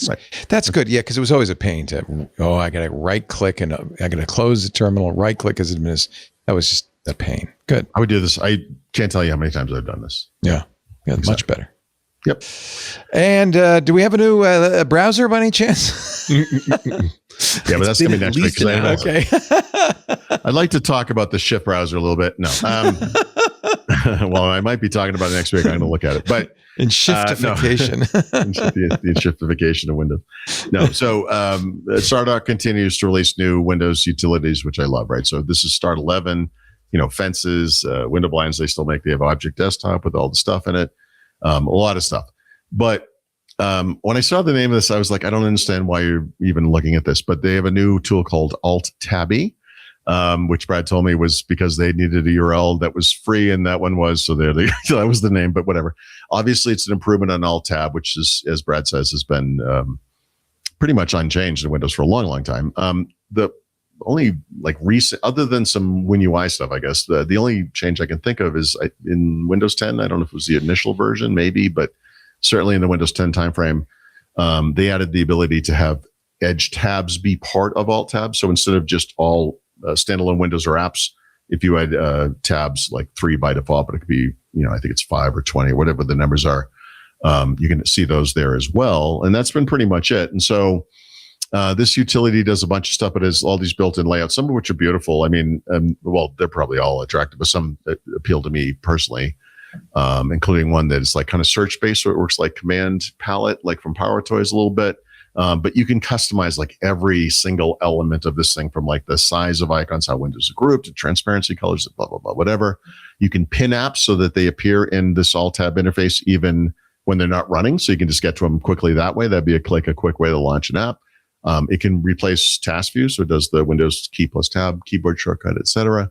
[SPEAKER 1] that's good. Yeah, because it was always a pain to I got to right click and I got to close the terminal. Right click as administrator. That was just a pain. Good.
[SPEAKER 4] I would do this. I can't tell you how many times I've done this.
[SPEAKER 1] Yeah, exactly. Much better.
[SPEAKER 4] Yep.
[SPEAKER 1] And do we have a new browser by any chance?
[SPEAKER 4] Yeah, but that's coming next week.
[SPEAKER 1] Okay.
[SPEAKER 4] I'd like to talk about the Shift browser a little bit. No. Well, I might be talking about it next week. I'm going to look at it, but
[SPEAKER 1] in shiftification,
[SPEAKER 4] the shiftification of Windows. No, so Stardock continues to release new Windows utilities, which I love. Right, so this is Start 11. Fences, window blinds. They still make. They have Object Desktop with all the stuff in it, a lot of stuff. But when I saw the name of this, I was like, I don't understand why you're even looking at this. But they have a new tool called AltTabby. Which Brad told me was because they needed a URL that was free, and that one was, so that was the name, but whatever. Obviously, it's an improvement on Alt+Tab, which is, as Brad says, has been pretty much unchanged in Windows for a long, long time. The only recent, other than some WinUI stuff, I guess, the only change I can think of is in Windows 10. I don't know if it was the initial version, maybe, but certainly in the Windows 10 timeframe, they added the ability to have Edge tabs be part of Alt+Tab. So instead of just all standalone windows or apps, if you had tabs like 3 by default, but it could be, I think it's 5 or 20, whatever the numbers are, you can see those there as well. And that's been pretty much it. And so this utility does a bunch of stuff. It has all these built-in layouts, some of which are beautiful. I mean, well, they're probably all attractive, but some appeal to me personally, including one that is like kind of search-based, so it works like command palette, like from Power Toys a little bit. But you can customize like every single element of this thing, from like the size of icons, how windows are grouped, to transparency colors, blah, blah, blah, whatever. You can pin apps so that they appear in this Alt+Tab interface even when they're not running. So you can just get to them quickly that way. That'd be a quick way to launch an app. It can replace task view. So it does the Windows key plus tab, keyboard shortcut, etc.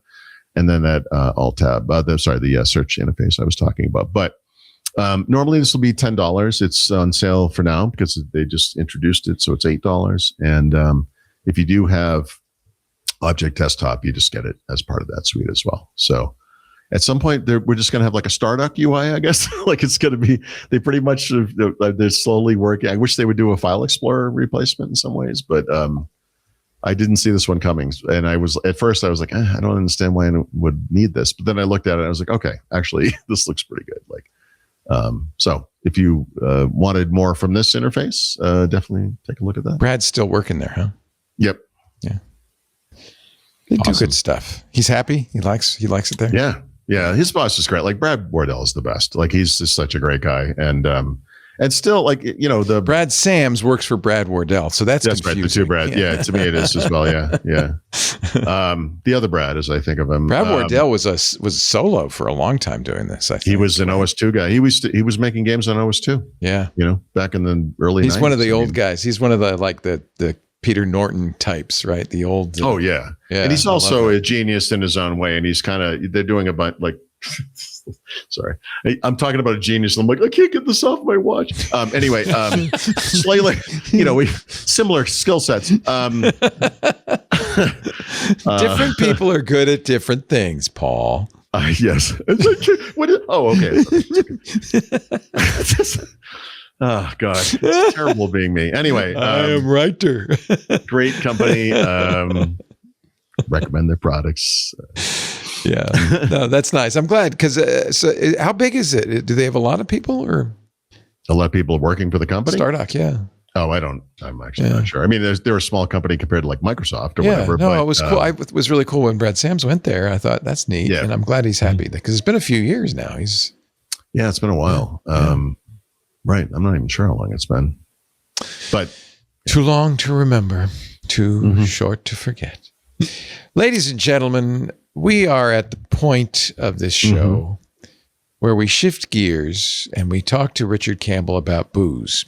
[SPEAKER 4] And then that Alt+Tab, the search interface I was talking about. But normally this will be $10. It's on sale for now because they just introduced it, so it's $8. And if you do have Object Desktop, you just get it as part of that suite as well. So at some point, we're just going to have like a Stardock UI, I guess. Like it's going to be, they pretty much they're slowly working. I wish they would do a File Explorer replacement in some ways, but I didn't see this one coming. And at first I was like, I don't understand why I would need this. But then I looked at it and I was like, okay, actually, this looks pretty good. So if you wanted more from this interface, definitely take a look at that.
[SPEAKER 1] Brad's still working there, huh?
[SPEAKER 4] Yep.
[SPEAKER 1] Yeah. They do good stuff. He's happy. He likes it there.
[SPEAKER 4] Yeah. His boss is great. Like Brad Wardell is the best. Like he's just such a great guy. And And still, like, you know, the
[SPEAKER 1] Brad Sams works for Brad Wardell, so that's
[SPEAKER 4] right. The two Brad, yeah. To me it is as well. Yeah, yeah. The other Brad, as I think of him,
[SPEAKER 1] Brad Wardell was solo for a long time doing this. I think
[SPEAKER 4] he was an OS2 guy. He was making games on OS2.
[SPEAKER 1] Yeah,
[SPEAKER 4] you know, back in the early.
[SPEAKER 1] He's
[SPEAKER 4] 90s,
[SPEAKER 1] one of the old guys. He's one of the Peter Norton types, right? The old.
[SPEAKER 4] Oh yeah, and he's also a genius in his own way. And he's kind of they're doing about like. Sorry, I'm talking about a genius. I'm like, I can't get this off my watch. Anyway, slightly, you know, we similar skill sets.
[SPEAKER 1] Different people are good at different things, Paul.
[SPEAKER 4] Yes. Okay. Oh God, it's terrible being me. Anyway,
[SPEAKER 1] I am writer.
[SPEAKER 4] Great company. Recommend their products.
[SPEAKER 1] Yeah, no, that's nice. I'm glad because how big is it? Do they have a lot of people or
[SPEAKER 4] a lot of people working for the company?
[SPEAKER 1] Stardock, yeah.
[SPEAKER 4] Oh, I'm actually not sure. I mean, they're a small company compared to like Microsoft or whatever.
[SPEAKER 1] No,
[SPEAKER 4] but,
[SPEAKER 1] it was cool. It was really cool when Brad Sams went there. I thought that's neat, and I'm glad he's happy because it's been a few years now. It's
[SPEAKER 4] been a while. Right, I'm not even sure how long it's been, but
[SPEAKER 1] too long to remember, too short to forget. Ladies and gentlemen, we are at the point of this show where we shift gears and we talk to Richard Campbell about booze.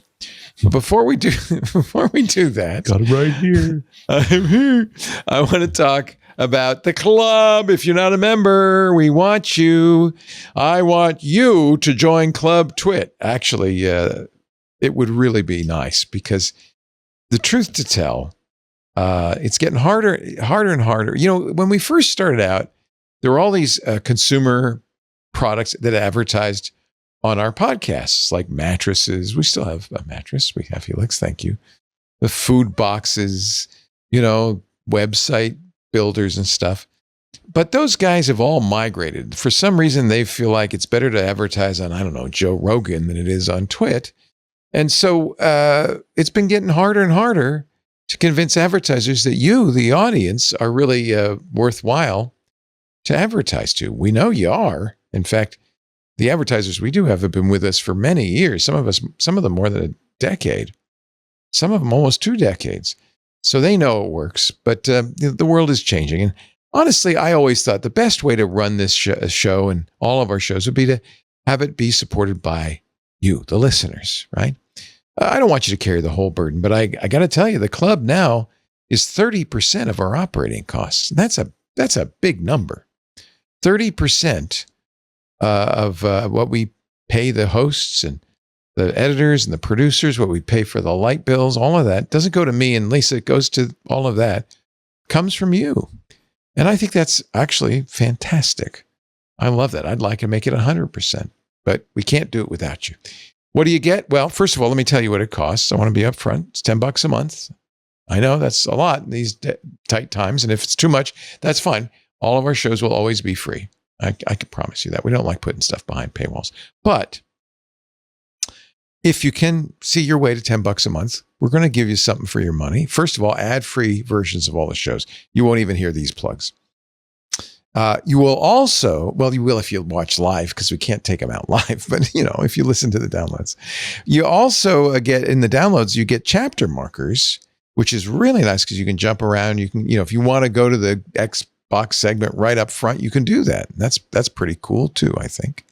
[SPEAKER 1] But before we do that,
[SPEAKER 5] got it right here.
[SPEAKER 1] I'm here. I want to talk about the club. If you're not a member, we want you. I want you to join Club Twit. Actually, it would really be nice because the truth to tell, it's getting harder and harder. You know, when we first started out, there were all these consumer products that advertised on our podcasts, like mattresses. We still have a mattress. We have Helix. Thank you. The food boxes, you know, website builders and stuff. But those guys have all migrated. For some reason, they feel like it's better to advertise on, I don't know, Joe Rogan than it is on Twit. And so it's been getting harder and harder to convince advertisers that you, the audience, are really worthwhile to advertise to. We know you are. In fact, the advertisers we do have been with us for many years. Some of them more than a decade. Some of them almost 2 decades. So they know it works. But the world is changing. And honestly, I always thought the best way to run this show and all of our shows would be to have it be supported by you, the listeners, right? I don't want you to carry the whole burden, but I got to tell you, the club now is 30% of our operating costs. And that's a big number. 30% of what we pay the hosts and the editors and the producers, what we pay for the light bills, all of that doesn't go to me and Lisa. It goes to all of that. Comes from you. And I think that's actually fantastic. I love that. I'd like to make it 100%, but we can't do it without you. What do you get? Well, first of all, let me tell you what it costs. I want to be upfront. It's $10 a month. I know that's a lot in these tight times. And if it's too much, that's fine. All of our shows will always be free. I can promise you that. We don't like putting stuff behind paywalls. But if you can see your way to $10 a month, we're going to give you something for your money. First of all, ad-free versions of all the shows. You won't even hear these plugs. You will also, well, you will if you watch live because we can't take them out live, but you know, if you listen to the downloads, you also get in the downloads, you get chapter markers, which is really nice because you can jump around. You can, you know, if you want to go to the Xbox segment right up front, you can do that. That's pretty cool too, I think.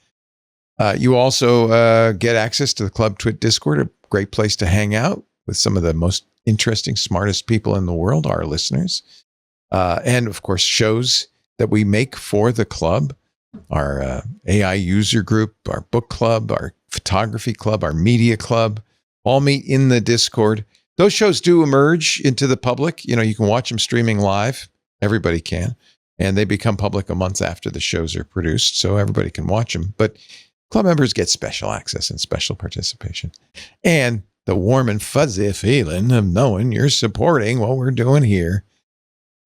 [SPEAKER 1] You also get access to the Club Twit Discord, a great place to hang out with some of the most interesting, smartest people in the world, our listeners. And of course, shows that we make for the club, our AI user group, our book club, our photography club, our media club, all meet in the Discord. Those shows do emerge into the public. You know, you can watch them streaming live. Everybody can. And they become public a month after the shows are produced, so everybody can watch them. But club members get special access and special participation. And the warm and fuzzy feeling of knowing you're supporting what we're doing here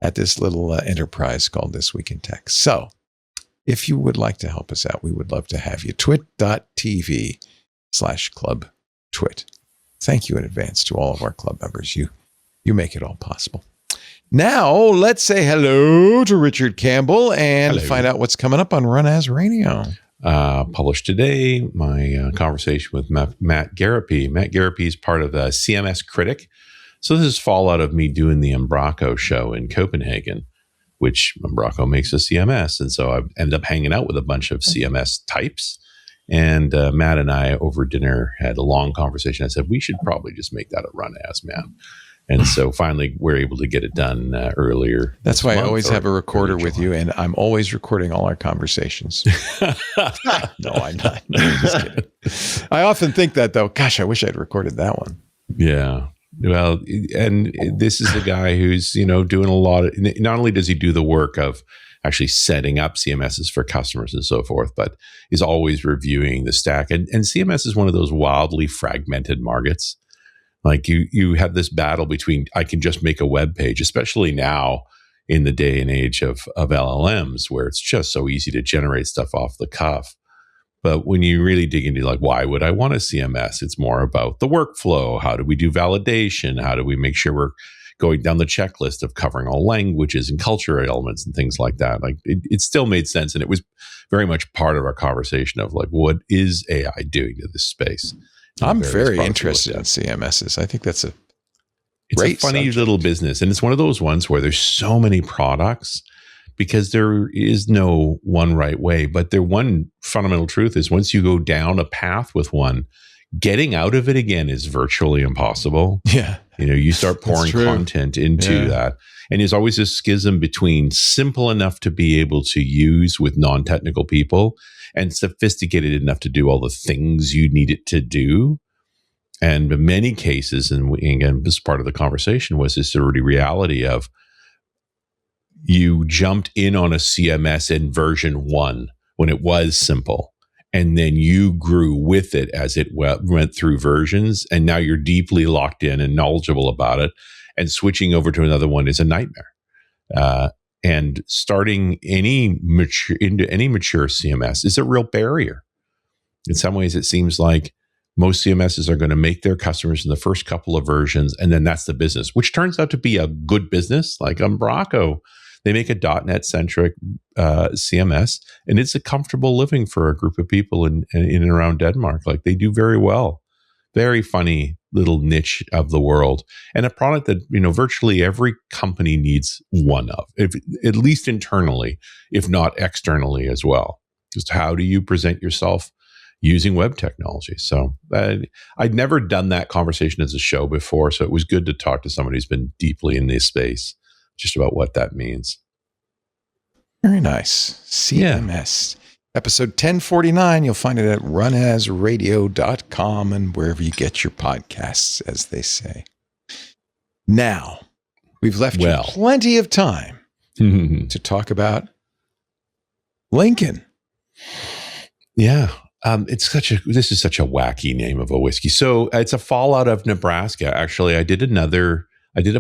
[SPEAKER 1] at this little enterprise called This Week in Tech. So if you would like to help us out, we would love to have you. twit.tv/clubtwit. Thank you in advance to all of our club members. You make it all possible. Now, let's say hello to Richard Campbell and find out what's coming up on Run As Radio.
[SPEAKER 5] published today my conversation with Matt Garapy. Matt Garapy is part of the CMS Critic. So this is fallout of me doing the Umbraco show in Copenhagen, which Umbraco makes a CMS. And so I ended up hanging out with a bunch of CMS types. And Matt and I over dinner had a long conversation. I said, we should probably just make that a run as, man. And so finally we're able to get it done earlier.
[SPEAKER 1] That's why I always have a recorder with you, and I'm always recording all our conversations. No, I'm not. No, I'm just kidding. I often think that, though. Gosh, I wish I'd recorded that one.
[SPEAKER 5] Yeah. Well, and this is the guy who's, doing a lot of, not only does he do the work of actually setting up CMSs for customers and so forth, but is always reviewing the stack. And CMS is one of those wildly fragmented markets. Like you have this battle between, I can just make a web page, especially now in the day and age of LLMs, where it's just so easy to generate stuff off the cuff. But when you really dig into like, why would I want a CMS? It's more about the workflow. How do we do validation? How do we make sure we're going down the checklist of covering all languages and culture elements and things like that? Like it still made sense. And it was very much part of our conversation of like, what is AI doing to this space?
[SPEAKER 1] I'm very interested in CMSs. I think it's a
[SPEAKER 5] funny subject. Little business. And it's one of those ones where there's so many products because there is no one right way. But the one fundamental truth is once you go down a path with one, getting out of it again is virtually impossible.
[SPEAKER 1] Yeah.
[SPEAKER 5] You start pouring content into that. And there's always this schism between simple enough to be able to use with non-technical people and sophisticated enough to do all the things you need it to do. And in many cases, and again, this part of the conversation was this reality of you jumped in on a CMS in version 1 when it was simple. And then you grew with it as it went through versions. And now you're deeply locked in and knowledgeable about it. And switching over to another one is a nightmare. And starting into any mature CMS is a real barrier. In some ways, it seems like most CMSs are going to make their customers in the first couple of versions, and then that's the business, which turns out to be a good business. Like Umbraco, they make a .NET-centric CMS, and it's a comfortable living for a group of people in and around Denmark. Like they do very well. Very funny little niche of the world, and a product that virtually every company needs one of, at least internally, if not externally as well. Just how do you present yourself using web technology? So I'd never done that conversation as a show before, so it was good to talk to somebody who's been deeply in this space, just about what that means.
[SPEAKER 1] Very nice. CMS. Yeah. Episode 1049, you'll find it at runasradio.com and wherever you get your podcasts, as they say. Now, we've left you plenty of time to talk about Lincoln.
[SPEAKER 5] Yeah. This is such a wacky name of a whiskey. So it's a fallout of Nebraska. Actually, I did a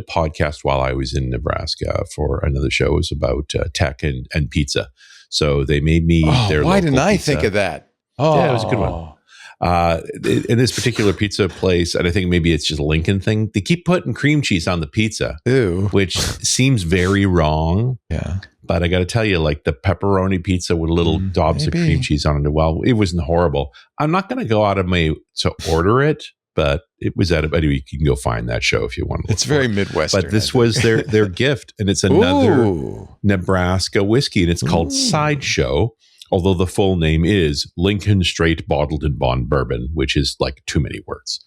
[SPEAKER 5] podcast while I was in Nebraska for another show. It was about tech and pizza. So they made me their
[SPEAKER 1] why
[SPEAKER 5] local
[SPEAKER 1] didn't I
[SPEAKER 5] pizza.
[SPEAKER 1] think of that?
[SPEAKER 5] Yeah, it was a good one. In this particular pizza place, and I think maybe it's just a Lincoln thing, they keep putting cream cheese on the pizza, which seems very wrong.
[SPEAKER 1] Yeah.
[SPEAKER 5] But I got to tell you, like the pepperoni pizza with little daubs of cream cheese on it, well, it wasn't horrible. I'm not going to go out of my to order it, but it was anyway, you can go find that show if you want to.
[SPEAKER 1] It's very Midwestern.
[SPEAKER 5] But this was their gift, and it's another Nebraska whiskey, and it's called Sideshow, although the full name is Lincoln Straight Bottled and Bond Bourbon, which is like too many words.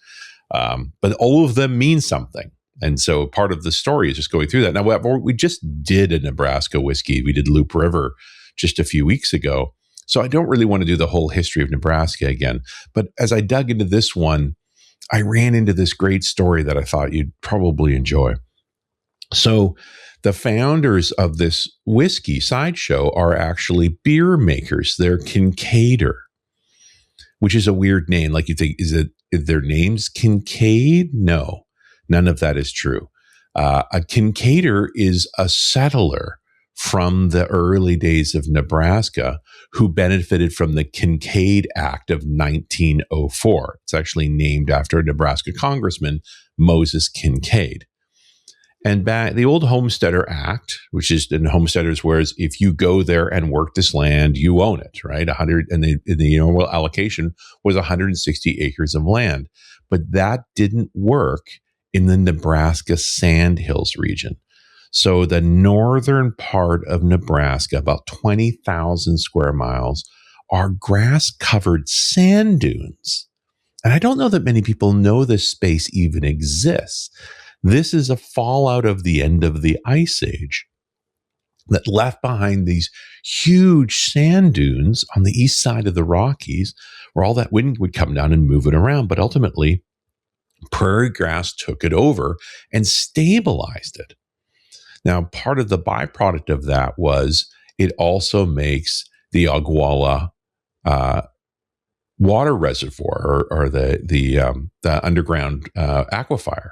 [SPEAKER 5] But all of them mean something. And so part of the story is just going through that. Now, we just did a Nebraska whiskey. We did Loop River just a few weeks ago. So I don't really want to do the whole history of Nebraska again. But as I dug into this one, I ran into this great story that I thought you'd probably enjoy. So the founders of this whiskey Sideshow are actually beer makers. They're Kincaider, which is a weird name. Like you think, is their name's Kincaid? No, none of that is true. A Kincaider is a settler from the early days of Nebraska who benefited from the Kincaid Act of 1904. It's actually named after a Nebraska congressman, Moses Kincaid. And back the old Homesteader Act, which is in homesteaders, whereas if you go there and work this land, you own it, right? 100, and the normal allocation was 160 acres of land, but that didn't work in the Nebraska Sandhills region. So the northern part of Nebraska, about 20,000 square miles, are grass-covered sand dunes. And I don't know that many people know this space even exists. This is a fallout of the end of the Ice Age that left behind these huge sand dunes on the east side of the Rockies, where all that wind would come down and move it around. But ultimately, prairie grass took it over and stabilized it. Now, part of the byproduct of that was it also makes the Ogallala water reservoir, or the underground aquifer,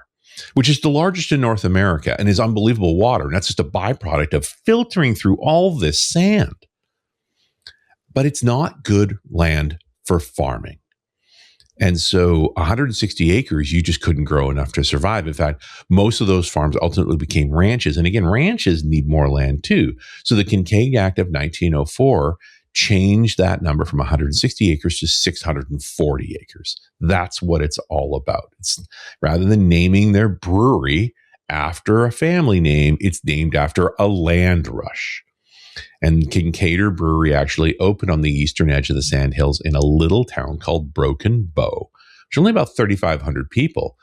[SPEAKER 5] which is the largest in North America and is unbelievable water. And that's just a byproduct of filtering through all this sand. But it's not good land for farming. And so 160 acres, you just couldn't grow enough to survive. In fact, most of those farms ultimately became ranches. And again, ranches need more land too. So the Kincaid Act of 1904 changed that number from 160 acres to 640 acres. That's what it's all about. It's rather than naming their brewery after a family name, it's named after a land rush. And Kincaider Brewery actually opened on the eastern edge of the Sandhills in a little town called Broken Bow, which is only about 3,500 people.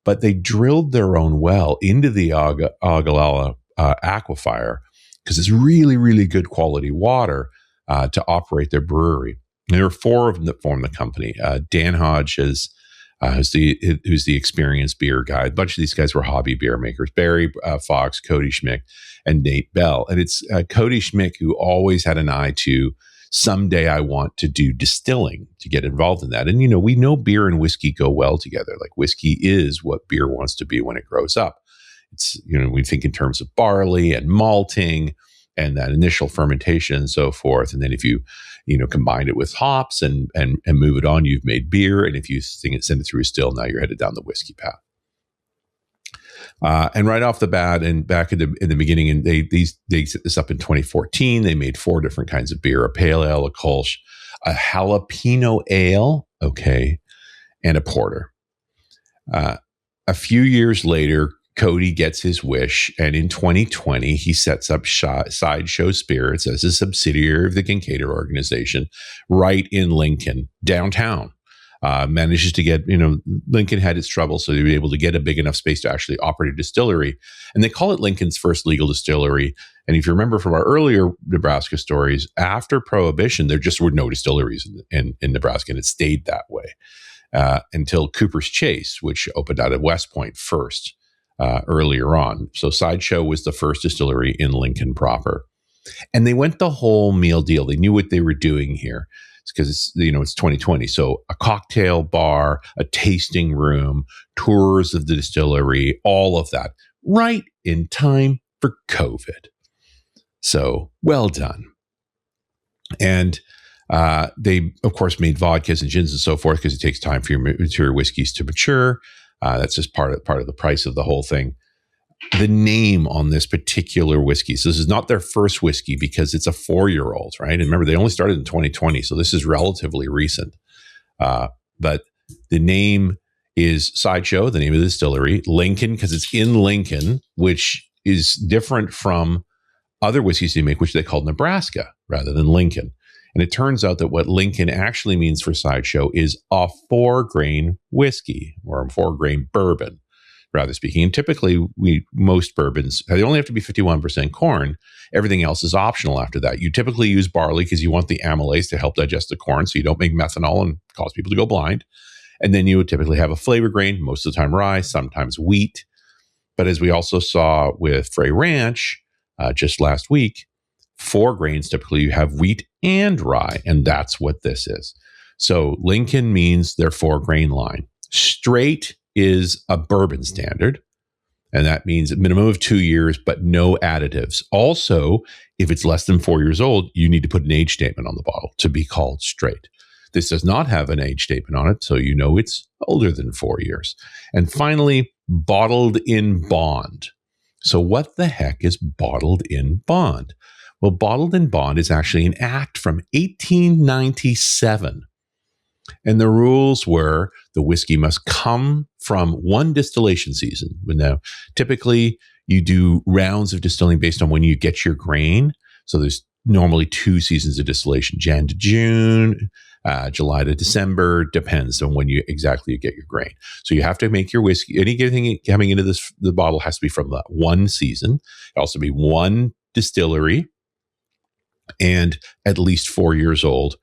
[SPEAKER 5] But they drilled their own well into the Ogallala aquifer because it's really, really good quality water to operate their brewery. And there are four of them that form the company. Dan Hodge who's the experienced beer guy. A bunch of these guys were hobby beer makers. Barry Fox, Cody Schmick, and Nate Bell. And it's Cody Schmick who always had an eye to, someday I want to do distilling, to get involved in that. And, you know, we know beer and whiskey go well together. Like whiskey is what beer wants to be when it grows up. It's, you know, we think in terms of barley and malting and that initial fermentation and so forth. And then if you combine it with hops and move it on, you've made beer. And if you send it through a still, now you're headed down the whiskey path. And right off the bat, and back in the beginning, and they set this up in 2014. They made 4 different kinds of beer: a pale ale, a Kolsch, a jalapeno ale, and a porter. A few years later, Cody gets his wish, and in 2020, he sets up Sideshow Spirits as a subsidiary of the Kincaider organization right in Lincoln, downtown. Manages to get, Lincoln had its trouble, so they were able to get a big enough space to actually operate a distillery. And they call it Lincoln's first legal distillery. And if you remember from our earlier Nebraska stories, after Prohibition, there just were no distilleries in Nebraska, and it stayed that way until Cooper's Chase, which opened out at West Point first. Earlier on. So Sideshow was the first distillery in Lincoln proper. And they went the whole meal deal. They knew what they were doing here. It's because it's 2020. So a cocktail bar, a tasting room, tours of the distillery, all of that, right in time for COVID. So well done. And they, of course, made vodkas and gins and so forth because it takes time for your whiskeys to mature. That's just part of the price of the whole thing. The name on this particular whiskey, so this is not their first whiskey because it's a 4-year-old, right? And remember, they only started in 2020, so this is relatively recent. But the name is Sideshow, the name of the distillery. Lincoln, because it's in Lincoln, which is different from other whiskeys they make, which they call Nebraska rather than Lincoln. And it turns out that what Lincoln actually means for Sideshow is a 4-grain whiskey, or a 4-grain bourbon, rather speaking. And typically, most bourbons, they only have to be 51% corn. Everything else is optional after that. You typically use barley because you want the amylase to help digest the corn, so you don't make methanol and cause people to go blind. And then you would typically have a flavor grain, most of the time rye, sometimes wheat. But as we also saw with Frey Ranch just last week, 4 grains, typically you have wheat and rye, and that's what this is. So Lincoln means their 4-grain line. Straight is a bourbon standard, and that means a minimum of 2 years, but no additives. Also, if it's less than 4 years old, you need to put an age statement on the bottle to be called straight. This does not have an age statement on it, so you know it's older than 4 years. And finally, bottled in bond. So what the heck is bottled in bond? Well, bottled in bond is actually an act from 1897. And the rules were the whiskey must come from one distillation season. Now, typically you do rounds of distilling based on when you get your grain. So there's normally 2 seasons of distillation, Jan to June, July to December, depends on when you exactly get your grain. So you have to make your whiskey, anything coming into the bottle has to be from that one season. It also be one distillery and at least 4 years old,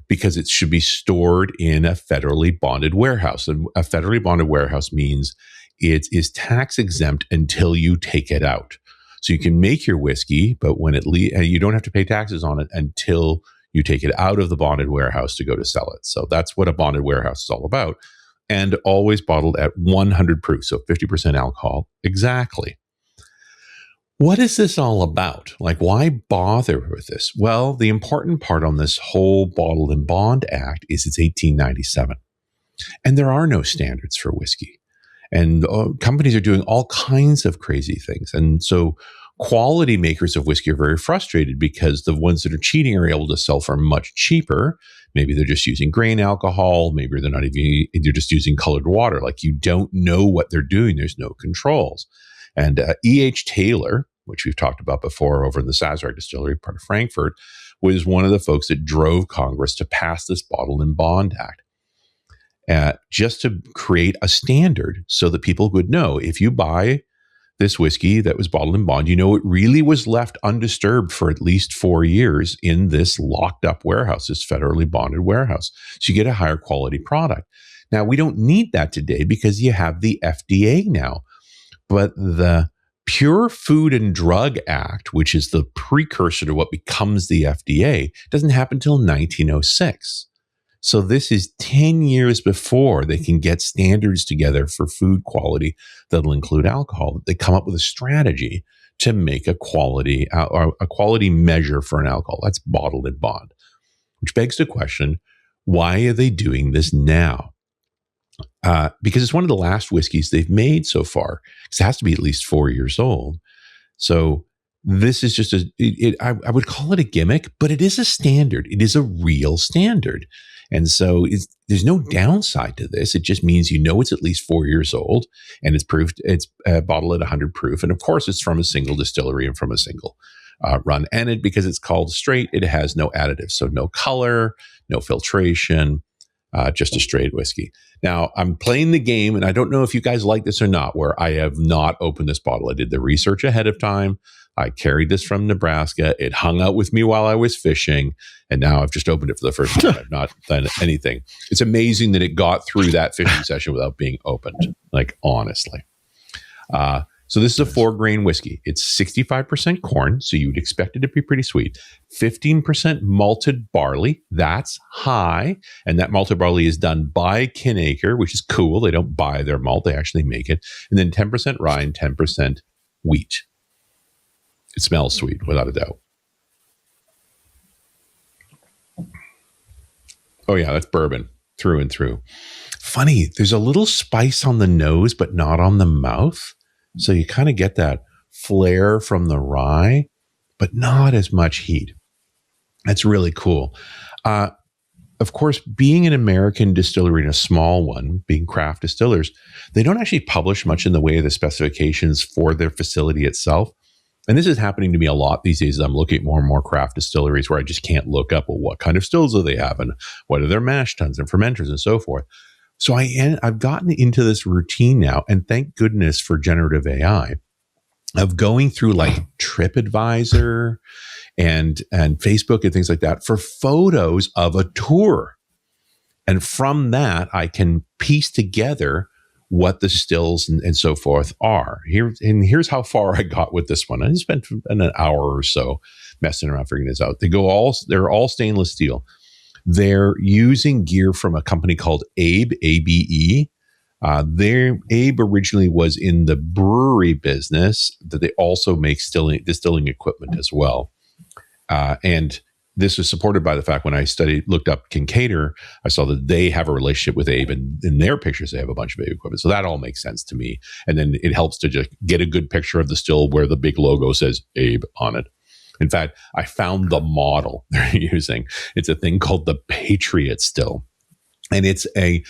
[SPEAKER 5] because it should be stored in a federally bonded warehouse. And a federally bonded warehouse means it is tax exempt until you take it out. So you can make your whiskey, but when you don't have to pay taxes on it until you take it out of the bonded warehouse to go to sell it. So that's what a bonded warehouse is all about. And always bottled at 100 proof, so 50% alcohol. Exactly. What is this all about? Like, why bother with this? Well, the important part on this whole Bottled in Bond Act is it's 1897. And there are no standards for whiskey. And companies are doing all kinds of crazy things. And so quality makers of whiskey are very frustrated because the ones that are cheating are able to sell for much cheaper. Maybe they're just using grain alcohol. Maybe they're not even, they're just using colored water. Like, you don't know what they're doing. There's no controls. And E.H. Taylor, which we've talked about before over in the Sazerac Distillery, part of Frankfurt, was one of the folks that drove Congress to pass this Bottled in Bond Act. Just to create a standard so that people would know, if you buy this whiskey that was bottled in bond, you know it really was left undisturbed for at least 4 years in this locked up warehouse, this federally bonded warehouse. So you get a higher quality product. Now, we don't need that today because you have the FDA now. But the Pure Food and Drug Act, which is the precursor to what becomes the FDA, doesn't happen until 1906. So this is 10 years before they can get standards together for food quality that'll include alcohol. They come up with a strategy to make a quality measure for an alcohol. That's bottled in bond, which begs the question, why are they doing this now? Because it's one of the last whiskeys they've made so far. It has to be at least 4 years old. So this is just I would call it a gimmick, but it is a standard. It is a real standard. And so there's no downside to this. It just means you know it's at least 4 years old, and it's bottled at 100 proof. And of course, it's from a single distillery and from a single run. And because it's called straight, it has no additives. So no color, no filtration, just a straight whiskey. Now, I'm playing the game, and I don't know if you guys like this or not, where I have not opened this bottle. I did the research ahead of time. I carried this from Nebraska. It hung out with me while I was fishing, and now I've just opened it for the first time. I've not done anything. It's amazing that it got through that fishing session without being opened, like, honestly. So this is a 4-grain whiskey. It's 65% corn, so you would expect it to be pretty sweet. 15% malted barley. That's high. And that malted barley is done by Kinacre, which is cool. They don't buy their malt. They actually make it. And then 10% rye and 10% wheat. It smells sweet, without a doubt. Oh, yeah, that's bourbon through and through. Funny, there's a little spice on the nose, but not on the mouth. So you kind of get that flair from the rye, but not as much heat. That's really cool. Of course, being an American distillery and a small one, being craft distillers, they don't actually publish much in the way of the specifications for their facility itself. And this is happening to me a lot these days. I'm looking at more and more craft distilleries where I just can't look up, well, what kind of stills do they have and what are their mash tuns and fermenters and so forth. So I've gotten into this routine now, and thank goodness for generative AI, of going through like TripAdvisor and Facebook and things like that for photos of a tour. And from that, I can piece together what the stills and so forth are. Here's how far I got with this one. I spent an hour or so messing around figuring this out. They're all stainless steel. They're using gear from a company called Abe, ABE. Abe originally was in the brewery business, that they also make distilling equipment as well. And this was supported by the fact when I looked up Kincaidor, I saw that they have a relationship with Abe, and in their pictures, they have a bunch of Abe equipment. So that all makes sense to me. And then it helps to just get a good picture of the still where the big logo says Abe on it. In fact, I found the model they're using. It's a thing called the Patriot still. And it's a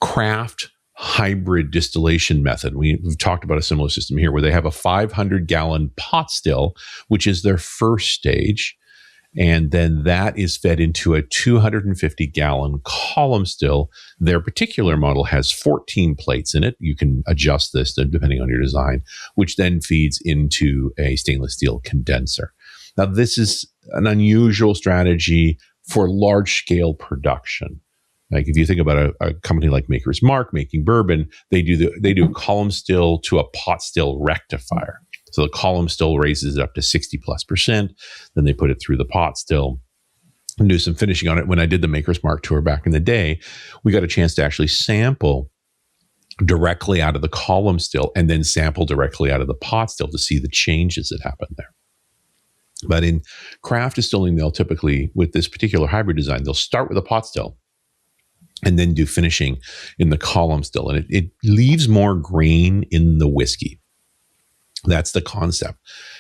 [SPEAKER 5] craft hybrid distillation method. We've talked about a similar system here where they have a 500-gallon pot still, which is their first stage. And then that is fed into a 250-gallon column still. Their particular model has 14 plates in it. You can adjust this depending on your design, which then feeds into a stainless steel condenser. Now, this is an unusual strategy for large-scale production. Like if you think about a company like Maker's Mark making bourbon, they do a column still to a pot still rectifier. So the column still raises it up to 60+%. Then they put it through the pot still and do some finishing on it. When I did the Maker's Mark tour back in the day, we got a chance to actually sample directly out of the column still and then sample directly out of the pot still to see the changes that happen there. But in craft distilling, they'll typically, with this particular hybrid design, they'll start with a pot still and then do finishing in the column still. And it leaves more grain in the whiskey. That's the concept,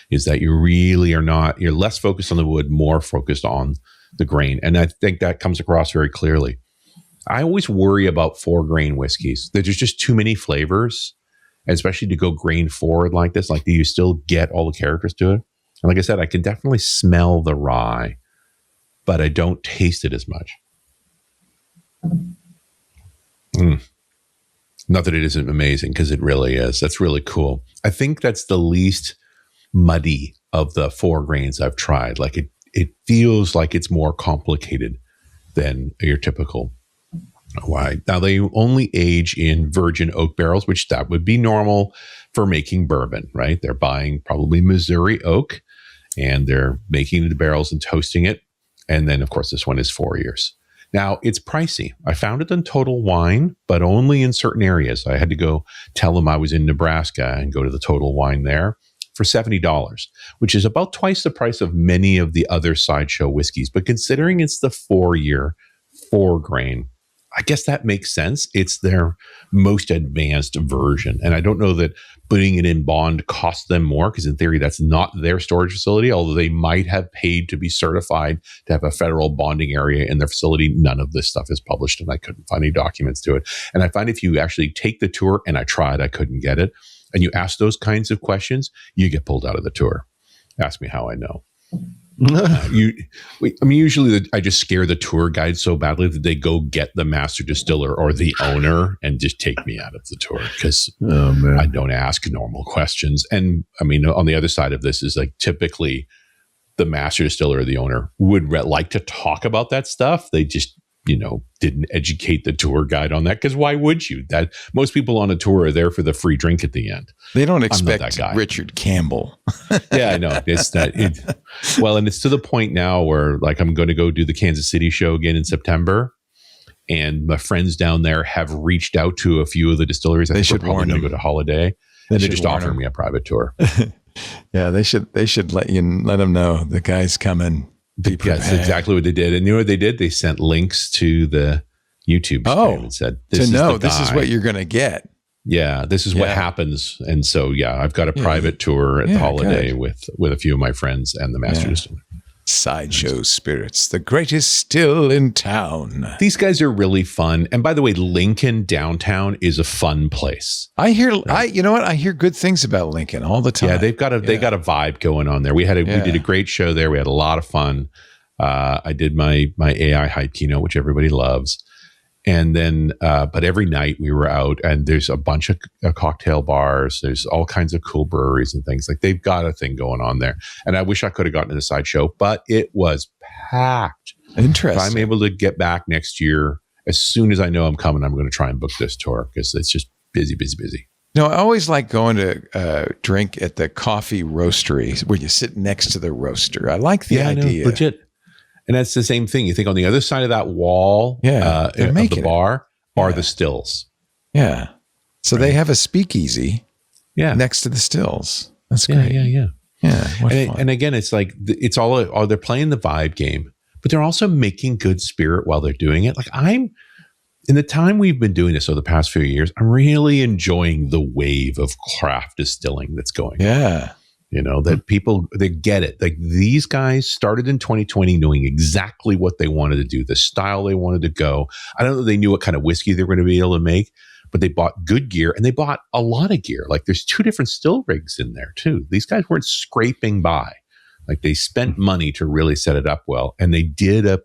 [SPEAKER 5] is that you really are not, you're less focused on the wood, more focused on the grain. And I think that comes across very clearly. I always worry about 4-grain whiskeys. There's just too many flavors, especially to go grain forward like this. Like, do you still get all the characters to it? And like I said, I can definitely smell the rye, but I don't taste it as much. Not that it isn't amazing, because it really is. That's really cool. I think that's the least muddy of the 4 grains I've tried. Like it feels like it's more complicated than your typical wine. Now, they only age in virgin oak barrels, which that would be normal for making bourbon, right? They're buying probably Missouri oak, and they're making the barrels and toasting it. And then, of course, this one is 4 years. Now, it's pricey. I found it in Total Wine, but only in certain areas. I had to go tell them I was in Nebraska and go to the Total Wine there for $70, which is about twice the price of many of the other Sideshow whiskeys. But considering it's the 4-year, 4-grain, I guess that makes sense. It's their most advanced version. And I don't know that putting it in bond costs them more, because in theory, that's not their storage facility, although they might have paid to be certified to have a federal bonding area in their facility. None of this stuff is published, and I couldn't find any documents to it. And I find if you actually take the tour, and I tried, I couldn't get it, and you ask those kinds of questions, you get pulled out of the tour. Ask me how I know. Usually I just scare the tour guide so badly that they go get the master distiller or the owner and just take me out of the tour, because I don't ask normal questions. And I mean, on the other side of this is like typically the master distiller or the owner would like to talk about that stuff. They just, didn't educate the tour guide on that, because why would you? That most people on a tour are there for the free drink at the end.
[SPEAKER 1] They don't expect Richard Campbell.
[SPEAKER 5] Yeah, I know. It's that. And it's to the point now where, like, I'm going to go do the Kansas City show again in September, and my friends down there have reached out to a few of the distilleries. I think we're probably going to go to Holiday, and they're just offering me a private tour.
[SPEAKER 1] Yeah, they should let them know the guy's coming.
[SPEAKER 5] That's exactly what they did. And you know what they did? They sent links to the YouTube stream and said, this is what you're going to get. Yeah, this is what happens. And so, I've got a private tour at the Holiday with a few of my friends and the master distiller.
[SPEAKER 1] Sideshow Spirits, the greatest still in town.
[SPEAKER 5] These guys are really fun. And by the way, Lincoln downtown is a fun place.
[SPEAKER 1] I hear good things about Lincoln all the time.
[SPEAKER 5] Yeah, they got a vibe going on there. We did a great show there. We had a lot of fun. I did my AI hype keynote, which everybody loves. And then, but every night we were out, and there's a bunch of cocktail bars. There's all kinds of cool breweries and things. Like, they've got a thing going on there. And I wish I could have gotten to the Sideshow, but it was packed.
[SPEAKER 1] Interesting.
[SPEAKER 5] If I'm able to get back next year, as soon as I know I'm coming, I'm going to try and book this tour, because it's just busy.
[SPEAKER 1] No, I always like going to drink at the coffee roastery where you sit next to the roaster. I like the idea.
[SPEAKER 5] Legit. And that's the same thing. You think on the other side of that wall of the bar are the stills.
[SPEAKER 1] Yeah. So they have a speakeasy next to the stills. That's great.
[SPEAKER 5] Yeah.
[SPEAKER 1] Yeah. What fun.
[SPEAKER 5] And again, it's like it's all they're playing the vibe game, but they're also making good spirit while they're doing it. Like in the time we've been doing this over the past few years, I'm really enjoying the wave of craft distilling that's going on.
[SPEAKER 1] Yeah.
[SPEAKER 5] That people, they get it. Like these guys started in 2020 knowing exactly what they wanted to do, the style they wanted to go. I don't know if they knew what kind of whiskey they were going to be able to make, but they bought good gear and they bought a lot of gear. Like there's 2 different still rigs in there too. These guys weren't scraping by. Like they spent money to really set it up well, and they did a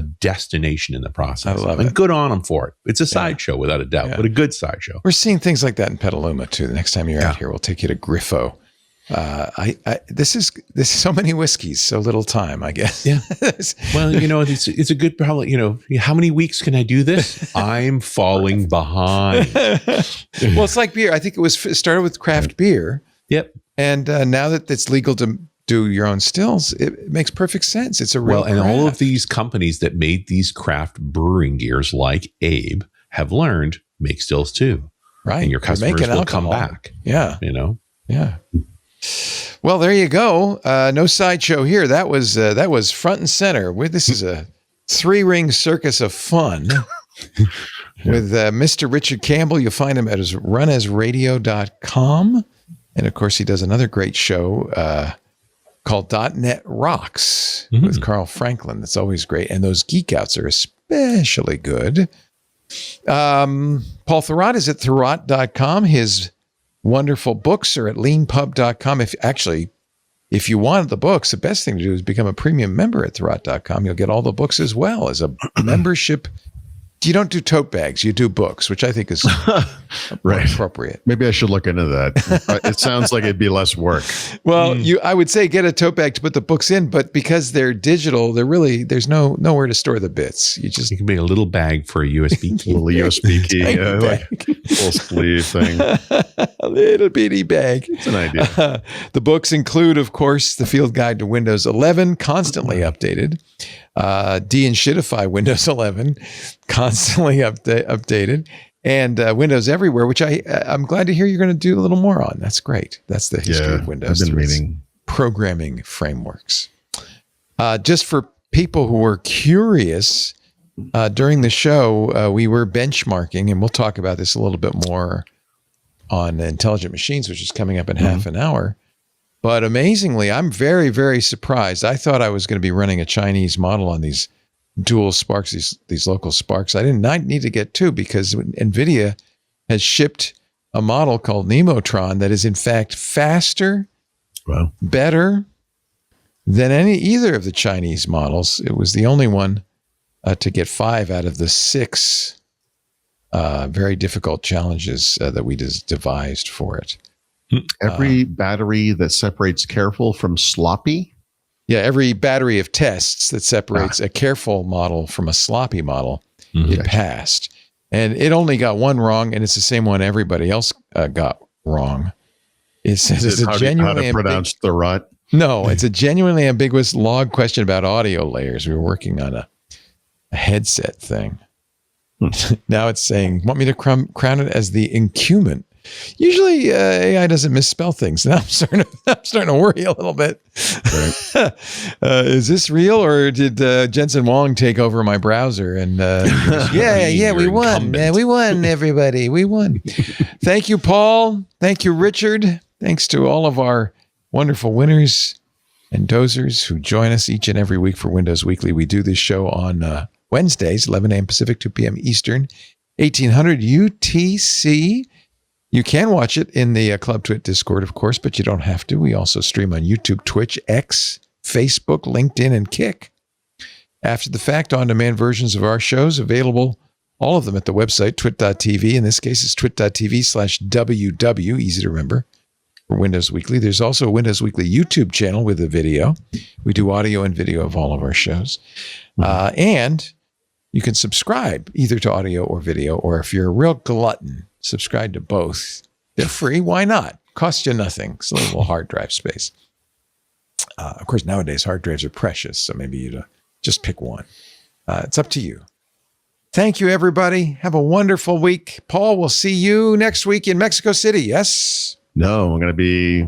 [SPEAKER 5] destination in the process.
[SPEAKER 1] I love
[SPEAKER 5] and
[SPEAKER 1] it.
[SPEAKER 5] good on them for it. It's a sideshow without a doubt, but a good sideshow.
[SPEAKER 1] We're seeing things like that in Petaluma too. The next time you're out here, we'll take you to Griffo. This is so many whiskeys, so little time, I guess.
[SPEAKER 5] Yeah. Well, it's a good probably, how many weeks can I do this? I'm falling behind.
[SPEAKER 1] Well, it's like beer. I think it started with craft beer.
[SPEAKER 5] Yep.
[SPEAKER 1] And now that it's legal to do your own stills, it makes perfect sense. It's a real
[SPEAKER 5] and all of
[SPEAKER 1] craft.
[SPEAKER 5] these companies that made these craft brewing gears like Abe have learned make stills too.
[SPEAKER 1] Right.
[SPEAKER 5] And your customers will come
[SPEAKER 1] alcohol.
[SPEAKER 5] back.
[SPEAKER 1] Yeah.
[SPEAKER 5] Yeah.
[SPEAKER 1] Well, there you go. No sideshow here. That was front and center. This is a 3-ring circus of fun with Mr. Richard Campbell. You'll find him at his runesradio.com. And of course, he does another great show called .NET Rocks with Carl Franklin. That's always great. And those geek outs are especially good. Paul Thurrott is at thurrott.com. His wonderful books are at leanpub.com. If you wanted the books, the best thing to do is become a premium member at thurrott.com. You'll get all the books as well as a membership. You don't do tote bags, you do books, which I think is
[SPEAKER 4] right.
[SPEAKER 1] appropriate.
[SPEAKER 4] Maybe I should look into that. It sounds like it'd be less work.
[SPEAKER 1] Well, I would say get a tote bag to put the books in, but because they're digital, there's nowhere to store the bits. You
[SPEAKER 5] can make a little bag for a USB key.
[SPEAKER 4] A little USB key, like little sleeve thing.
[SPEAKER 1] A little bitty bag.
[SPEAKER 4] It's an idea.
[SPEAKER 1] The books include, of course, the Field Guide to Windows 11, constantly updated. De-Inshittify Windows 11, constantly updated, and Windows Everywhere, which I'm glad to hear you're going to do a little more on. That's great. That's the history of Windows.
[SPEAKER 4] I've been reading
[SPEAKER 1] programming frameworks. Just for people who were curious, during the show, we were benchmarking, and we'll talk about this a little bit more on Intelligent Machines, which is coming up in half an hour. But amazingly, I'm very, very surprised. I thought I was going to be running a Chinese model on these dual sparks, these local sparks. I did not need to get 2 because NVIDIA has shipped a model called Nemotron that is in fact faster, better than either of the Chinese models. It was the only one to get 5 out of the 6 very difficult challenges that we devised for it.
[SPEAKER 4] Every battery that separates careful from sloppy?
[SPEAKER 1] Yeah, every battery of tests that separates a careful model from a sloppy model, it passed. And it only got 1 wrong, and it's the same one everybody else got wrong. It says it's a genuinely
[SPEAKER 4] how to pronounce the rut?
[SPEAKER 1] No, it's a genuinely ambiguous log question about audio layers. We were working on a headset thing. Now it's saying, want me to crown it as the incumbent? Usually AI doesn't misspell things. Now I'm starting to worry a little bit. Right. Is this real, or did Jensen Wong take over my browser? And we won. We won, everybody. We won. Thank you, Paul. Thank you, Richard. Thanks to all of our wonderful winners and dozers who join us each and every week for Windows Weekly. We do this show on Wednesdays, 11 a.m. Pacific, 2 p.m. Eastern, 1800 UTC. You can watch it in the Club Twit Discord, of course, but you don't have to. We also stream on YouTube, Twitch, X, Facebook, LinkedIn, and Kick. After the fact, on-demand versions of our shows available, all of them at the website, twit.tv. In this case, it's twit.tv/WW, easy to remember, for Windows Weekly. There's also a Windows Weekly YouTube channel with a video. We do audio and video of all of our shows. And you can subscribe either to audio or video, or if you're a real glutton, subscribe to both. They're free. Why not? Cost you nothing. It's a little hard drive space. Of course, nowadays hard drives are precious, so maybe you just pick one. It's up to you. Thank you, everybody. Have a wonderful week. Paul, we'll see you next week in Mexico City. Yes?
[SPEAKER 4] No, I'm going to be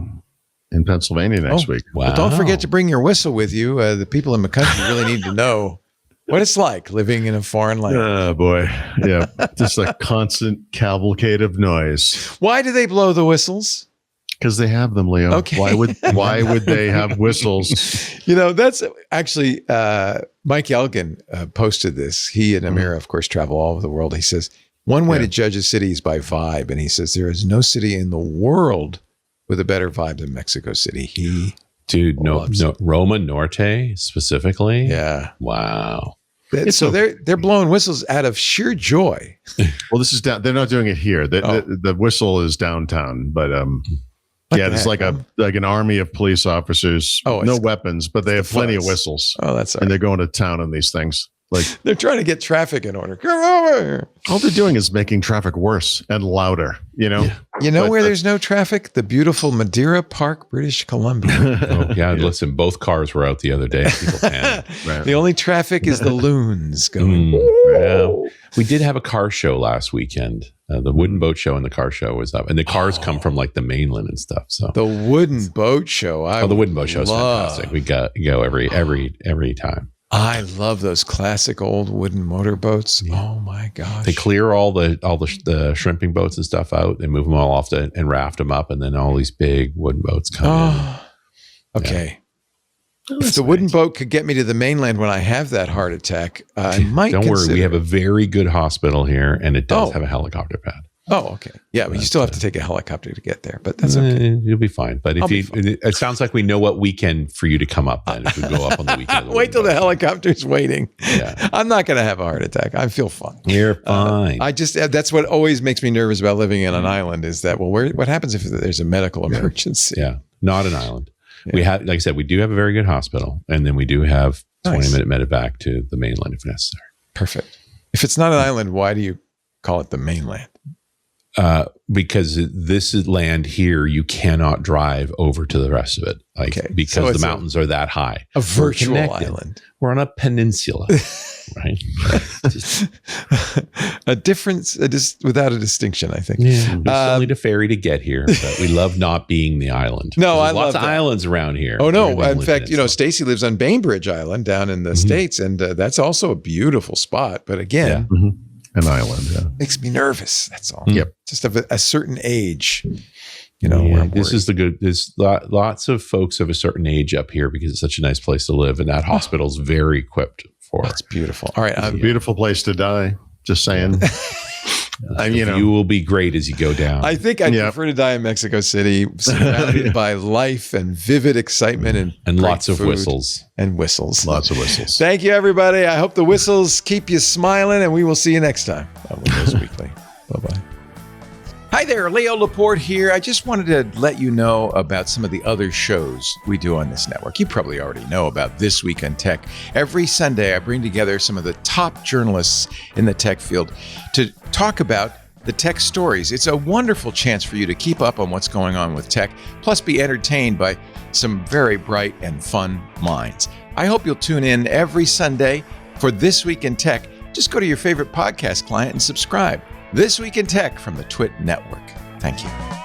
[SPEAKER 4] in Pennsylvania next week.
[SPEAKER 5] Wow.
[SPEAKER 1] But don't forget to bring your whistle with you. The people in the country really need to know what it's like living in a foreign land.
[SPEAKER 4] Oh boy, yeah, just a constant cavalcade of noise.
[SPEAKER 1] Why do they blow the whistles?
[SPEAKER 4] Because they have them, Leo.
[SPEAKER 1] Okay.
[SPEAKER 4] Why would they have whistles?
[SPEAKER 1] That's actually Mike Elgin posted this. He and Amira, of course, travel all over the world. He says one way to judge a city is by vibe, and he says there is no city in the world with a better vibe than Mexico City.
[SPEAKER 5] No, Roma Norte specifically.
[SPEAKER 1] Yeah.
[SPEAKER 5] Wow.
[SPEAKER 1] So they're blowing whistles out of sheer joy.
[SPEAKER 4] Well, this is down. They're not doing it here. The whistle is downtown, but it's like an army of police officers. No weapons, but they have plenty of whistles.
[SPEAKER 1] Oh, that's
[SPEAKER 4] and they're going to town on these things. Like
[SPEAKER 1] they're trying to get traffic in order. Come over here.
[SPEAKER 4] All they're doing is making traffic worse and louder.
[SPEAKER 1] Where there's no traffic? The beautiful Madeira Park, British Columbia.
[SPEAKER 5] Listen, both cars were out the other day. People panicked.
[SPEAKER 4] Right.
[SPEAKER 1] The only traffic is the loons going.
[SPEAKER 5] We did have a car show last weekend. The wooden boat show and the car show was up, and the cars come from like the mainland and stuff. So
[SPEAKER 1] the wooden boat show.
[SPEAKER 5] The wooden boat show is fantastic. We go every time.
[SPEAKER 1] I love those classic old wooden motorboats. Yeah. Oh my gosh!
[SPEAKER 5] They clear all the shrimping boats and stuff out. They move them all off and raft them up, and then all these big wooden boats come in.
[SPEAKER 1] Okay. Yeah. If the wooden boat could get me to the mainland when I have that heart attack, I might.
[SPEAKER 5] Don't worry, we have a very good hospital here, and it does have a helicopter pad.
[SPEAKER 1] Oh, okay. Yeah, but you still have to take a helicopter to get there, but that's okay.
[SPEAKER 5] You'll be fine. But it sounds like we know what weekend for you to come up then if we go up on the weekend.
[SPEAKER 1] Wait till the helicopter's waiting.
[SPEAKER 5] Yeah.
[SPEAKER 1] I'm not going to have a heart attack. I feel fine.
[SPEAKER 5] You're fine.
[SPEAKER 1] That's what always makes me nervous about living in an island is that, what happens if there's a medical emergency?
[SPEAKER 5] Yeah, not an island. Yeah. We have, like I said, we do have a very good hospital, and then we do have 20-minute medevac to the mainland if necessary.
[SPEAKER 1] Perfect. If it's not an island, why do you call it the mainland?
[SPEAKER 5] Because this is land here, you cannot drive over to the rest of it, because the mountains are that high.
[SPEAKER 1] A virtual island.
[SPEAKER 5] We're on a peninsula, right?
[SPEAKER 1] A difference, without a distinction, I think.
[SPEAKER 5] Yeah, we still need a ferry to get here, but we love not being the island.
[SPEAKER 1] No, I
[SPEAKER 5] love
[SPEAKER 1] lots of
[SPEAKER 5] islands around here.
[SPEAKER 1] Oh no! In fact, Stacy lives on Bainbridge Island down in the States, and that's also a beautiful spot. But again.
[SPEAKER 4] Yeah. An island,
[SPEAKER 1] makes me nervous. That's all.
[SPEAKER 4] Yep.
[SPEAKER 1] Just of a certain age,
[SPEAKER 5] this is the good. There's lots of folks of a certain age up here because it's such a nice place to live, and that hospital's very equipped for.
[SPEAKER 1] That's beautiful. All right,
[SPEAKER 4] it's a beautiful place to die. Just saying.
[SPEAKER 5] You will be great as you go down.
[SPEAKER 1] I think I'd prefer to die in Mexico City, surrounded by life and vivid excitement and
[SPEAKER 5] lots of whistles.
[SPEAKER 1] And whistles.
[SPEAKER 4] Lots of whistles.
[SPEAKER 1] Thank you, everybody. I hope the whistles keep you smiling, and we will see you next time on Windows Weekly. Bye-bye. Hi there, Leo Laporte here. I just wanted to let you know about some of the other shows we do on this network. You probably already know about This Week in Tech. Every Sunday, I bring together some of the top journalists in the tech field to talk about the tech stories. It's a wonderful chance for you to keep up on what's going on with tech, plus be entertained by some very bright and fun minds. I hope you'll tune in every Sunday for This Week in Tech. Just go to your favorite podcast client and subscribe. This Week in Tech from the Twit Network. Thank you.